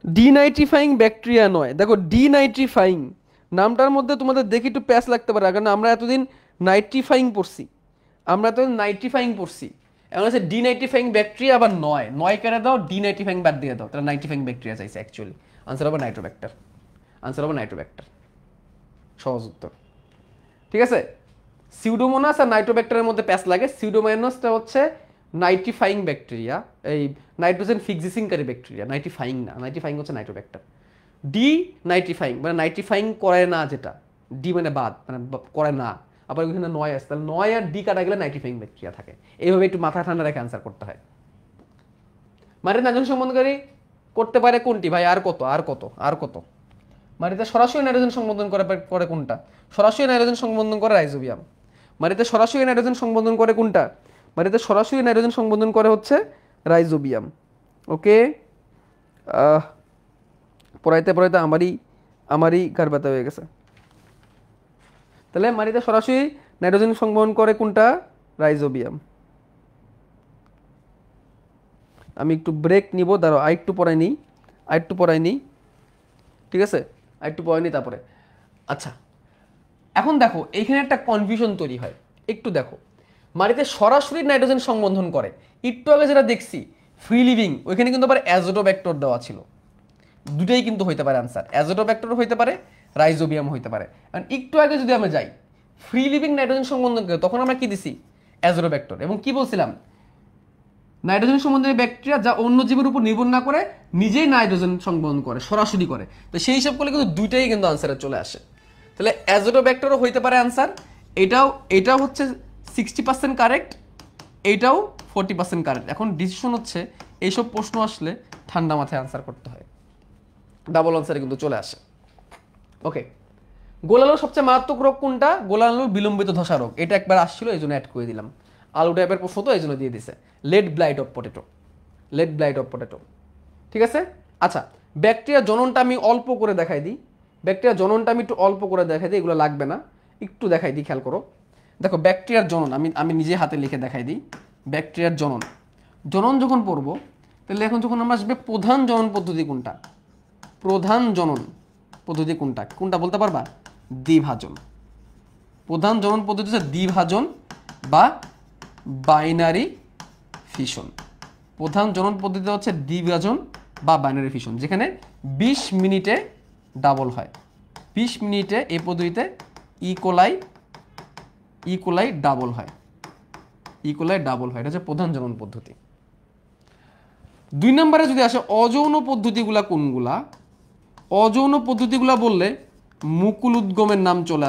S1: ডিনাইট্রিফাইং ব্যাকটেরিয়া নয়। দেখো ডিনাইট্রিফাইং নামটার মধ্যে তোমাদের দেখি একটু প্যাচ লাগতে পারে, কারণ আমরা এতদিন নাইট্রিফাইং পড়ছি, এখন হচ্ছে ডিনাইট্রিফাইং ব্যাকটেরিয়া আবার নয় কেটে দাও, ডিনাইট্রিফাইং বাদ দিয়ে দাও, তাহলে নাইট্রিফাইং ব্যাকটেরিয়া চাইছে অ্যাকচুয়ালি। আনসার হবে নাইট্রোব্যাক্টার। সহজ উত্তর। ঠিক আছে, সিউডোমোনাস আর নাইট্রোব্যাক্টারের মধ্যে প্যাচ লাগে। সিউডোমোনাসটা হচ্ছে নাইট্রিফাইং ব্যাকটেরিয়া, এই নাইট্রোজেন ফিক্সিংকারী ব্যাকটেরিয়া, নাইট্রিফাইং না, নাইট্রিফাইং হচ্ছে নাইট্রোব্যাক্টার। ডি নাইট্রিফাইং মানে নাইট্রিফাইং করে না, যেটা ডি মানে বাদ, মানে করে না। আবার ওইখানে নয় আসে, তাহলে নয় আর ডি কাটা গেলে নাইট্রিফাইং ব্যাকটেরিয়া থাকে। এইভাবে একটু মাথা ঠান্ডা রেখে অ্যান্সার করতে হয়। মাটিতে নাইট্রোজেন সংবন্ধনকারী করতে পারে কোনটি ভাই? আর কত? মাটিতে সরাসরি নাইট্রোজেন সংবন্ধন করে কোনটা? সরাসরি নাইট্রোজেন সংবন্ধন করে রাইজোবিয়াম। মাটিতে সরাসরি নাইট্রোজেন সংবন্ধন করে কোনটা? মাটিতে সরাসরি নাইট্রোজেন সংবন্ধন করে হচ্ছে রাইজোবিয়াম। ওকে, পড়াইতে আমারই গার ব্যথা হয়ে গেছে। তাহলে মাটিতে সরাসরি নাইট্রোজেন সংবহন করে কোনটা? রাইজোবিয়াম। আমি একটু ব্রেক নিব, দাঁড়াও, আরেকটু পড়াই নিই। ঠিক আছে, আরেকটু পড়াই নিই তারপরে। আচ্ছা, এখন দেখো এইখানে একটা কনফিউশন তৈরি হয়, একটু দেখো। মাটিতে সরাসরি নাইট্রোজেন সংবন্ধন করে, একটু আগে যেটা দেখছি ফ্রি লিভিং, ওইখানে কিন্তু আবার অ্যাজোটোব্যাক্টর দেওয়া ছিল। দুটাই কিন্তু হইতে পারে আনসার, অ্যাজোটোব্যাক্টর হইতে পারে, রাইজোবিয়াম হইতে পারে। কারণ একটু আগে যদি আমরা যাই ফ্রি লিভিং নাইট্রোজেন সংবন্ধন করে, তখন আমরা কি দিছি? অ্যাজোটোব্যাক্টর। এবং কি বলছিলাম? নাইট্রোজেন সংবন্ধনের ব্যাকটেরিয়া যা অন্য জীবের উপর নির্ভর না করে নিজেই নাইট্রোজেন সংবহন করে, সরাসরি করে। তো সেই হিসাব করলে কিন্তু দুইটাই কিন্তু আনসারে চলে আসে। তাহলে অ্যাজোটোব্যাক্টরও হইতে পারে আনসার, এটাও হচ্ছে 60% কারেক্ট, এইটাও 40% কারেক্ট। এখন ডিসিশন হচ্ছে এইসব প্রশ্ন আসলে ঠান্ডা মাথায় আনসার করতে হয়, ডাবল আনসারে কিন্তু চলে আসে। ওকে, গোলালুর সবচেয়ে মারাত্মক রোগ কোনটা? গোলালুর বিলম্বিত ধসা রোগ, এটা একবার আসছিল এই জন্য অ্যাড করে দিলাম। আলু টাইপের প্রশ্ন তো এই জন্য দিয়ে দিছে। Lead blight of potato. ঠিক আছে, আচ্ছা, ব্যাকটেরিয়া জননটা আমি অল্প করে দেখাই দিই, এগুলো লাগবে না, একটু দেখাই দিই, খেয়াল করো। দেখো ব্যাকটেরিয়ার জনন আমি নিজে হাতে লিখে দেখাই দিই। ব্যাকটেরিয়ার জনন যখন পড়বো, তাহলে এখন যখন আমরা আসবে প্রধান জনন পদ্ধতি কোনটা? প্রধান জনন পদ্ধতি কোনটা কোনটা বলতে পারবা? দ্বিভাজন। প্রধান জনন পদ্ধতি হচ্ছে দ্বিভাজন বা বাইনারি ফিশন। প্রধান জনন পদ্ধতি হচ্ছে দ্বিভাজন বা বাইনারি ফিশন, যেখানে 20 মিনিটে ডাবল হয়। 20 মিনিটে এই পদ্ধতিতে ইকোলাই ডাবল হয়। এটা হচ্ছে প্রধান জনন পদ্ধতি। 2 নম্বরে যদি আসে অযৌন পদ্ধতিগুলা কোনগুলা? অযৌন পদ্ধতিগুলা বললে মুকুল উদ্গমের নাম চলে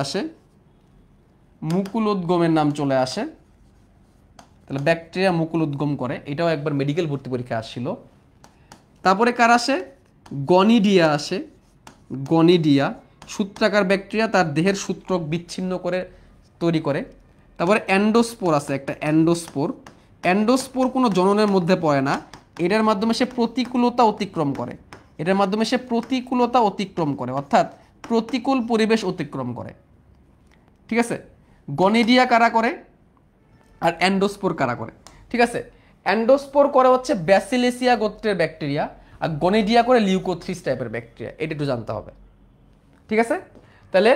S1: আসে। তাহলে ব্যাকটেরিয়া মুকুল উদ্গম করে, এটাও একবার মেডিকেল ভর্তি পরীক্ষা আসছিল। তারপরে কার আসে? গনিডিয়া আসে। গনিডিয়া সূত্রাকার ব্যাকটেরিয়া, তার দেহের সূত্রক বিচ্ছিন্ন করে তৈরি করে। তারপরে অ্যান্ডোস্পোর আছে একটা, অ্যান্ডোস্পোর কোনো জননের মধ্যে পড়ে না, এটার মাধ্যমে সে প্রতিকূলতা অতিক্রম করে, অর্থাৎ প্রতিকূল পরিবেশ অতিক্রম করে। ঠিক আছে, গনিডিয়া কারা করে আর অ্যান্ডোস্পোর কারা করে? ঠিক আছে, অ্যান্ডোস্পোর করে হচ্ছে ব্যাসিলেসিয়া গোত্রের ব্যাকটেরিয়া, আর গনিডিয়া করে লিউকোথ্রিস টাইপের ব্যাকটেরিয়া, এটা একটু জানতে হবে। ঠিক আছে, তাহলে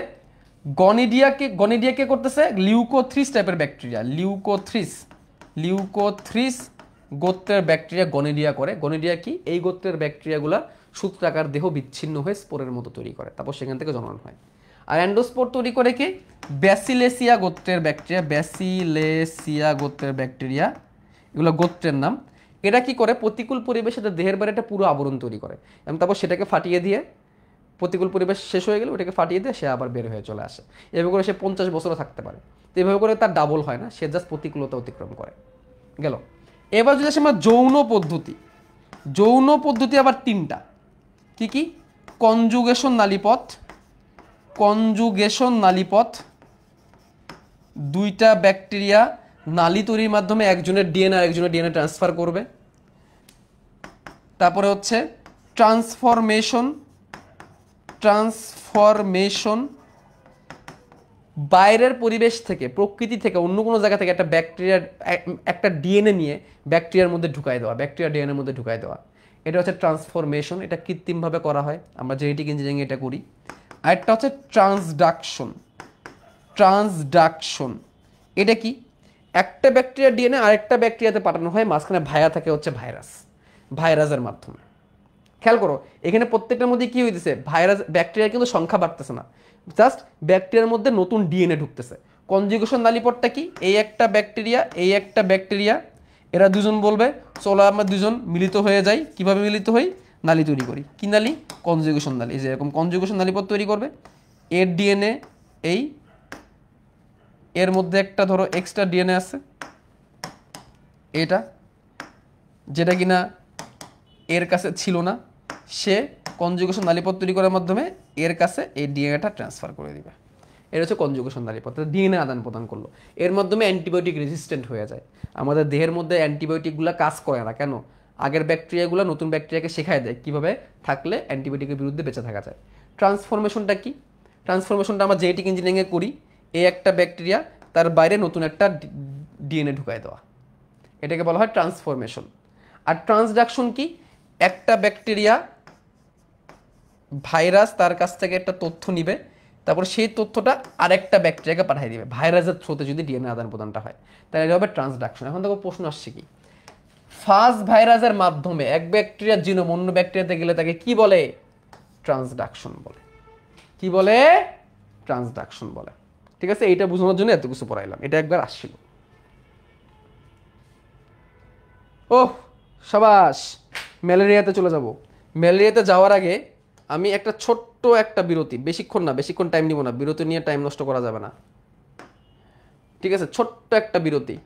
S1: গনিডিয়াকে করতেছে লিউকোথ্রিস টাইপের ব্যাকটেরিয়া, লিউকোথ্রিস গোত্রের ব্যাকটেরিয়া গনিডিয়া করে। গনিডিয়া কি? এই গোত্রের ব্যাকটেরিয়াগুলা সূত্রাকার দেহ বিচ্ছিন্ন হয়ে স্পোরের মতো তৈরি করে, তারপর সেখান থেকে জনন হয়। আর অ্যান্ডোস্পোর তৈরি করে কি? ব্যাসিলেসিয়া গোত্রের ব্যাকটেরিয়া, এগুলো গোত্রের নাম। এরা কি করে? প্রতিকূল পরিবেশে দেহের বাইরে একটা পুরো আবরণ তৈরি করে এবং তারপর সেটাকে ফাটিয়ে দিয়ে, প্রতিকূল পরিবেশ শেষ হয়ে গেলে ওটাকে ফাটিয়ে দিয়ে সে আবার বের হয়ে চলে আসে। এভাবে করে সে 50 বছরও থাকতে পারে। তো এভাবে করে তার ডাবল হয় না, সে জাস্ট প্রতিকূলতা অতিক্রম করে গেল। এবার যদি আসে আমরা যৌন পদ্ধতি আবার 3টা। কি? কনজুগেশন নালীপথ, 2টা ব্যাকটেরিয়া নালী তৈরির মাধ্যমে একজনের ডিএনএ আরেকজনের ডিএনএ ট্রান্সফার করবে। তারপরে হচ্ছে ট্রান্সফরমেশন, বাইরের পরিবেশ থেকে, প্রকৃতি থেকে, অন্য কোনো জায়গা থেকে একটা ডিএনএ নিয়ে ব্যাকটেরিয়ার মধ্যে ঢুকাই দেওয়া, এটা হচ্ছে ট্রান্সফরমেশন। এটা কৃত্রিমভাবে করা হয়, আমরা জেনেটিক ইঞ্জিনিয়ারিং এটা করি। আরেকটা হচ্ছে ট্রান্সডাকশন। এটা কি? একটা ব্যাকটেরিয়া ডিএনএ আরেকটা ব্যাকটেরিয়াতে পাঠানো হয়, মাঝখানে ভায়া থাকে হচ্ছে ভাইরাসের মাধ্যমে। খেয়াল করো, এখানে প্রত্যেকটার মধ্যে কি হইতেছে? ব্যাকটেরিয়ার কিন্তু সংখ্যা বাড়তেছে না, জাস্ট ব্যাকটেরিয়ার মধ্যে নতুন ডিএনএ ঢুকতেছে। কনজুগেশন নালীপথটা কি? এই একটা ব্যাকটেরিয়া, এরা দুজন বলবে চলো আমরা দুজন মিলিত হয়ে যাই। কিভাবে মিলিত হই? নালী তৈরি করি। কি নালী? কনজুগেশন নালী। এই যে এরকম কনজুগেশন নালীপথ তৈরি করবে। এর ডিএনএ এর মধ্যে একটা ধরো এক্সট্রা ডিএনএ আছে, এটা যেটা কিনা এর কাছে ছিল না, সে কনজুগেশন নালীপথ তৈরি করার মাধ্যমে এর কাছে এই ডিএনএটা ট্রান্সফার করে দিবে। এটা হচ্ছে কনজুগেশন নালীপথ, ডিএনএ আদান প্রদান করলো। এর মাধ্যমে অ্যান্টিবায়োটিক রেজিস্ট্যান্ট হয়ে যায়। আমাদের দেহের মধ্যে অ্যান্টিবায়োটিকগুলো কাজ করে না কেন? আগের ব্যাকটেরিয়াগুলো নতুন ব্যাকটেরিয়াকে শেখায় দেয় কিভাবে থাকলে অ্যান্টিবায়োটিকের বিরুদ্ধে বেঁচে থাকা যায়। ট্রান্সফরমেশনটা কি? ট্রান্সফরমেশনটা আমরা জেনেটিক ইঞ্জিনিয়ারিংয়ে করি। এই একটা ব্যাকটেরিয়া তার বাইরে নতুন একটা ডিএনএ ঢুকায় দেওয়া, এটাকে বলা হয় ট্রান্সফরমেশন। আর ট্রান্সডাকশন কি? একটা ব্যাকটেরিয়া ভাইরাস তার কাছ থেকে একটা তথ্য নিবে, তারপর সেই তথ্যটা আরেকটা ব্যাকটেরিয়াকে পাঠিয়ে দিবে, ভাইরাসের থ্রুতে যদি ডিএনএ আদান প্রদানটা হয়, তাহলে এটা হবে ট্রান্সডাকশন। এখন দেখো প্রশ্ন আসছে কি? ফাজ ভাইরাসের মাধ্যমে এক ব্যাকটেরিয়ার জিনোম অন্য ব্যাকটেরিয়াতে গেলে তাকে কি বলে? ট্রান্সডাকশন বলে। কি বলে? ট্রান্সডাকশন বলে। ঠিক আছে, এইটা বোঝানোর জন্য এত কিছু পড়াইলাম, এটা একবার আসছিল। ওহ সাবাস, ম্যালেরিয়াতে চলে যাব। ম্যালেরিয়াতে যাওয়ার আগে আমি ছোট্ট একটা বিরতি, বেশিক্ষণ টাইম নিব না, বিরতি নিয়ে টাইম নষ্ট করা যাবে না। ঠিক আছে, ছোট্ট একটা বিরতি,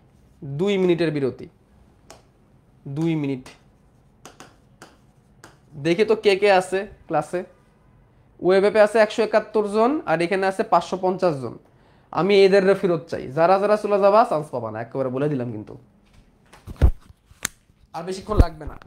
S1: 2 মিনিটের বিরতি, 2 মিনিট। দেখে তো কে আছে ক্লাসে? ওয়েবে আছে 171 জন, আর এখানে আছে 550 জন। আমি এদের ফেরত চাই, যারা চলে যাবা চান্স পাবা না, একেবারে বলে দিলাম কিন্তু। আর বেশিক্ষণ লাগবে না।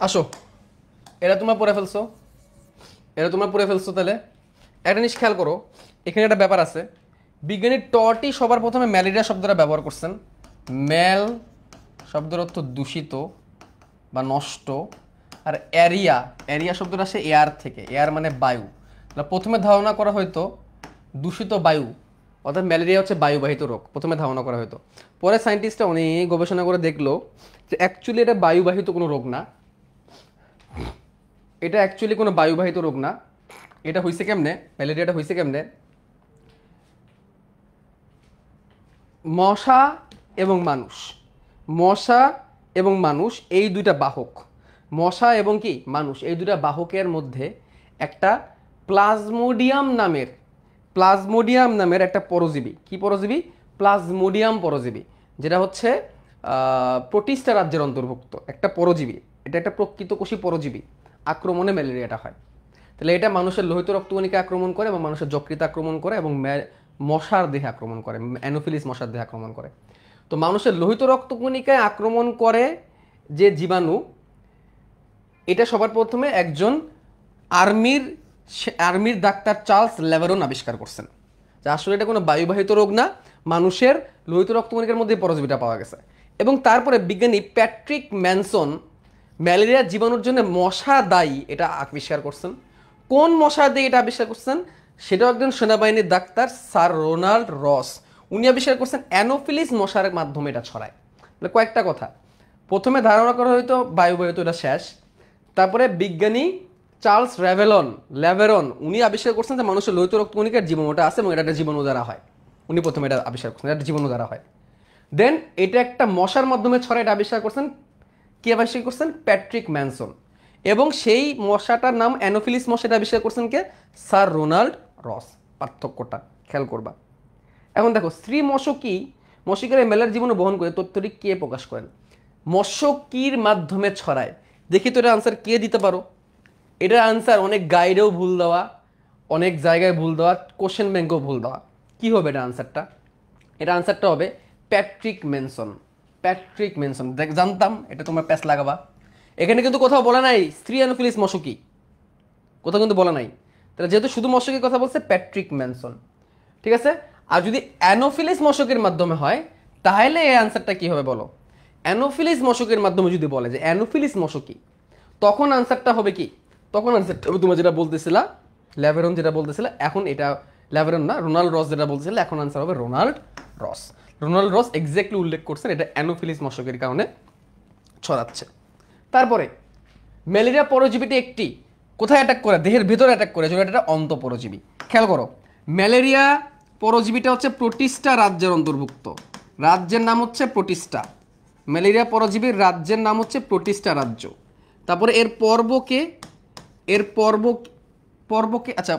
S1: আসো, এটা তোমরা পড়ে ফেলছো, তাহলে একটা জিনিস খেয়াল করো, এখানে একটা ব্যাপার আছে। বিজ্ঞানী টটি সবার প্রথমে ম্যালেরিয়া শব্দটা ব্যবহার করছেন। ম্যাল শব্দের অর্থ দূষিত বা নষ্ট, আর এরিয়া শব্দটা আসে এয়ার থেকে, এয়ার মানে বায়ু। প্রথমে ধারণা করা হয়তো দূষিত বায়ু, অর্থাৎ ম্যালেরিয়া হচ্ছে বায়ুবাহিত রোগ, প্রথমে ধারণা করা হয়তো। পরে সায়েন্টিস্টরা অনেক গবেষণা করে দেখলো যে অ্যাকচুয়ালি এটা বায়ুবাহিত কোনো রোগ না, এটা অ্যাকচুয়ালি কোনো বায়ুবাহিত রোগ না। এটা হয়েছে কেমনে, ম্যালেরিয়াটা হয়েছে কেমনে, মশা এবং মানুষ এই দুইটা বাহক, মশা এবং কি মানুষ এই দুইটা বাহকের মধ্যে একটা প্লাজমোডিয়াম নামের একটা পরজীবী, কি পরজীবী, প্লাজমোডিয়াম পরজীবী, যেটা হচ্ছে প্রোটিস্টা রাজ্যের অন্তর্ভুক্ত একটা পরজীবী। এটা একটা প্রকৃতকোষী পরজীবী, আক্রমণে ম্যালেরিয়াটা হয়। তাহলে এটা মানুষের লোহিত রক্তকণিকা আক্রমণ করে এবং মানুষের যকৃত আক্রমণ করে এবং মশার দেহে আক্রমণ করে, অ্যানোফিলিস মশার দেহে আক্রমণ করে। তো মানুষের লোহিত রক্তকণিকায় আক্রমণ করে যে জীবাণু, এটা সবার প্রথমে একজন আর্মির ডাক্তার চার্লস লেভারন আবিষ্কার করছেন, যে আসলে এটা কোনো বায়ুবাহিত রোগ না, মানুষের লোহিত রক্তকণিকার মধ্যে পরজীবীটা পাওয়া গেছে। এবং তারপরে বিজ্ঞানী প্যাট্রিক ম্যানসন ম্যালেরিয়ার জীবাণুর জন্য মশা দায়ী এটা আবিষ্কার করছেন। কোন মশা দিয়ে এটা আবিষ্কার করছেন, সেটাও একজন সেনাবাহিনীর ডাক্তার স্যার রোনাল্ড রস, উনি আবিষ্কার করছেন অ্যানোফিলিস মশার মাধ্যমে এটা ছড়ায়। কয়েকটা কথা, প্রথমে ধারণা করা হয়তো বায়ুবাহিত, এটা শেষ। তারপরে বিজ্ঞানী চার্লস লেভেরন উনি আবিষ্কার করছেন যে মানুষের লোহিত রক্তকণিকার জীবাণুটা আছে এবং এটা একটা জীবাণু দ্বারা হয়, উনি প্রথমে এটা আবিষ্কার করছেন, এটা জীবাণু দ্বারা হয়। দেন এটা একটা মশার মাধ্যমে ছড়ায়, এটা আবিষ্কার করছেন কে আবিষ্কার করছেন, প্যাট্রিক ম্যানসন। এবং সেই মশাটার নাম অ্যানোফিলিস মশা, এটা আবিষ্কার করছেন কে, স্যার রোনাল্ড রস। পার্থক্যটা খেয়াল করবা। এখন দেখো স্ত্রী মশকিরা ম্যালেরিয়ার জীবাণু বহন করে তথ্যটি কে প্রকাশ করেন, মশকির মাধ্যমে ছড়ায়। দেখি তো এটা আনসার কে দিতে পারো। এটার আনসার অনেক গাইডেও ভুল দেওয়া, অনেক জায়গায় ভুল দেওয়া, কোশ্চেন ব্যাংকেও ভুল দেওয়া। কি হবে এটা আনসারটা, এটা আনসারটা হবে প্যাট্রিক ম্যানসন। জানতাম এটা তোমরা প্যাচ লাগাবা। এখানে কিন্তু কোথাও বলা নাই স্ত্রী অ্যানোফিলিস মশকি, কোথাও কিন্তু বলা নাই। তাহলে যেহেতু শুধু মশকের কথা বলছে, প্যাট্রিক ম্যানসন, ঠিক আছে। আর যদি অ্যানোফিলিস মশকের মাধ্যমে হয়, তাহলে এই আনসারটা কি হবে বলো। অ্যানোফিলিস মশকের মাধ্যমে যদি বলে যে অ্যানোফিলিস মশকি, তখন আনসারটা হবে কি, তখন আনসারটা হবে তোমরা যেটা বলতেছিলা, লেভেরন যেটা বলতেছিলা, এখন এটা লেভেরন না, রোনাল্ড রস যেটা বলতেছিল, এখন আনসার হবে রোনাল্ড রস এক্স্যাক্টলি উল্লেখ করছেন এটা অ্যানোফিলিস মশকের কারণে ছড়াচ্ছে। তারপরে ম্যালেরিয়া পরজীবীটি একটি কোথায় অ্যাটাক করে, দেহের ভিতরে অ্যাটাক করে, যেটা এটা অন্তঃপরজীবী। খেয়াল করো, ম্যালেরিয়া পরজীবীটা হচ্ছে প্রোটিস্টা রাজ্যের অন্তর্ভুক্ত, রাজ্যের নাম হচ্ছে প্রোটিস্টা। ম্যালেরিয়া পরজীবীর রাজ্যের নাম হচ্ছে প্রোটিস্টা রাজ্য। তারপরে এর পর্বকে আচ্ছা,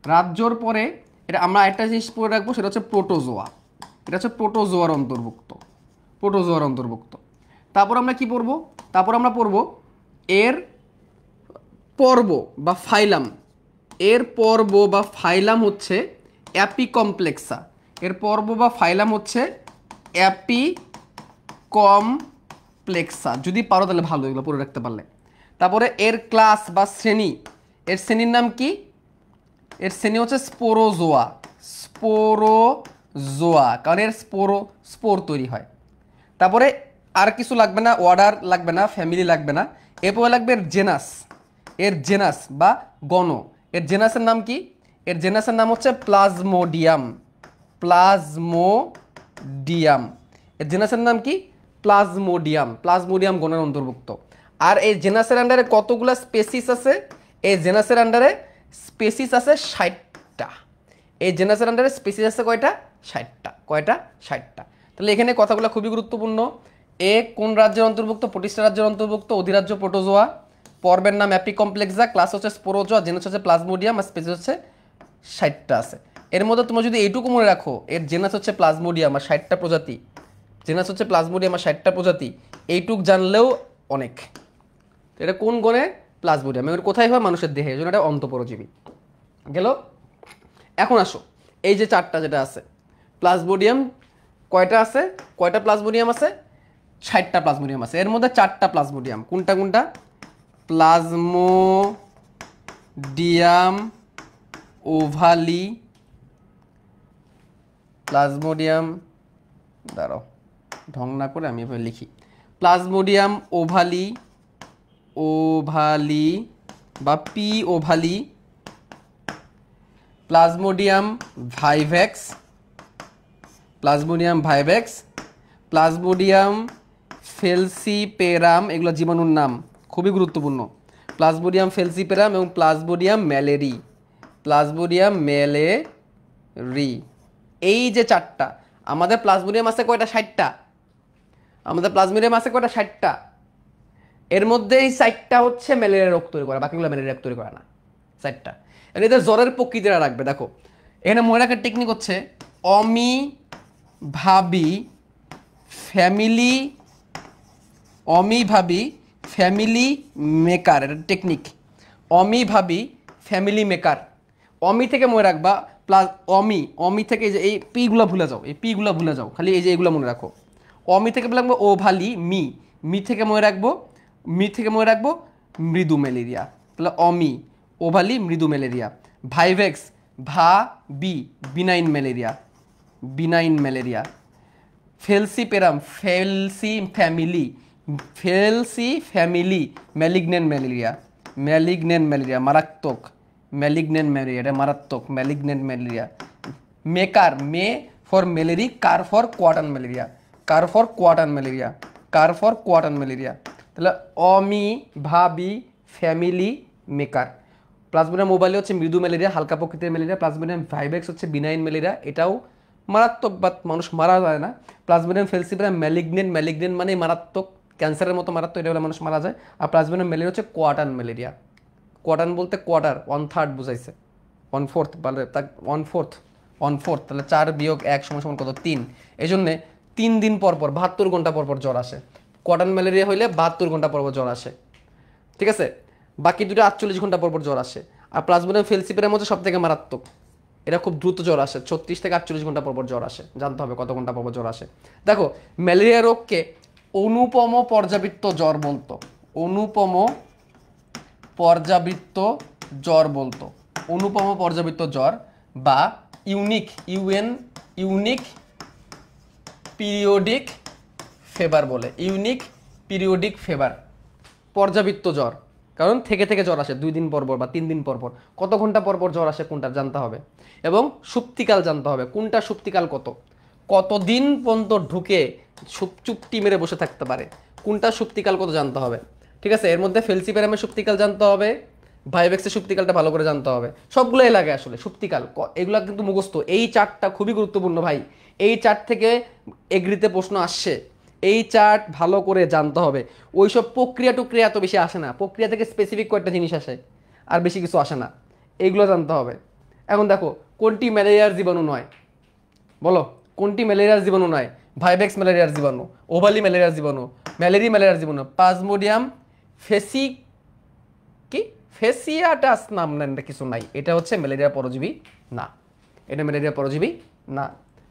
S1: রাজ্যর পরে এটা আমরা একটা জিনিস পড়ে রাখবো, সেটা হচ্ছে প্রোটোজোয়া। এটা হচ্ছে প্রোটোজোয়ার অন্তর্ভুক্ত। তারপর আমরা কি পড়বো, তারপর আমরা পড়বো এর পর্ব বা ফাইলাম হচ্ছে অ্যাপিকমপ্লেক্সা। এর পর্ব বা ফাইলাম হচ্ছে অ্যাপিকমপ্লেক্সা। যদি পারো তাহলে ভালো, এগুলো পড়ে রাখতে পারলে। তারপরে এর ক্লাস বা শ্রেণী, এর শ্রেণীর নাম কি, এর শ্রেণী হচ্ছে স্পোরোজোয়া, কারণ এর স্পোর তৈরি হয়। তারপরে আর কিছু লাগবে না, অর্ডার লাগবে না, ফ্যামিলি লাগবে না, এরপরে লাগবে এর জেনাস বা গণ। এর জেনাসের নাম কি, এর জেনাসের নাম হচ্ছে প্লাজমোডিয়াম। এর জেনাসের নাম কি, প্লাজমোডিয়াম গণের অন্তর্ভুক্ত। আর এই জেনাসের আন্ডারে কতগুলো স্পেসিস আছে, এই জেনাসের আন্ডারে স্পেসিস আছে 60টা। এই জেনাসের আন্ডারে স্পেসিস আছে কয়টা, 60টা। তাহলে এখানে কথাগুলো খুবই গুরুত্বপূর্ণ। এ কোন রাজ্যের অন্তর্ভুক্ত, প্রোটিস্টা রাজ্যের অন্তর্ভুক্ত, অধিরাজ্য প্রোটোজোয়া, পর্বের নাম অ্যাপিকমপ্লেক্সা, ক্লাস হচ্ছে স্পোরোজোয়া, জেনাস হচ্ছে প্লাজমোডিয়াম, আর স্পেসিস হচ্ছে 60টা আছে। এর মধ্যে তোমরা যদি এইটুকু মনে রাখো, এর জেনাস হচ্ছে প্লাজমোডিয়াম আর 60টা প্রজাতি, এইটুক জানলেও অনেক। এটা কোন গণে, প্লাজমোডিয়াম। এর কোথায় হয়, মানুষের দেহে, এই জন্য এটা অন্তঃপরজীবী গেল। এখন আসো, এই যে 4টা যেটা আছে প্লাজমোডিয়াম, কয়টা প্লাজমোডিয়াম আছে, 60টা প্লাজমোডিয়াম আছে, এর মধ্যে 4টা প্লাজমোডিয়াম। কোনটা কোনটা? প্লাজমোডিয়াম ওভালি, প্লাজমোডিয়াম, দাঁড়াও ঢং না করে আমি এভাবে লিখি, প্লাজমোডিয়াম ওভালি, ওভালি বা P ovale, Plasmodium vivax, Plasmodium vivax, Plasmodium falciparum, এগুলো জীবাণুর নাম, খুবই গুরুত্বপূর্ণ। প্লাজমোডিয়াম ফেলসিপেরাম এবং প্লাজমোডিয়াম ম্যালেরি, প্লাজমোডিয়াম ম্যালেরি, এই যে 4টা। আমাদের প্লাজমোডিয়াম আছে কয়টা? 60টা। আমাদের প্লাজমোডিয়াম আছে কয়টা? 60টা। এর মধ্যে এই 4টা হচ্ছে ম্যালেরিয়া রোগ তৈরি করে, বাকিগুলো ম্যালেরিয়া রোগ তৈরি করে না। 4টা। এদের জ্বরের প্রকৃতিটা রাখবে। দেখো এখানে মনে রাখার টেকনিক হচ্ছে অমিভাবি ফ্যামিলি, অমিভাবি ফ্যামিলি মেকার, এটা টেকনিক। অমিভাবি ফ্যামিলি মেকার, অমি থেকে মনে রাখবা, প্লাস অমি, অমি থেকে এই যে এই পিগুলো ভুলে যাও, এই পিগুলো ভুলে যাও, খালি এই যে এগুলো মনে রাখো। অমি থেকে বলে রাখবো ও ভালি মি, মি থেকে মনে রাখবো, মি থেকে মনে রাখবো মৃদু ম্যালেরিয়া, তাহলে অমি ওভালি মৃদু ম্যালেরিয়া। ভাইভেক্স ভা বি benign malaria, benign malaria. Falciparum ফেলসি ফ্যামিলি, ফেলসি family malignant malaria, malignant malaria মারাত্মক, ম্যালিগনেন্ট ম্যালেরিয়া এটা মারাত্মক, ম্যালিগনেন্ট ম্যালেরিয়া। মেকার মে ফর ম্যালেরি, কার ফর কোয়াটান ম্যালেরিয়া, কার ফর কোয়াটান ম্যালেরিয়া, কার ফর কোয়াটান ম্যালেরিয়া। তাহলে অমি ভাবি ফ্যামিলি মেকার। প্লাজমোডিয়াম ওভালি হচ্ছে মৃদু ম্যালেরিয়া, হালকা প্রকৃতির ম্যালেরিয়া। প্লাজমোডিয়াম ভাইভেক্স হচ্ছে বিনাইন ম্যালেরিয়া, এটাও মারাত্মক, বা মানুষ মারা যায় না। প্লাজমোডিয়াম ফেলসিপেরাম ম্যালিগনেন্ট, ম্যালিগনেন্ট মানে মারাত্মক, ক্যান্সারের মতো মারাত্মক, এটা হলে মানুষ মারা যায়। আর প্লাজমোডিয়াম ম্যালেরিয়া হচ্ছে কোয়াটান ম্যালেরিয়া। কোয়াটান বলতে কোয়ার্টার, 1/3 বুঝাইছে, 1/4 বলে, তা 1/4, 1/4, তাহলে 4 বিয়োগ 1 সমান সমান কত? 3। এই জন্যে 3 দিন পর পর 72 ঘন্টা পর পর জ্বর আসে। কোয়াটান ম্যালেরিয়া হইলে 72 ঘন্টা পর পর জ্বর আসে, ঠিক আছে? বাকি দুটো 48 ঘন্টা পর পর জ্বর আসে। আর প্লাজমোডিয়াম ফেলসিপেরাম হচ্ছে সব থেকে মারাত্মক, এটা খুব দ্রুত জ্বর আসে, 36 থেকে 48 ঘন্টা পর পর জ্বর আসে। জানতে হবে কত ঘন্টা পর পর জ্বর আসে। দেখো ম্যালেরিয়া রোগকে অনুপম পর্যাবৃত্ত জ্বর বলতো, অনুপম পর্যাবৃত্ত জ্বর বলতো, অনুপম পর্যাবৃত্ত জ্বর বা ইউনিক, ইউনিক পিরিয়ডিক ফেভার বলে, ইউনিক পিরিয়ডিক ফেভার, পর্যাবৃত্ত জ্বর। কারণ থেকে থেকে জ্বর আসে 2 দিন পর পর বা 3 দিন পর পর, কত ঘন্টা পর পর জ্বর আসে কোনটা জানতে হবে। এবং সুপ্তিকাল জানতে হবে, কোনটা সুপ্তিকাল কতদিন পর্যন্ত ঢুকে চুপটি মেরে বসে থাকতে পারে, কোনটা সুপ্তিকাল কত জানতে হবে, ঠিক আছে? এর মধ্যে ফেলসিপেরামের সুপ্তিকাল জানতে হবে, ভাইভেক্সের সুপ্তিকালটা ভালো করে জানতে হবে, সবগুলোই লাগে আসলে সুপ্তিকাল, এগুলা কিন্তু মুখস্থ। এই 4টা খুবই গুরুত্বপূর্ণ ভাই, এই 4 থেকে এগ্রিতে প্রশ্ন আসছে, এই 4 ভালো করে জানতে হবে। ওইসব প্রক্রিয়া টুক্রিয়া এত বেশি আসে না, প্রক্রিয়া থেকে স্পেসিফিক কয়েকটা জিনিস আসে, আর বেশি কিছু আসে না, এইগুলো জানতে হবে। এখন দেখো কোনটি ম্যালেরিয়ার জীবাণু নয়, বলো কোনটি ম্যালেরিয়ার জীবাণু নয়? ভাইভেক্স ম্যালেরিয়ার জীবাণু, ওভালি ম্যালেরিয়ার জীবাণু, ম্যালেরিয়ার জীবাণু, প্লাজমোডিয়াম ফেসি কি ফেসিয়াটাস নাম নেন কিছু নাই, এটা হচ্ছে ম্যালেরিয়া পরজীবী না, এটা ম্যালেরিয়া পরজীবী না।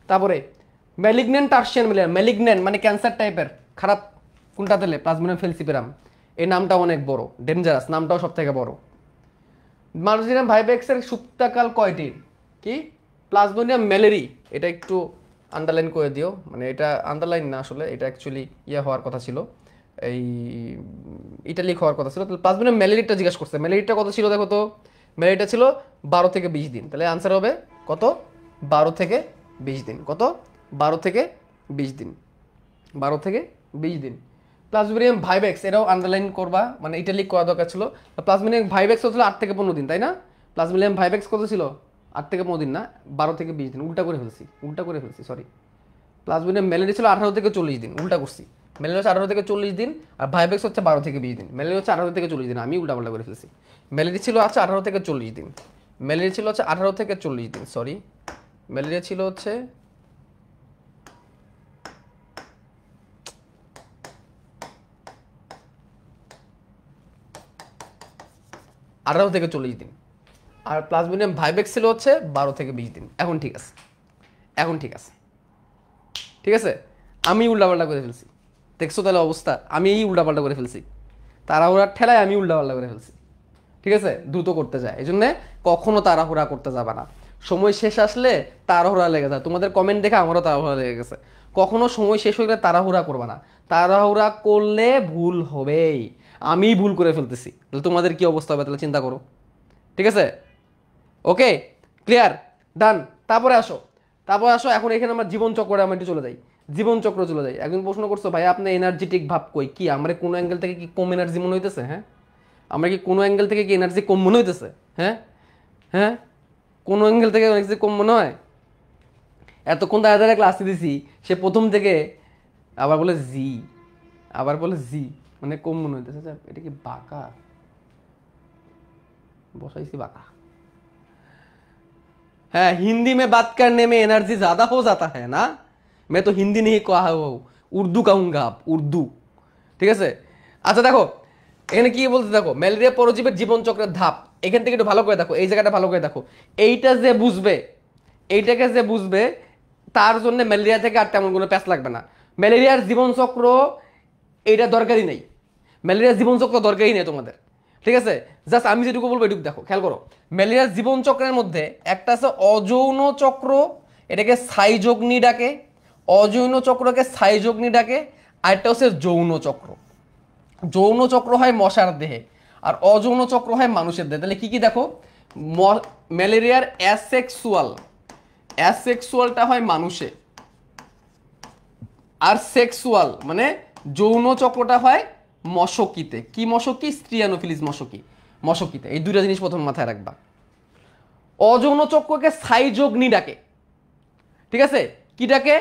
S1: তারপরে ম্যালিগনেন্ট টার্সিয়ান ম্যালেরিয়া, ম্যালিগনেন্ট মানে ক্যান্সার টাইপের খারাপ, কোনটা দিলে? প্লাজমোডিয়াম ফেলসিপেরাম। এই নামটা অনেক বড়, ডেঞ্জারাস, নামটাও সব থেকে বড়। প্লাজমোডিয়াম ভাইভেক্সের সুপ্তকাল কয়টি? কি? প্লাজমোডিয়াম ম্যালেরি, এটা একটু আন্ডারলাইন করে দিও, মানে এটা আন্ডারলাইন না আসলে, এটা অ্যাকচুয়ালি হওয়ার কথা ছিল, এই ইটালিক হওয়ার কথা ছিল। তাহলে প্লাজমোডিয়াম ম্যালেরিয়াটা জিজ্ঞাসা করছে, ম্যালেরিয়াটা কত ছিল দেখো তো? ম্যালেরিয়াটা ছিল 12 থেকে 20 দিন, তাহলে আনসার হবে কত? 12 থেকে 20 দিন। কত? 12 থেকে 20 দিন, 12 থেকে 20 দিন। প্লাজমোডিয়াম ভাইভেক্স, এটাও আন্ডারলাইন করবা, মানে ইটালিক করা দরকার ছিল। প্লাজমোডিয়াম ভাইভেক্স হচ্ছিল 8 থেকে 15 দিন, তাই না? প্লাজমোডিয়াম ভাইভেক্স কত ছিল? 8 থেকে 15 দিন না, 12 থেকে 20 দিন, উল্টা করে ফেলছি সরি। প্লাজমোডিয়াম ম্যালেরিয়া ছিল 18 থেকে 40 দিন, উল্টা করছি। ম্যালেরিয়া হচ্ছে 18 থেকে 40 দিন, আর ভাইভেক্স হচ্ছে 12 থেকে 20 দিন। ম্যালেরিয়া হচ্ছে 18 থেকে 40 দিন, আমি উল্টা করে ফেলছি। ম্যালেরিয়া ছিল 18 থেকে 40 দিন, ম্যালেরিয়া ছিল 18 থেকে 40 দিন, সরি, ম্যালেরিয়া ছিল 18 থেকে 40 দিন, আর প্লাজমোডিয়াম ভাইভেক্স ছিল 12 থেকে 20 দিন। এখন ঠিক আছে, ঠিক আছে, আমি উল্টাপাল্টা করে ফেলছি। দেখছো তাহলে অবস্থা, আমি এই উল্টাপাল্টা করে ফেলছি, তাড়াহুড়ার ঠেলায় আমি উল্টাপাল্টা করে ফেলছি। ঠিক আছে, দ্রুত করতে যায়, এই জন্য কখনো তাড়াহুড়া করতে যাবে না। সময় শেষ আসলে তাড়াহুড়া লেগে যায়, তোমাদের কমেন্ট দেখে আমারও তাড়াহুড়া লেগে গেছে। কখনো সময় শেষ হয়ে গেলে তাড়াহুড়া করবে না, তাড়াহুড়া করলে ভুল হবেই। আমি ভুল করে ফেলতেছি, তাহলে তোমাদের কি অবস্থা হবে তাহলে চিন্তা করো। ঠিক আছে, ওকে, ক্লিয়ার, ডান। তারপরে আসো এখন এখানে আমরা জীবন চক্রে আমরা একটু চলে যাই, জীবন চক্র চলে যাই। একজন প্রশ্ন করছো ভাই আপনি এনার্জেটিক ভাব কই, কি আমরা কোনো অ্যাঙ্গেল থেকে কি কম এনার্জি মনে হইতেছে? হ্যাঁ, আমরা কি কোনো অ্যাঙ্গেল থেকে কি এনার্জি কম মনে হইতেছে? হ্যাঁ, হ্যাঁ, কোনো অ্যাঙ্গেল থেকে এনার্জি কম মনে হয়? এতক্ষণ দাঁড়া দাঁড়া ক্লাসে দিছি, সে প্রথম থেকে আবার বলে জি, আবার বলে জি, মানে কম মনে হইতেছে। এটা কি বাঁকা বসাইছি, বাঁকা। है हिंदी में बात करने में एनर्जी ज्यादा हो जाता है ना। मैं तो हिंदी नहीं कहा हूँ, उर्दू कहूंगा, आप उर्दू। ঠিক আছে, আচ্ছা দেখো এখানে কি বলতে, দেখো ম্যালেরিয়া পরজীবীর জীবন চক্রের ধাপ, এখান থেকে একটু ভালো করে দেখো, এই জায়গাটা ভালো করে দেখো। এইটা যে বুঝবে, এইটাকে যে বুঝবে, তার জন্য ম্যালেরিয়া থেকে আর তেমন কোনো প্যাচ লাগবে না। ম্যালেরিয়ার জীবন চক্র এইটা দরকারই নেই, ম্যালেরিয়ার জীবন চক্র দরকারই নেই তোমাদের। ঠিক আছে, জাস্ট আমি যেটুকু বলবো এটুকু দেখো, খেয়াল করো। ম্যালেরিয়ার জীবন চক্রের মধ্যে একটা আছে অযৌন চক্র, এটাকে সাইযোগনি ডাকে, অযৌন চক্রকে সাইযোগনি ডাকে। আরেকটা হচ্ছে যৌন চক্র। যৌন চক্র হয় মশার দেহে, আর অযৌন চক্র হয় মানুষের দেহে। তাহলে কি কি দেখো, ম্যালেরিয়ার অ্যাসেক্সুয়াল, অ্যাসেক্সুয়ালটা হয় মানুষে, আর সেক্সুয়াল মানে যৌন চক্রটা হয় মশকিতে। কি মশকি? স্ত্রী অ্যানোফিলিস মশকি, মশকিতে। এই দুইটা জিনিস প্রথম মাথায় রাখবা। অযৌন চক্রকে সাইযোগনি ডাকে। ঠিক আছে, কি ডাকে?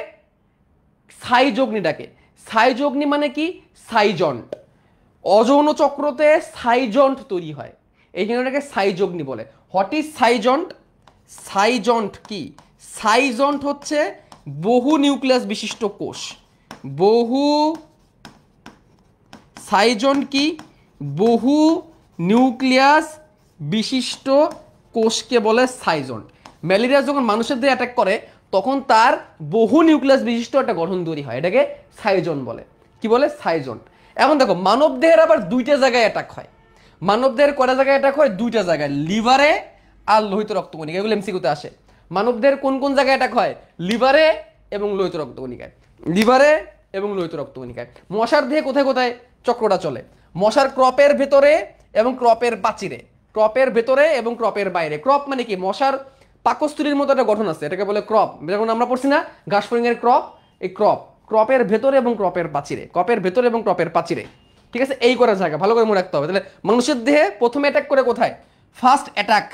S1: সাইযোগনি ডাকে। সাইযোগনি মানে কি? সাইজন্ট। অযৌন চক্রতে সাইজন্ট তৈরি হয়, এই জন্যটাকে সাইযোগনি বলে। What is schizont? সাইজন্ট কি? সাইজন্ট হচ্ছে বহু নিউক্লিয়াস বিশিষ্ট কোষ। বহু, সাইজন্ট কি? বহু নিউক্লিয়াস বিশিষ্ট কোষকে বলে সাইজন্ট। ম্যালেরিয়া যখন মানুষের দেহে অ্যাটাক করে তখন তার বহু নিউক্লিয়াস বিশিষ্ট একটা গঠন তৈরি হয়, এটাকে সাইজন বলে। কি বলে? সাইজন। এখন দেখো মানব দেহের আবার দুইটা জায়গায় অ্যাটাক হয়। মানব দেহের কয়টা জায়গায় অ্যাটাক হয়? দুইটা জায়গায়, লিভারে আর লোহিত রক্তকণিকা। এগুলো এমসিকিউতে আসে। মানব দেহের কোন কোন জায়গায় অ্যাটাক হয়? লিভারে এবং লোহিত রক্তকণিকায়, লিভারে এবং লোহিত রক্তকণিকায়। মশার দেহে কোথায় কোথায় চক্রটা চলে? মশার ক্রপের ভেতরে এবং ক্রপের প্রাচীরে, ক্রপের ভেতরে এবং ক্রপের বাইরে। ক্রপ মানে কি? মশার পাকস্থলীর মতো একটা গঠন আছে, এটাকে বলে ক্রপ। যেমন আমরা পড়ছি না ঘাস ফড়িংয়ের ক্রপ, এই ক্রপ, ক্রপের ভেতরে এবং ক্রপের প্রাচীরে, ক্রপের ভেতরে এবং ক্রপের প্রাচীরে। ঠিক আছে, এই করার জায়গা ভালো করে মনে রাখতে হবে। তাহলে মানুষের দেহে প্রথমে অ্যাটাক করে কোথায়? ফার্স্ট অ্যাটাক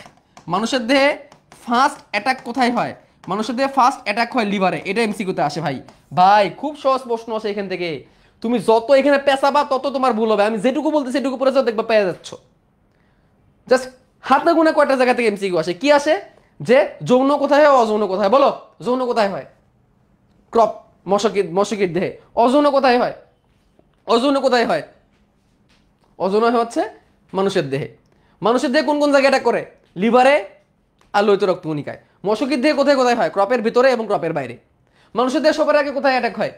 S1: মানুষের দেহে, ফার্স্ট অ্যাটাক কোথায় হয়? মানুষের দেহে ফার্স্ট অ্যাটাক হয় লিভারে। এটা এমসিকিউতে আসে ভাই। ভাই খুব সহজ প্রশ্ন আসে এখান থেকে, তুমি যত এখানে পেঁচাবা তত তোমার ভুল হবে। আমি যেটুকু বলতেছি সেটুকু পরে যাও, দেখবা পেয়ে যাচ্ছ। জাস্ট হাতে গুনে কয়টা জায়গা থেকে এমসিকিউ আসে। কি আসে? যে যৌন কোথায় হয়, অযৌন কোথায়? বলো, যৌন কোথায় হয়? ক্রপ, মশকির দেহে। অযৌন কোথায় হয়? অযৌন কোথায় হয়? অযৌন হচ্ছে মানুষের দেহে। মানুষের দেহে কোন কোন জায়গায় অ্যাটাক করে? লিভারে আর লোহিত রক্তকণিকায়। মশকির দেহে কোথায় কোথায় হয়? ক্রপের ভিতরে এবং ক্রপের বাইরে। মানুষের দেহে সবার আগে কোথায় অ্যাটাক হয়?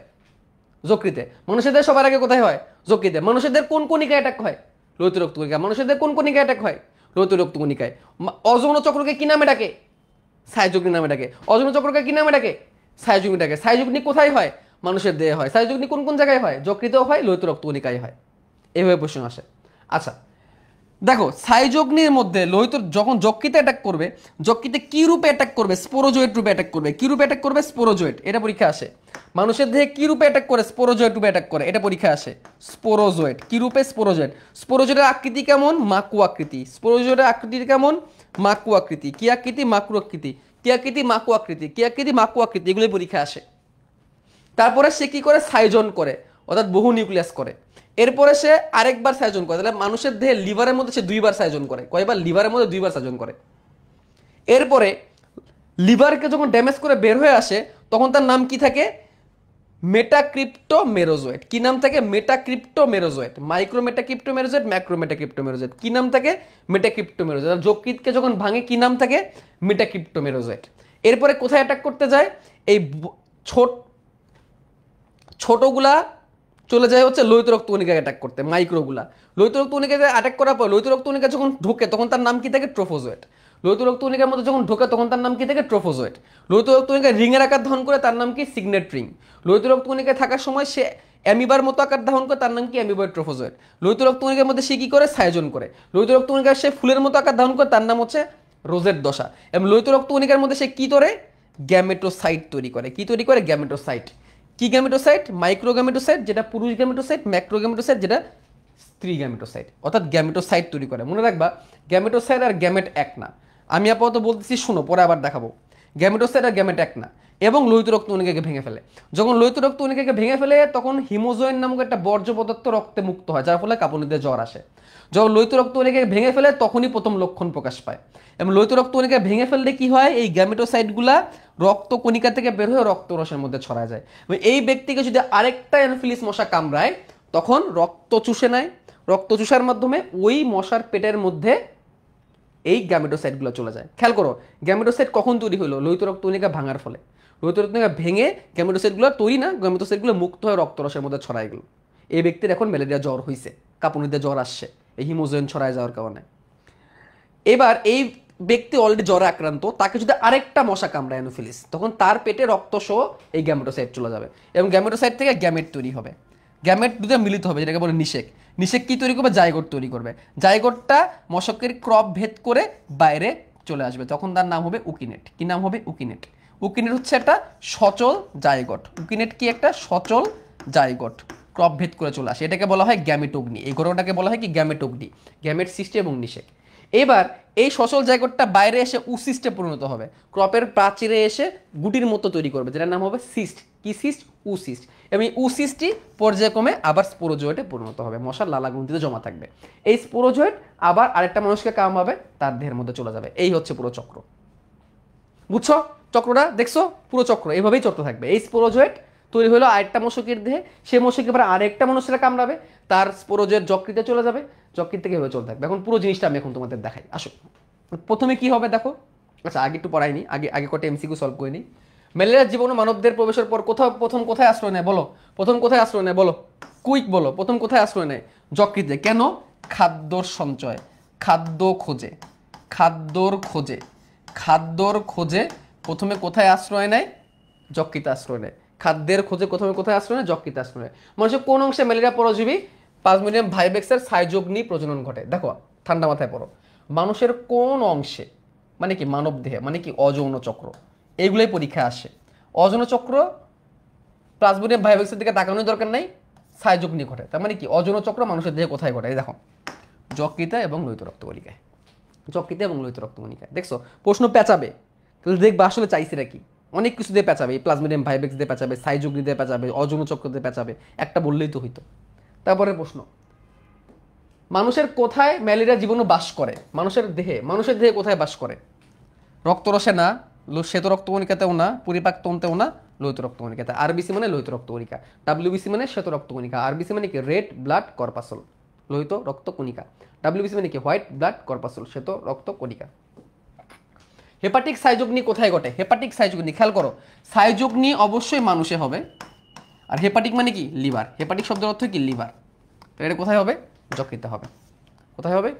S1: যকৃতে। মানুষের দেহে সবার আগে কোথায় হয়? যকৃতে। মানুষের দেহের কোন কণিকায় অ্যাটাক হয়? লোহিত রক্তকণিকা। মানুষের দেহে কোন কণিকায় অ্যাটাক হয়? লোহিত রক্তকণিকায়। অযৌন চক্রকে কি নামে ডাকে? সাইযোগনি নামে ডাকে। অযৌন চক্রকে কি নামে ডাকে? সাইযোগনি ডাকে। সাইযোগনি কোথায় হয়? মানুষের দেহে হয়। সাইযোগনি কোন কোন জায়গায় হয়? যকৃতেও হয়, লোহিত রক্তকণিকায় হয়। এইভাবে প্রশ্ন আসে। আচ্ছা দেখো, সাইযোগনির মধ্যে লোহিত যখন যকৃতে অ্যাটাক করবে, যকৃতে কি রূপে অ্যাটাক করবে? স্পোরোজোয়েট রূপে অ্যাটাক করবে। কি রূপে অ্যাটাক করবে? স্পোরোজোয়েট। এটা পরীক্ষা আসে। মানুষের দেহে কি রূপে অ্যাটাক করে? স্পোরোজোয়েট রূপে অ্যাটাক করে। এটা পরীক্ষা আসে। স্পোরোজোয়েট কি রূপে? স্পোরোজোয়েট। স্পোরোজোয়েটের আকৃতি কেমন? মাকু আকৃতি। স্পোরোজোয়েটের আকৃতি কেমন? মাকু আকৃতি। কি আকৃতি? মাকু আকৃতি। কি আকৃতি? মাকু আকৃতি। কি আকৃতি? মাকু আকৃতি। এগুলোই পরীক্ষা আসে। তারপরে সে কি করে? সাইজন করে, অর্থাৎ বহু নিউক্লিয়াস করে। এরপরে সে আরেকবার সাইজন করে। তাহলে মানুষের দেহে লিভারের মধ্যে সে দুইবার সাইজন করে। কয়বার? লিভারের মধ্যে দুইবার সাইজন করে। এরপরে লিভারকে যখন ড্যামেজ করে বের হয়ে আসে তখন তার নাম কি থাকে? মেটাক্রিপ্টোমেরোজোয়েট। কি নাম থাকে? Metacryptomerozoite. Micro metacryptomerozoite, macro metacryptomerozoite. কি নাম থাকে? মেটাক্রিপ্টোমেরোজোয়েট। যকৃতকে যখন ভাঙে কি নাম থাকে? মেটাক্রিপ্টোমেরোজোয়েট। এরপরে কোথায় অ্যাটাক করতে যায়? এই ছোটগুলা চলে যায় হচ্ছে লোহিত রক্তকণিকাকে অ্যাটাক করতে, মাইক্রোগুলা। লোহিত রক্তকণিকাকে অ্যাটাক করার পর লোহিত রক্তকণিকা যখন ঢোকে তখন তার নাম কি থাকে? ট্রোফোজোয়েট। লোহিত রক্তকণিকার মধ্যে যখন ঢোকে তখন তার নাম কি থাকে? ট্রোফোজোয়েট। লোহিত রক্তকণিকা রিংয়ের আকার ধারণ করে, তার নাম কি? Signet ring. লোহিত রক্তকণিকায় থাকার সময় সে অ্যামিবার মতো আকার ধারণ করে, তার নাম কি? অ্যামিবয়েড ট্রোফোজোয়েট। লোহিত রক্তকণিকার মধ্যে সে কি করে? সায়োজন করে। লোহিত রক্তকণিকায় সে ফুলের মতো আকার ধারণ করে, তার নাম হচ্ছে রোজেট দশা। এবং লোহিত রক্তকণিকার মধ্যে সে কি করে? গ্যামেটোসাইট তৈরি করে। কি তৈরি করে? গ্যামেটোসাইট। কি গ্যামেটোসাইট? মাইক্রো গ্যামেটোসাইট যেটা পুরুষ গ্যামেটোসাইট, ম্যাক্রো গ্যামেটোসাইট যেটা স্ত্রী গ্যামেটোসাইট, অর্থাৎ গ্যামেটোসাইট তৈরি করে। মনে রাখবা গ্যামেটোসাইট আর গ্যামেট এক না। আমি আপাতত বলতেছি, শুনো, পরে আবার দেখাবো। গ্যামেটোসাইট আর গ্যামেট এক না। এবং লোহিত রক্তকণিকাকে ভেঙে ফেলে। যখন লোহিত রক্তকণিকাকে ভেঙে ফেলে তখন হিমোজোয়েন নামক একটা বর্জ্য পদার্থ রক্তে মুক্ত হয়, যার ফলে কাঁপুনিতে জ্বর আসে। যখন লোহিত রক্তকণিকাকে ভেঙে ফেলে তখনই প্রথম লক্ষণ প্রকাশ পায়। এবং লোহিত রক্তকণিকা ভেঙে ফেললে কি হয়? এই গ্যামেটোসাইটগুলা রক্তকণিকা থেকে বের হয়ে রক্তরসের মধ্যে ছড়ায় যায়। এই ব্যক্তিকে যদি আরেকটা অ্যানোফিলিস মশা কামড়ায় তখন রক্ত চুষে নেয়। রক্ত চুষার মাধ্যমে ওই মশার পেটের মধ্যে এই গ্যামেটোসাইটগুলো চলে যায়। খেয়াল করো, গ্যামেটোসাইট কখন তৈরি হলো? লোহিত রক্তকণিকা ভাঙার ফলে। লোহিত রক্তকণিকা ভেঙে গ্যামেটোসাইটগুলো তৈরি না, গ্যামেটোসাইটগুলো মুক্ত হয়ে রক্তরসের মধ্যে ছড়ায় গেল। এই ব্যক্তির এখন ম্যালেরিয়া জ্বর হয়েছে, কাঁপুনিতে জ্বর আসছে, এই হিমোজোয়েন ছড়ায় যাওয়ার কারণে। এবার এই ব্যক্তি অলরেডি জ্বরে আক্রান্ত, তাকে যদি আরেকটা মশা কামড়ায় অ্যানোফিলিস, তখন তার পেটে রক্ত সহ এই গ্যামেটোসাইট চলে যাবে এবং গ্যামেটোসাইট থেকে গ্যামেট তৈরি হবে। গ্যামেট দুটো মিলিত হবে, যেটাকে বলে নিষেক। নিষেক কি তৈরি করবে? জাইগোট তৈরি করবে। জাইগোটটা মশকের ক্রপ ভেদ করে বাইরে চলে আসবে, তখন তার নাম হবে উকিনেট। কি নাম হবে? উকিনেট। উকিনেট হচ্ছে একটা সচল জাইগোট। উকিনেট কি? একটা সচল জাইগোট, ক্রপ ভেদ করে চলে আসে। এটাকে বলা হয় গ্যামেটোগ্নি। এই ঘটনাটাকে বলা হয় কি? গ্যামেটোগ্নি। গ্যামেট সৃষ্টি এবং নিষেক। এবার এই সচল জাইগোটটা বাইরে এসে উসিস্টে পরিণত হবে, ক্রপের প্রাচীরে এসে গুটির মতো তৈরি করবে, যেটার নাম হবে সিস্ট। কি সিস্ট? উসিস্ট। এবং এই উসিস্টটি পর্যায়ক্রমে আবার স্পোরোজয়েটে পরিণত হবে, মশার লালাগ্রন্থিতে জমা থাকবে। এই স্পোরোজয়েট আবার আরেকটা মানুষকে কামড়াবে, তার দেহের মধ্যে চলে যাবে। এই হচ্ছে পুরো চক্র। বুঝছো চক্রটা? দেখছো? পুরো চক্র এইভাবেই চলতে থাকবে। এই স্পোরোজয়েট তৈরি হলো আরেকটা মশকের দেহে, সে মশকে এবার আরেকটা মানুষেরা কামড়াবে, তার স্পোরোজয়েট যকৃতে চলে যাবে, যকৃত থেকে এভাবে চলতে থাকবে। এখন পুরো জিনিসটা আমি এখন তোমাদের দেখাই। আসো, প্রথমে কি হবে দেখো। আচ্ছা, আগে একটু পড়াইনি, আগে কটা এমসিকিউ সলভ করে নিই। ম্যালেরিয়ার জীবাণু মানবদের প্রবেশের পর প্রথম কোথায় আশ্রয় নেয় বলো? প্রথম কোথায় আশ্রয় নেয় বলো? কুইক বলো, প্রথম কোথায় আশ্রয় নেয়? যকৃতে। কেন? খাদ্যর সঞ্চয়, খাদ্য খোঁজে, খাদ্যর খোঁজে প্রথমে কোথায় আশ্রয় নেয়? যকৃতে আশ্রয় নেয়। খাদ্যের খোঁজে প্রথমে কোথায় আশ্রয় নেয়? যকৃতে আশ্রয় নেয়। মানুষের কোন অংশে ম্যালেরিয়া পরজীবী প্লাজমোডিয়াম ভাইভেক্সের সাইজোগ্নি প্রজনন ঘটে? দেখো, ঠান্ডা মাথায় পড়ো। মানুষের কোন অংশে, মানে কি মানব দেহে, মানে কি অযৌন চক্র, এইগুলোই পরীক্ষায় আসে। অযৌন চক্র প্লাজমোডিয়াম ভাইভেক্সের দিকে তাকানোর দরকার নাই, সাইজোগ্নি ঘটে। তার মানে কি অযৌন চক্র মানুষের দেহে কোথায় ঘটে? দেখো, যকৃতে এবং লোহিত রক্তকণিকায়। যকৃতে এবং লোহিত রক্তকণিকায়। দেখছো, প্রশ্ন পেঁচাবে, দেখবা আসলে চাইছিরা কি। অনেক কিছু দিয়ে পেঁচাবে, প্লাজমোডিয়াম ভাইভেক্স দিয়ে পেঁচাবে, সাইজোগ্নি দিয়ে পেঁচাবে, অযৌন চক্র দিয়ে পেঁচাবে, একটা বললেই তো হইতো। তারপরে প্রশ্ন, মানুষের কোথায় ম্যালেরিয়া জীবাণু বাস করে? মানুষের দেহে কোথায় বাস করে? রক্তরসে না, শ্বেত রক্তকণিকাতেও না, পরিপাক তন্ত্রেও না, লোহিত রক্তকণিকাতে। আরবিসি মানে লোহিত রক্তকণিকা, ডাব্লিউবিসি মানে শ্বেত রক্তকণিকা, আরবিসি মানে কি? রেড ব্লাড কর্পাসল, লোহিত রক্তকণিকা। ডাব্লিউবিসি মানে কি? হোয়াইট ব্লাড কর্পাসল, শ্বেত রক্তকণিকা। হেপাটিক সাইজোগ্নি কোথায় ঘটে? হেপাটিক সাইজোগ্নি, খেয়াল করো, সাইজোগ্নি অবশ্যই মানুষে হবে। আর হেপাটিক মানে কি? লিভার। হেপাটিক শব্দের অর্থ কি? লিভার। এটা কোথায় হবে? যকৃতে হবে। কোথায় হবে?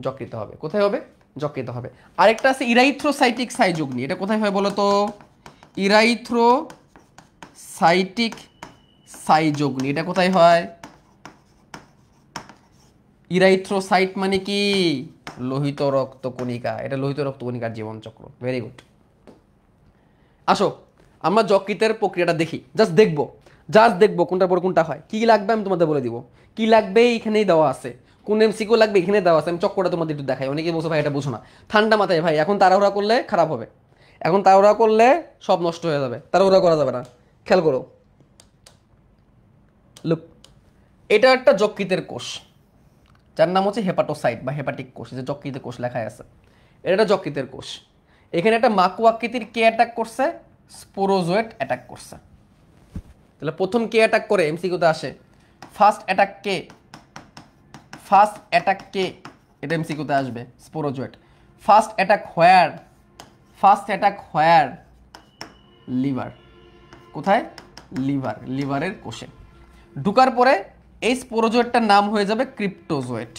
S1: যকৃতে হবে। কোথায় হবে? যকৃতে হবে। আরেকটা আছে ইরাইথ্রোসাইটিক সাইজোগ্নি, এটা কোথায় হয় বলো তো? ইরাইথ্রোসাইটিক সাইজোগ্নি, এটা কোথায় হয়? ইরাইথ্রোসাইট মানে কি? লোহিত রক্তকণিকা। এটা লোহিত রক্তকণিকার জীবনচক্র। Very good. আসো, আমরা যকৃতের প্রক্রিয়াটা দেখি, জাস্ট দেখবো কোনটার পর কোনটা হয়। কি লাগবে আমি তোমাদের বলে দিব। কি লাগবে এইখানেই দেওয়া আছে, কোন এমসিকিউ লাগবে এখানে দেওয়া আছে। আমি চক্করটা তোমাদের একটু দেখাই, অনেকে বলছো ভাই এটা বুঝো না। ঠান্ডা মাথায় ভাই, এখন তাড়াহুড়া করলে খারাপ হবে, এখন তাড়াহুড়া করলে সব নষ্ট হয়ে যাবে, তাড়াহুড়া করা যাবে না। খেয়াল করো, লুক, এটা একটা যকৃতের কোষ, যার নাম হচ্ছে হেপাটোসাইট বা হেপাটিক কোষ। যে যকৃতের কোষ লেখায় আছে, এটা একটা যকৃতের কোষ। এখানে একটা মাকু আকৃতির কে অ্যাটাক করছে? স্পোরোজয়েট অ্যাটাক করছে। তাহলে প্রথম কে অ্যাটাক করে? এমসিকিউতে আসে ফার্স্ট অ্যাটাক কে? এটা এমসিকিউতে আসবে, স্পোরোজয়েট। ফার্স্ট অ্যাটাক হোয়ার? লিভার। কোথায়? লিভারের কোষে। ঢুকার পরে এই স্পোরোজোয়েটটার নাম হয়ে যাবে ক্রিপ্টোজোয়েট।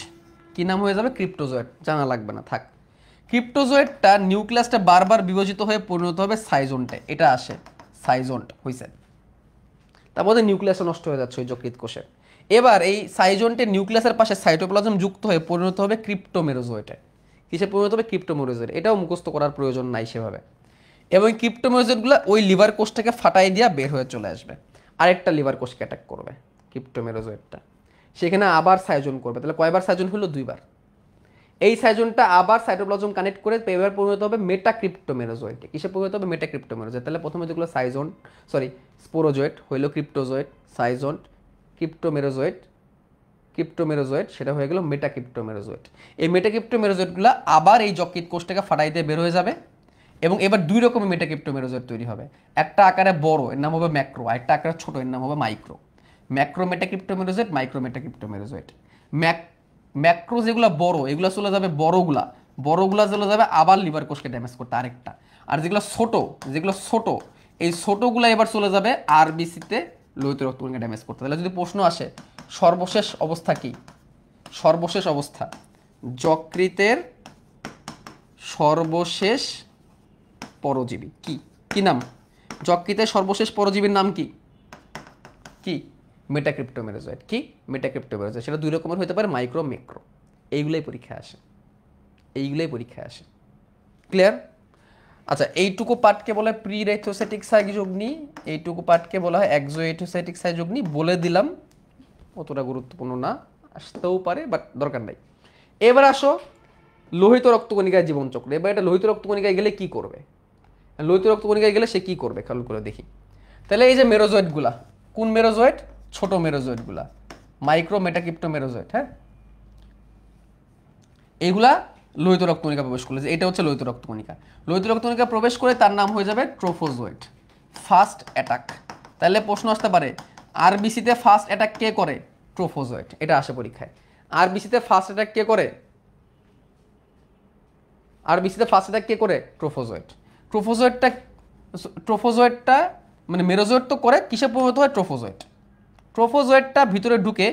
S1: কি নাম হয়ে যাবে? ক্রিপ্টোজোয়েট। জানা লাগবে না, থাক। ক্রিপ্টোজোয়েটটা নিউক্লিয়াসটা বারবার বিভাজিত হয়ে পরিণত হবে সাইজোন্টে। এটা আসে সাইজোন্ট হয়েছে, তারপরে নিউক্লিয়াসটা নষ্ট হয়ে যাচ্ছে ওই যকৃৎ কোষে। এবার এই সাইজোন্টের নিউক্লিয়াসের পাশে সাইটোপ্লাজম যুক্ত হয়ে পরিণত হবে ক্রিপ্টোমেরোজোয়েটে। কিসে পরিণত হবে? ক্রিপ্টোমেরোজোয়েট। এটাও মুখস্থ করার প্রয়োজন নাই সেভাবে। এবং ক্রিপ্টোমেরোজোয়েটগুলো ওই লিভার কোষটাকে ফাটাই দিয়া বের হয়ে চলে আসবে, আরেকটা লিভার কোষকে অ্যাটাক করবে ক্রিপ্টোমেরোজোয়েটটা, সেখানে আবার সাইজন করবে। তাহলে কয়বার সাইজন হলো? 2বার। এই সাইজনটা আবার সাইটোপ্লাজম কানেক্ট করে এবার পরিণত হবে মেটাক্রিপ্টোমেরোজোয়েটে। কিসে পরিণত হবে? মেটাক্রিপ্টোমেরোজোয়েট। তাহলে প্রথমে যেগুলো সাইজন স্পোরোজোয়েট হইলো ক্রিপ্টোজোয়েট, সাইজন, ক্রিপ্টোমেরোজোয়েট সেটা হয়ে গেল মেটাক্রিপ্টোমেরোজোয়েট। এই মেটাক্রিপ্টোমেরোজোয়েটগুলো আবার এই যকৃৎ কোষটাকে ফাটাইতে বের হয়ে যাবে এবং এবার 2 রকমের মেটাক্রিপ্টোমেরোজোয়েট তৈরি হবে। একটা আকারে বড়, এর নাম হবে ম্যাক্রো, আর একটা আকারে ছোট, এর নাম হবে micro. Macro metacryptomerozoite, micro metacryptomerozoite. Macro যেগুলো বড়, এগুলো চলে যাবে বড়গুলা চলে যাবে আবার লিভার কোষকে ড্যামেজ করতে আরেকটা। আর যেগুলো ছোট এই ছোটগুলা এবার চলে যাবে আরবিসিতে লোহিত রক্তকণিকা ড্যামেজ করতে। তাহলে যদি প্রশ্ন আসে সর্বশেষ অবস্থা কি? সর্বশেষ অবস্থা যকৃতের সর্বশেষ পরজীবী কি? কি নাম? যকৃতের সর্বশেষ পরজীবীর নাম কি? কি? মেটাক্রিপ্টোমেরোজোয়েট। কি? মেটাক্রিপ্টোমেরোজোয়েট। সেটা 2 রকমের হতে পারে, মাইক্রো, ম্যাক্রো। এইগুলাই পরীক্ষায় আসে। ক্লিয়ার? আচ্ছা, এইটুকু পার্টকে বলা হয় প্রি রেথোসাইটিক সাইজগ্নি, এইটুকু পার্টকে বলা হয় এক্সোএথোসাইটিক সাইজগ্নি। বলে দিলাম, অতটা গুরুত্বপূর্ণ না, আসতেও পারে বাট দরকার নাই। এবার আসো লোহিত রক্তকণিকায় জীবনচক্র। এবার এটা লোহিত রক্তকণিকায় গেলে কি করবে? লোহিত রক্তকণিকায় গেলে সে কি করবে খেয়াল করে দেখি। তাহলে এই যে মেরোজয়েডগুলা, কোন মেরোজয়েড? ছোট মেরোজয়েডগুলা, মাইক্রো মেটাক্রিপ্টোমেরোজয়েড। হ্যাঁ, এইগুলা লোহিত রক্তকণিকা প্রবেশ করলে, এটা হচ্ছে লোহিত রক্তকণিকা। লোহিত রক্তকণিকা প্রবেশ করে তার নাম হয়ে যাবে ট্রোফোজোয়েট, ফার্স্ট অ্যাটাক। তাহলে প্রশ্ন আসতে পারে আরবিসিতে ফার্স্ট অ্যাটাক কে করে? ট্রোফোজোয়েট। এটা আসে পরীক্ষায়। আরবিসিতে ফার্স্ট অ্যাটাক কে করে? ট্রোফোজোয়েট। ট্রোফোজোয়েটটা মানে মেরোজোয়েট তো করে, কিসে পরিণত হয়? ট্রোফোজোয়েটটা ভিতরে ঢুকে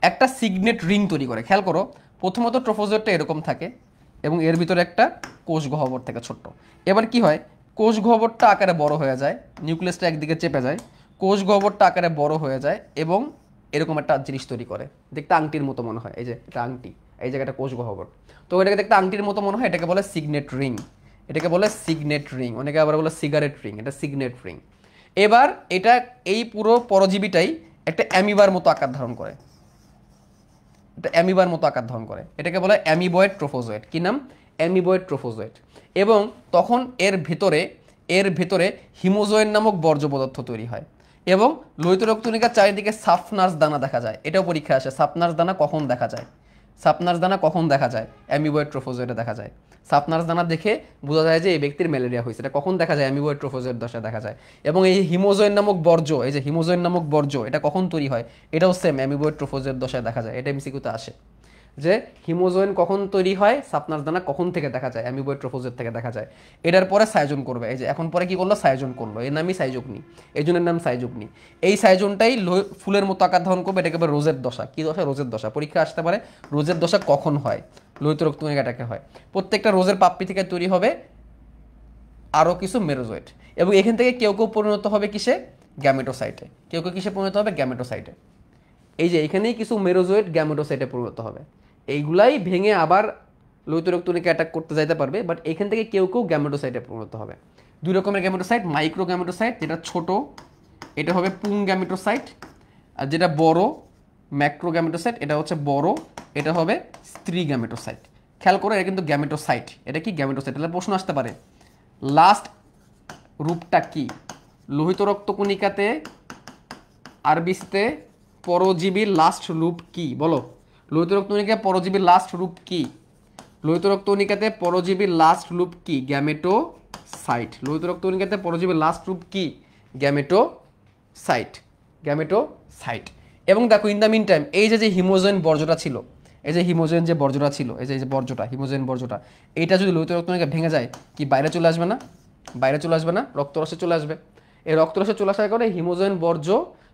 S1: একটা সিগনেট রিং তৈরি করে। খেয়াল করো, প্রথমত ট্রোফোজোয়েটটা এরকম থাকে এবং এর ভিতরে একটা কোষ গহ্বর থাকে ছোট্ট। এবার কি হয়? কোষ গহ্বরটা আকারে বড় হয়ে যায়, নিউক্লিয়াসটা একদিকে চেপে যায়, কোষ গহ্বরটা আকারে বড় হয়ে যায় এবং এরকম একটা জিনিস তৈরি করে, দেখতে আংটির মতো মনে হয়। এই যে এটা আংটি, এই জায়গাটা কোষ গহ্বর, তো এটাকে দেখতে আংটির মতো মনে হয়, এটাকে বলে সিগনেট রিং। অনেকে আবার বলে সিগারেট রিং, এটা সিগনেট রিং। এবার এটা এই পুরো পরজীবীটাই একটা অ্যামিবার মতো আকার ধারণ করে, এটাকে বলে অ্যামিবয়েড ট্রোফোজোয়েট। কি নাম? অ্যামিবয়েড ট্রোফোজোয়েট। এবং তখন এর ভেতরে হিমোজোয়েন নামক বর্জ্য পদার্থ তৈরি হয় এবং লোহিত রক্তকণিকার চারিদিকে সাফনার্স দানা দেখা যায়। এটাও পরীক্ষা আসে, সাফনার্স দানা কখন দেখা যায়? অ্যামিবয়েড ট্রোফোজোয়েটে দেখা যায়। সাফনার্স দানা দেখে বোঝা যায় যে এই ব্যক্তির ম্যালেরিয়া হয়েছে। এটা কখন দেখা যায়? অ্যামিবয়েড ট্রোফোজোয়েট দশায় দেখা যায়। এবং এই হিমোজোয়েন নামক বর্জ্য, এটা কখন তৈরি হয়? এটাও সেম অ্যামিবয়েড ট্রোফোজোয়েট দশায় দেখা যায়। এটা এমসিকিউতে আসে যে হিমোজোয়েন কখন তৈরি হয়, সাফনার্স দানা কখন থেকে দেখা যায়? অ্যামিবয়েড ট্রোফোজোয়েট থেকে দেখা যায়। এটার পরে সাইজন করবে। এই যে এখন পরে কি করলো? সাইজন করলো। এর নামই সাইজগ্নি, এই জন্য নাম সাইজগ্নি। এই সাইজনটাই ফুলের মতো আকার ধারণ করবে, এটাকে বলে রোজের দশা। কি দশা? রোজের দশা। পরীক্ষা আসতে পারে রোজের দশা কখন হয়? লোহিত রক্তকণিকাটাকে হয়। প্রত্যেকটা রোজের পাপড়ি থেকে তৈরি হবে আরও কিছু মেরোজয়েট এবং এখান থেকে কেউ পরিণত হবে কিসে? গ্যামেটোসাইটে। কিসে পরিণত হবে? গ্যামেটোসাইটে। এই যে এখানেই কিছু মেরোজয়েট গ্যামেটোসাইটে পরিণত হবে। এইগুলাই ভেঙে আবার লোহিত রক্তকণিকা অ্যাটাক করতে যাইতে পারবে, বাট এখান থেকে কেউ গ্যামেটোসাইটে পরিণত হবে। 2 রকমের গ্যামেটোসাইট, মাইক্রো গ্যামেটোসাইট, যেটা ছোট এটা হবে পুং গ্যামেটোসাইট, আর যেটা বড় ম্যাক্রো গ্যামেটোসাইট, এটা হচ্ছে বড়, এটা হবে স্ত্রী গ্যামেটোসাইট। খেয়াল করে, এটা কিন্তু গ্যামেটোসাইট। এটা কি? গ্যামেটোসাইট। তাহলে প্রশ্ন আসতে পারে লাস্ট রূপটা কি? লোহিত রক্তকণিকাতে আরবিসিতে পরজীবীর লাস্ট রূপ কি? বলো, লোহিত রক্তকণিকায় পরজীবীর লাস্ট রূপ কি? লোহিত রক্তকণিকাতে পরজীবীর লাস্ট রূপ কি? গ্যামেটোসাইট। লোহিত রক্তকণিকাতে পরজীবীর লাস্ট রূপ কি? গ্যামেটোসাইট। এবং দেখো, ইন দ্য মিন টাইম এই যে হিমোজোয়েন বর্জ্যটা ছিল, এই যে হিমোজোয়েন হিমোজোয়েন বর্জ্যটা, এইটা যদি লোহিত রক্তকণিকা ভেঙে যায়, কি বাইরে চলে আসবে না? রক্তরসে চলে আসবে। এই রক্তরসে চলে আসার কারণে হিমোজোয়েন বর্জ্য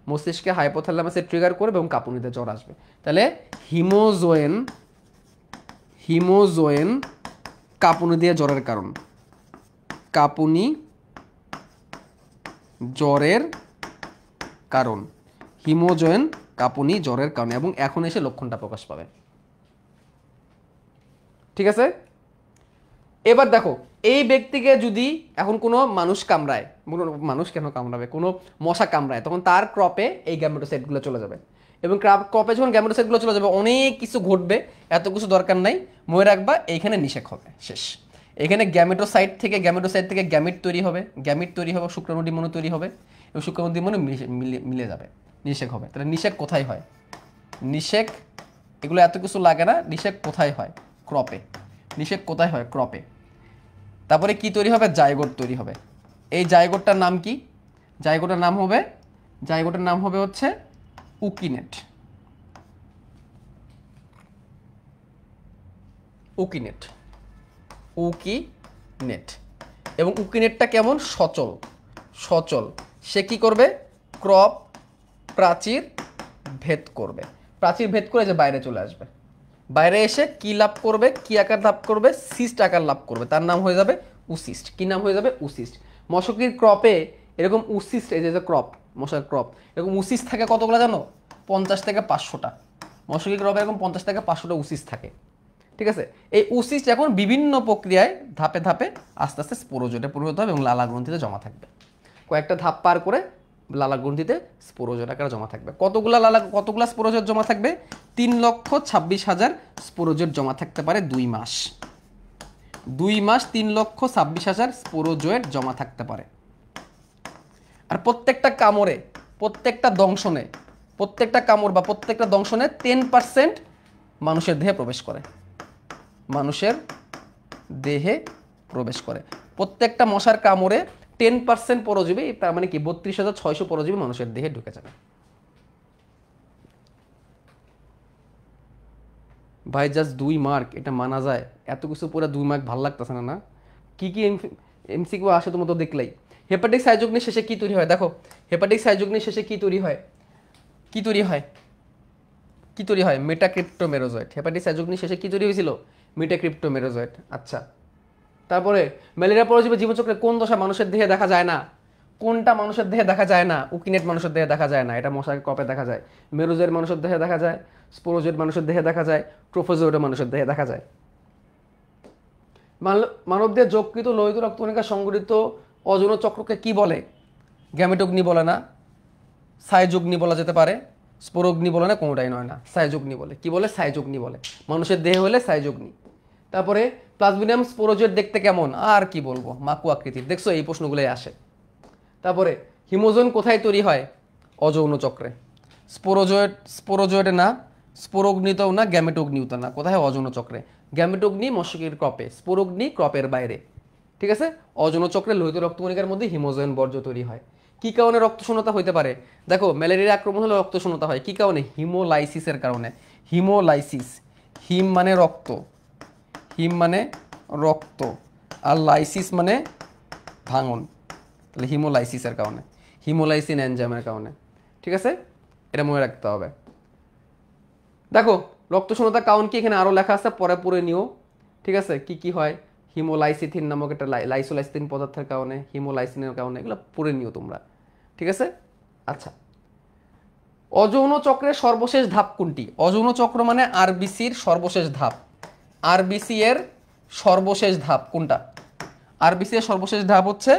S1: মস্তিষ্কে হাইপোথ্যালামাসে ট্রিগার করবে এবং কাঁপুনিতে জ্বর আসবে। তাহলে হিমোজোয়েন কাঁপুনি দিয়ে জ্বরের কারণ, কাঁপুনি জ্বরের কারণ, হিমোজোয়েন কাঁপুনি জ্বরের কারণে, এবং এখন এসে লক্ষণটা প্রকাশ পাবে। ঠিক আছে, এবার দেখো এই ব্যক্তিকে যদি এখন কোনো মানুষ কামড়ায়, মানুষ কেন কামড়াবে, কোনো মশা কামড়ায়, তখন তার ক্রপে এই গ্যামেটোসাইটগুলো চলে যাবে, এবং ক্রপে যখন গ্যামেটোসাইটগুলো চলে যাবে অনেক কিছু ঘটবে, এত কিছু দরকার নাই, মনে রাখবা এইখানে নিষেক হবে, শেষ। এখানে গ্যামেটোসাইট থেকে গ্যামিট তৈরি হবে, শুক্রাণু ডিম্বাণু তৈরি হবে, এবং শুক্রাণু ডিম্বাণু মিলে যাবে, নিষেক হবে। তাহলে নিষেক কোথায় হয়? নিষেক, এগুলো এত কিছু লাগে না। নিষেক কোথায় হয়? ক্রপে। নিষেক কোথায় হয়? ক্রপে। তারপরে কি তৈরি হবে? জাইগোট তৈরি হবে। এই জাইগোটটার নাম কি? জাইগোটের নাম হবে হচ্ছে উকিনেট। এবং উকিনেটটা কেমন? সচল। সে কি করবে? ক্রপ প্রাচীর ভেদ করবে, যে বাইরে চলে আসবে, বাইরে এসে কি লাভ করবে? কি আকার লাভ করবে? সিস্ট আকার লাভ করবে, তার নাম হয়ে যাবে উসিস্ট। কি নাম হয়ে যাবে? উসিস্ট। মশকির ক্রপে এরকম উসিস্ট, এই যে ক্রপ, মশার ক্রপ, এরকম উসিস্ট থাকে কতগুলো জানো? 50 থেকে 500টা। মশকির ক্রপে এরকম 50 থেকে 500টা উসিস্ট থাকে। ঠিক আছে, এই উসিস্ট এখন বিভিন্ন প্রক্রিয়ায় ধাপে ধাপে আস্তে আস্তে স্পোরোজোটে পরিণত হবে এবং লালা গ্রন্থিতে জমা থাকবে। কয়েকটা ধাপ পার করে লালা গ্রন্থিতে স্পোরোজোট আকারে জমা থাকবে। কতগুলা স্পোরোজোট জমা থাকবে? 3,26,000 স্পোরোজোট জমা থাকতে পারে 2 মাস। 3,26,000 স্পোরোজোট জমা থাকতে পারে। আর প্রত্যেকটা কামড়ে, প্রত্যেকটা দংশনে, প্রত্যেকটা কামড় বা প্রত্যেকটা দংশনে 10% মানুষের দেহে প্রবেশ করে। প্রত্যেকটা মশার কামড়ে 10% পরজীবী, তার মানে কি 32,600 পরজীবী মানুষের দেহে ঢুকে যাবে। ভাই জাস্ট 2 মার্ক, এটা মানা যায়? এত কিছু পুরো 2 মার্ক ভাল লাগতেছে না? কি এমসিকিউ আসে তোমরা তো দেখলেই। হেপাটিক সাইজোগনির শেষে কি তৈরি হয়? দেখো হেপাটিক সাইজোগনির শেষে কি তৈরি হয়? মেটাক্রিপ্টোমেরোজয়েট। হেপাটিক সাইজোগনির শেষে কি তৈরি হয়েছিল? মেটাক্রিপ্টোমেরোজয়েট। আচ্ছা, তারপরে ম্যালেরিয়া পরজীবী জীবনচক্রে কোন দশা মানুষের দেহে দেখা যায় না? কোনটা মানুষের দেহে দেখা যায় না? উকিনেট মানুষের দেহে দেখা যায় না, এটা মশার কপে দেখা যায়। মেরোজয়েড মানুষের দেহে দেখা যায়, স্পোরোজয়েড মানুষের দেহে দেখা যায়, ট্রোফোজয়েড মানুষের দেহে দেখা যায়। মানবদেহে যকৃত লোহিত রক্তকণিকা সংগঠিত অযৌন চক্রকে কি বলে? গ্যামেটোগ্নি বলে না, সাইজোগ্নি বলা যেতে পারে, স্পোরোগ্নি বলে না, কোনোটাই নয় না, সাইজোগ্নি বলে। কি বলে? সাইজোগ্নি বলে। মানুষের দেহে হলে সাইজোগ্নি। তারপরে প্লাজমিডিয়াম স্পোরোজয়েট দেখতে কেমন? আর কি বলবো, মাকু আকৃতির। দেখছো, এই প্রশ্নগুলোই আসে। তারপরে হিমোজোন কোথায় তৈরি হয়? অযৌন চক্রে। স্পোরোজয়েড না, স্পোরোগ্নিতেও না, গ্যামেটোগ্নিও না, কোথায়? অযৌন চক্রে। গ্যামেটোগ্নি মশকের ক্রপে, স্পোরোগ্নি ক্রপের বাইরে। ঠিক আছে, অযৌন চক্রে লোহিত রক্তকণিকার মধ্যে হিমোজোয়েন বর্জ্য তৈরি হয়। কি কারণে রক্তশূন্যতা হইতে পারে? দেখো ম্যালেরিয়ার আক্রমণ হলে রক্তশূন্যতা হয় কি কারণে? হিমোলাইসিসের কারণে। হিমোলাইসিস, হিম মানে রক্ত, আর লাইসিস মানে ভাঙন। তাহলে হিমোলাইসিসের কারণে, হিমোলাইসিন এনজাইমের কারণে। ঠিক আছে, এটা মনে রাখতে হবে। দেখো রক্তশূন্যতার কারণ কি এখানে আরও লেখা আছে, পরে পরে নিও। ঠিক আছে, কি কি হয়? হিমোলাইসিথিন নামক একটা লাইসোলাইসিন পদার্থের কারণে, হিমোলাইসিনের কারণে, এগুলো পড়ে নিও তোমরা। ঠিক আছে, আচ্ছা। অযৌন চক্রের সর্বশেষ ধাপ কোনটি? অযৌন চক্র মানে আরবিসির সর্বশেষ ধাপ। আরবিসি এর সর্বশেষ ধাপ কোনটা? আরবিসি এর সর্বশেষ ধাপ হচ্ছে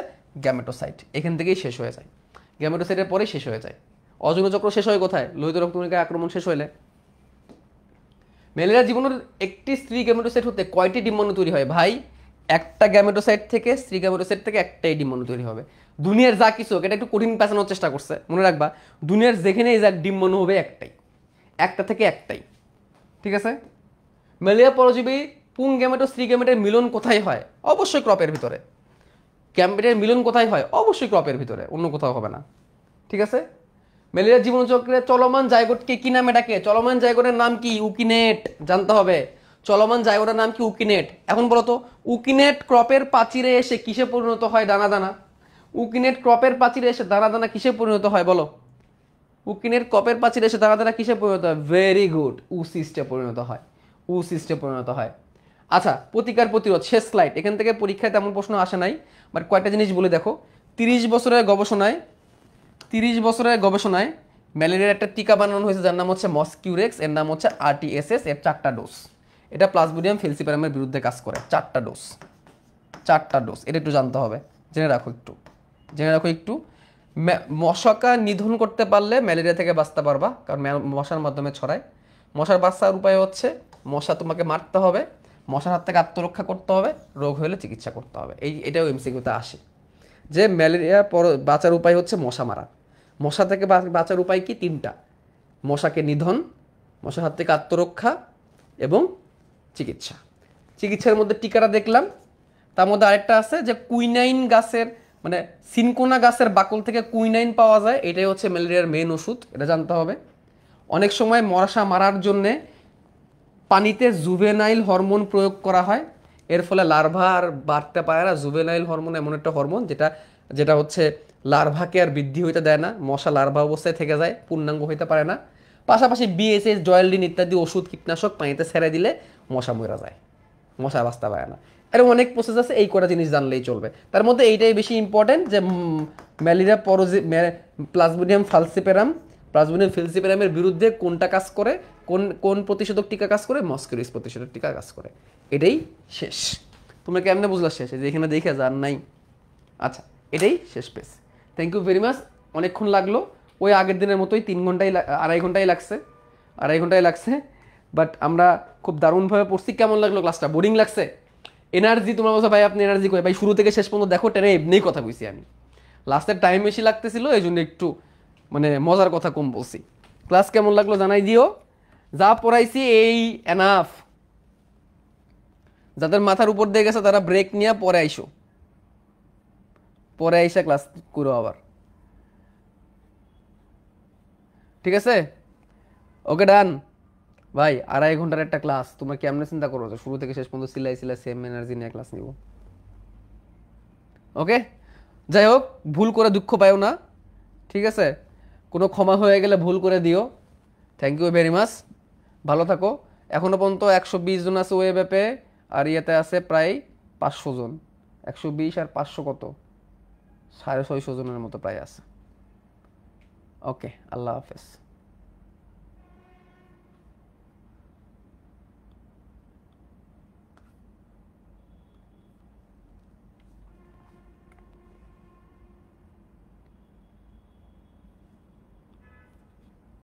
S1: গ্যামেটোসাইট। এখান থেকেই শেষ হয়ে যায়, গ্যামেটোসাইটের পরেই শেষ হয়ে যায়। অযৌন চক্র শেষ হয় কোথায়? লোহিত রক্তকণিকার আক্রমণ শেষ হলে। ম্যালেরিয়া জীবাণুর একটি স্ত্রী গ্যামেটোসাইট হতে কয়টি ডিম্বাণু তৈরি হয়? ভাই একটা গ্যামেটোসাইট থেকে, স্ত্রী গ্যামেটোসাইট থেকে একটাই ডিম্বাণু তৈরি হবে। দুনিয়ার যা কিছু, এটা একটু কঠিন পেঁচানোর চেষ্টা করছে, মনে রাখবা দুনিয়ার যেখানেই যা ডিম্বাণু হবে একটাই, একটা থেকে একটাই। ঠিক আছে, ম্যালেরিয়া পরজীবী পুং গ্যামেটো স্ত্রী গ্যামেটের মিলন কোথায় হয়? অবশ্যই ক্রপের ভিতরে। গ্যামেটের মিলন কোথায় হয়? অবশ্যই ক্রপের ভিতরে, অন্য কোথাও হবে না। ঠিক আছে, ম্যালেরিয়া জীবনচক্রে চলমান জাইগোটকে কি নামে ডাকে? চলমান জাইগোটের নাম কি? উকিনেট। জানতে হবে চলমান জাইগোটের নাম কি? উকিনেট। এখন বলো তো, উকিনেট ক্রপের প্রাচীরে এসে কিসে পরিণত হয়? দানা দানা। উকিনেট ক্রপের প্রাচীরে এসে দানা দানা কিসে পরিণত হয় বলো? উকিনের কপের প্রাচীর এসে তারা তারা কিসে পরিণত হয়? ভেরি গুড, উসিস্টে পরিণত হয়, উসিস্টে পরিণত হয়। আচ্ছা, প্রতিকার প্রতিরোধ, শেষ স্লাইড। এখান থেকে পরীক্ষায় তেমন প্রশ্ন আসে নাই, বাট কয়েকটা জিনিস বলে দেখো। 30 বছরের গবেষণায় 30 বছরের গবেষণায় ম্যালেরিয়ার একটা টিকা বানানো হয়েছে যার নাম হচ্ছে মসকিউরেক্স, এর নাম হচ্ছে আরটিএসএস, এর 4টা ডোজ। এটা প্লাজমোডিয়াম ফেলসিপারামের বিরুদ্ধে কাজ করে। 4টা ডোজ, 4টা ডোজ, এটা একটু জানতে হবে, জেনে রাখো একটু, জেনে রাখো একটু। মশাকে নিধন করতে পারলে ম্যালেরিয়া থেকে বাঁচতে পারবা, কারণ মশার মাধ্যমে ছড়ায়। মশার বাঁচার উপায় হচ্ছে মশা তোমাকে মারতে হবে, মশার হাত থেকে আত্মরক্ষা করতে হবে, রোগ হলে চিকিৎসা করতে হবে। এটাও এমসিকিউতে আসে যে ম্যালেরিয়া বাঁচার উপায় হচ্ছে মশা মারা। মশা থেকে বাঁচার উপায় কি? 3টা: মশাকে নিধন, মশার হাত থেকে আত্মরক্ষা এবং চিকিৎসা। চিকিৎসার মধ্যে টিকাটা দেখলাম, তার মধ্যে আরেকটা আছে যে কুইনাইন গাছের মানে সিনকোনা গাছের বাকল থেকে কুইনাইন পাওয়া যায়, এটাই হচ্ছে ম্যালেরিয়ার মেইন ওষুধ, এটা জানতে হবে। অনেক সময় মশা মারার জন্যে পানিতে জুভেনাইল হরমোন প্রয়োগ করা হয়, এর ফলে লার্ভা আর বাড়তে পারে না। জুভেনাইল হরমোন এমন একটা হরমোন যেটা যেটা হচ্ছে লার্ভাকে আর বৃদ্ধি হইতে দেয় না, মশা লার্ভা অবস্থায় থেকে যায়, পূর্ণাঙ্গ হইতে পারে না। পাশাপাশি বিএসএস, জয়েলডিন ইত্যাদি ওষুধ কীটনাশক পানিতে ছেড়ে দিলে মশা মরে যায়, মশা বাঁচতে পারে না। এরকম অনেক প্রসেস আছে, এই কটা জিনিস জানলেই চলবে। তার মধ্যে এইটাই বেশি ইম্পর্টেন্ট যে ম্যালেরিয়া প্লাজমোডিয়াম ফালসিপেরাম, প্লাজমোডিয়াম ফেলসিপেরামের বিরুদ্ধে কোনটা কাজ করে, কোন প্রতিষেধক টিকা কাজ করে, মস্কিউরিস প্রতিষেধক টিকা কাজ করে। এটাই শেষ। তোমরা কেমনে বুঝলা শেষ? যে এখানে দেখে যান নাই। আচ্ছা, এটাই শেষ page. Thank you very much. অনেকক্ষণ লাগলো, ওই আগের দিনের মতোই 3 ঘন্টাই, 2.5 ঘন্টাই লাগছে, 2.5 ঘন্টাই লাগছে। বাট আমরা খুব দারুণভাবে পড়ছি। কেমন লাগলো ক্লাসটা? বোরিং লাগছে? এনার্জি তোমরা বলছো ভাই আপনি এনার্জি কই? ভাই শুরু থেকে শেষ পর্যন্ত দেখো, টেনে এমনিই কথা কইছি আমি। লাস্টের টাইম বেশি লাগতেছিল, এই জন্য একটু মানে মজার কথা কম বলছি। ক্লাস কেমন লাগলো জানাই দিও। যা পড়াইছি এই এনাফ। যাদের মাথার উপর দিয়ে গেছে তারা ব্রেক নিয়ে পরে আইসো, পরে আইসা ক্লাস করো আবার, ঠিক আছে? ওকে, ডান ভাই। 2.5 ঘন্টার একটা ক্লাস, তোমরা কেমনে চিন্তা করো যে শুরু থেকে শেষ পর্যন্ত সিলাই সেম এনার্জি নিয়ে ক্লাস নিব? ওকে, যাই হোক, ভুল করে দুঃখ পাইও না, ঠিক আছে? কোনো ক্ষমা হয়ে গেলে ভুল করে দিও। থ্যাংক ইউ ভেরি মাচ, ভালো থাকো। এখনো পর্যন্ত 120 জন আছে ওয়েব অ্যাপে, আর ইয়েতে আছে প্রায় 500 জন। 120 আর 500 কত? 650 জনের মতো প্রায় আছে। ওকে, আল্লাহ হাফেজ।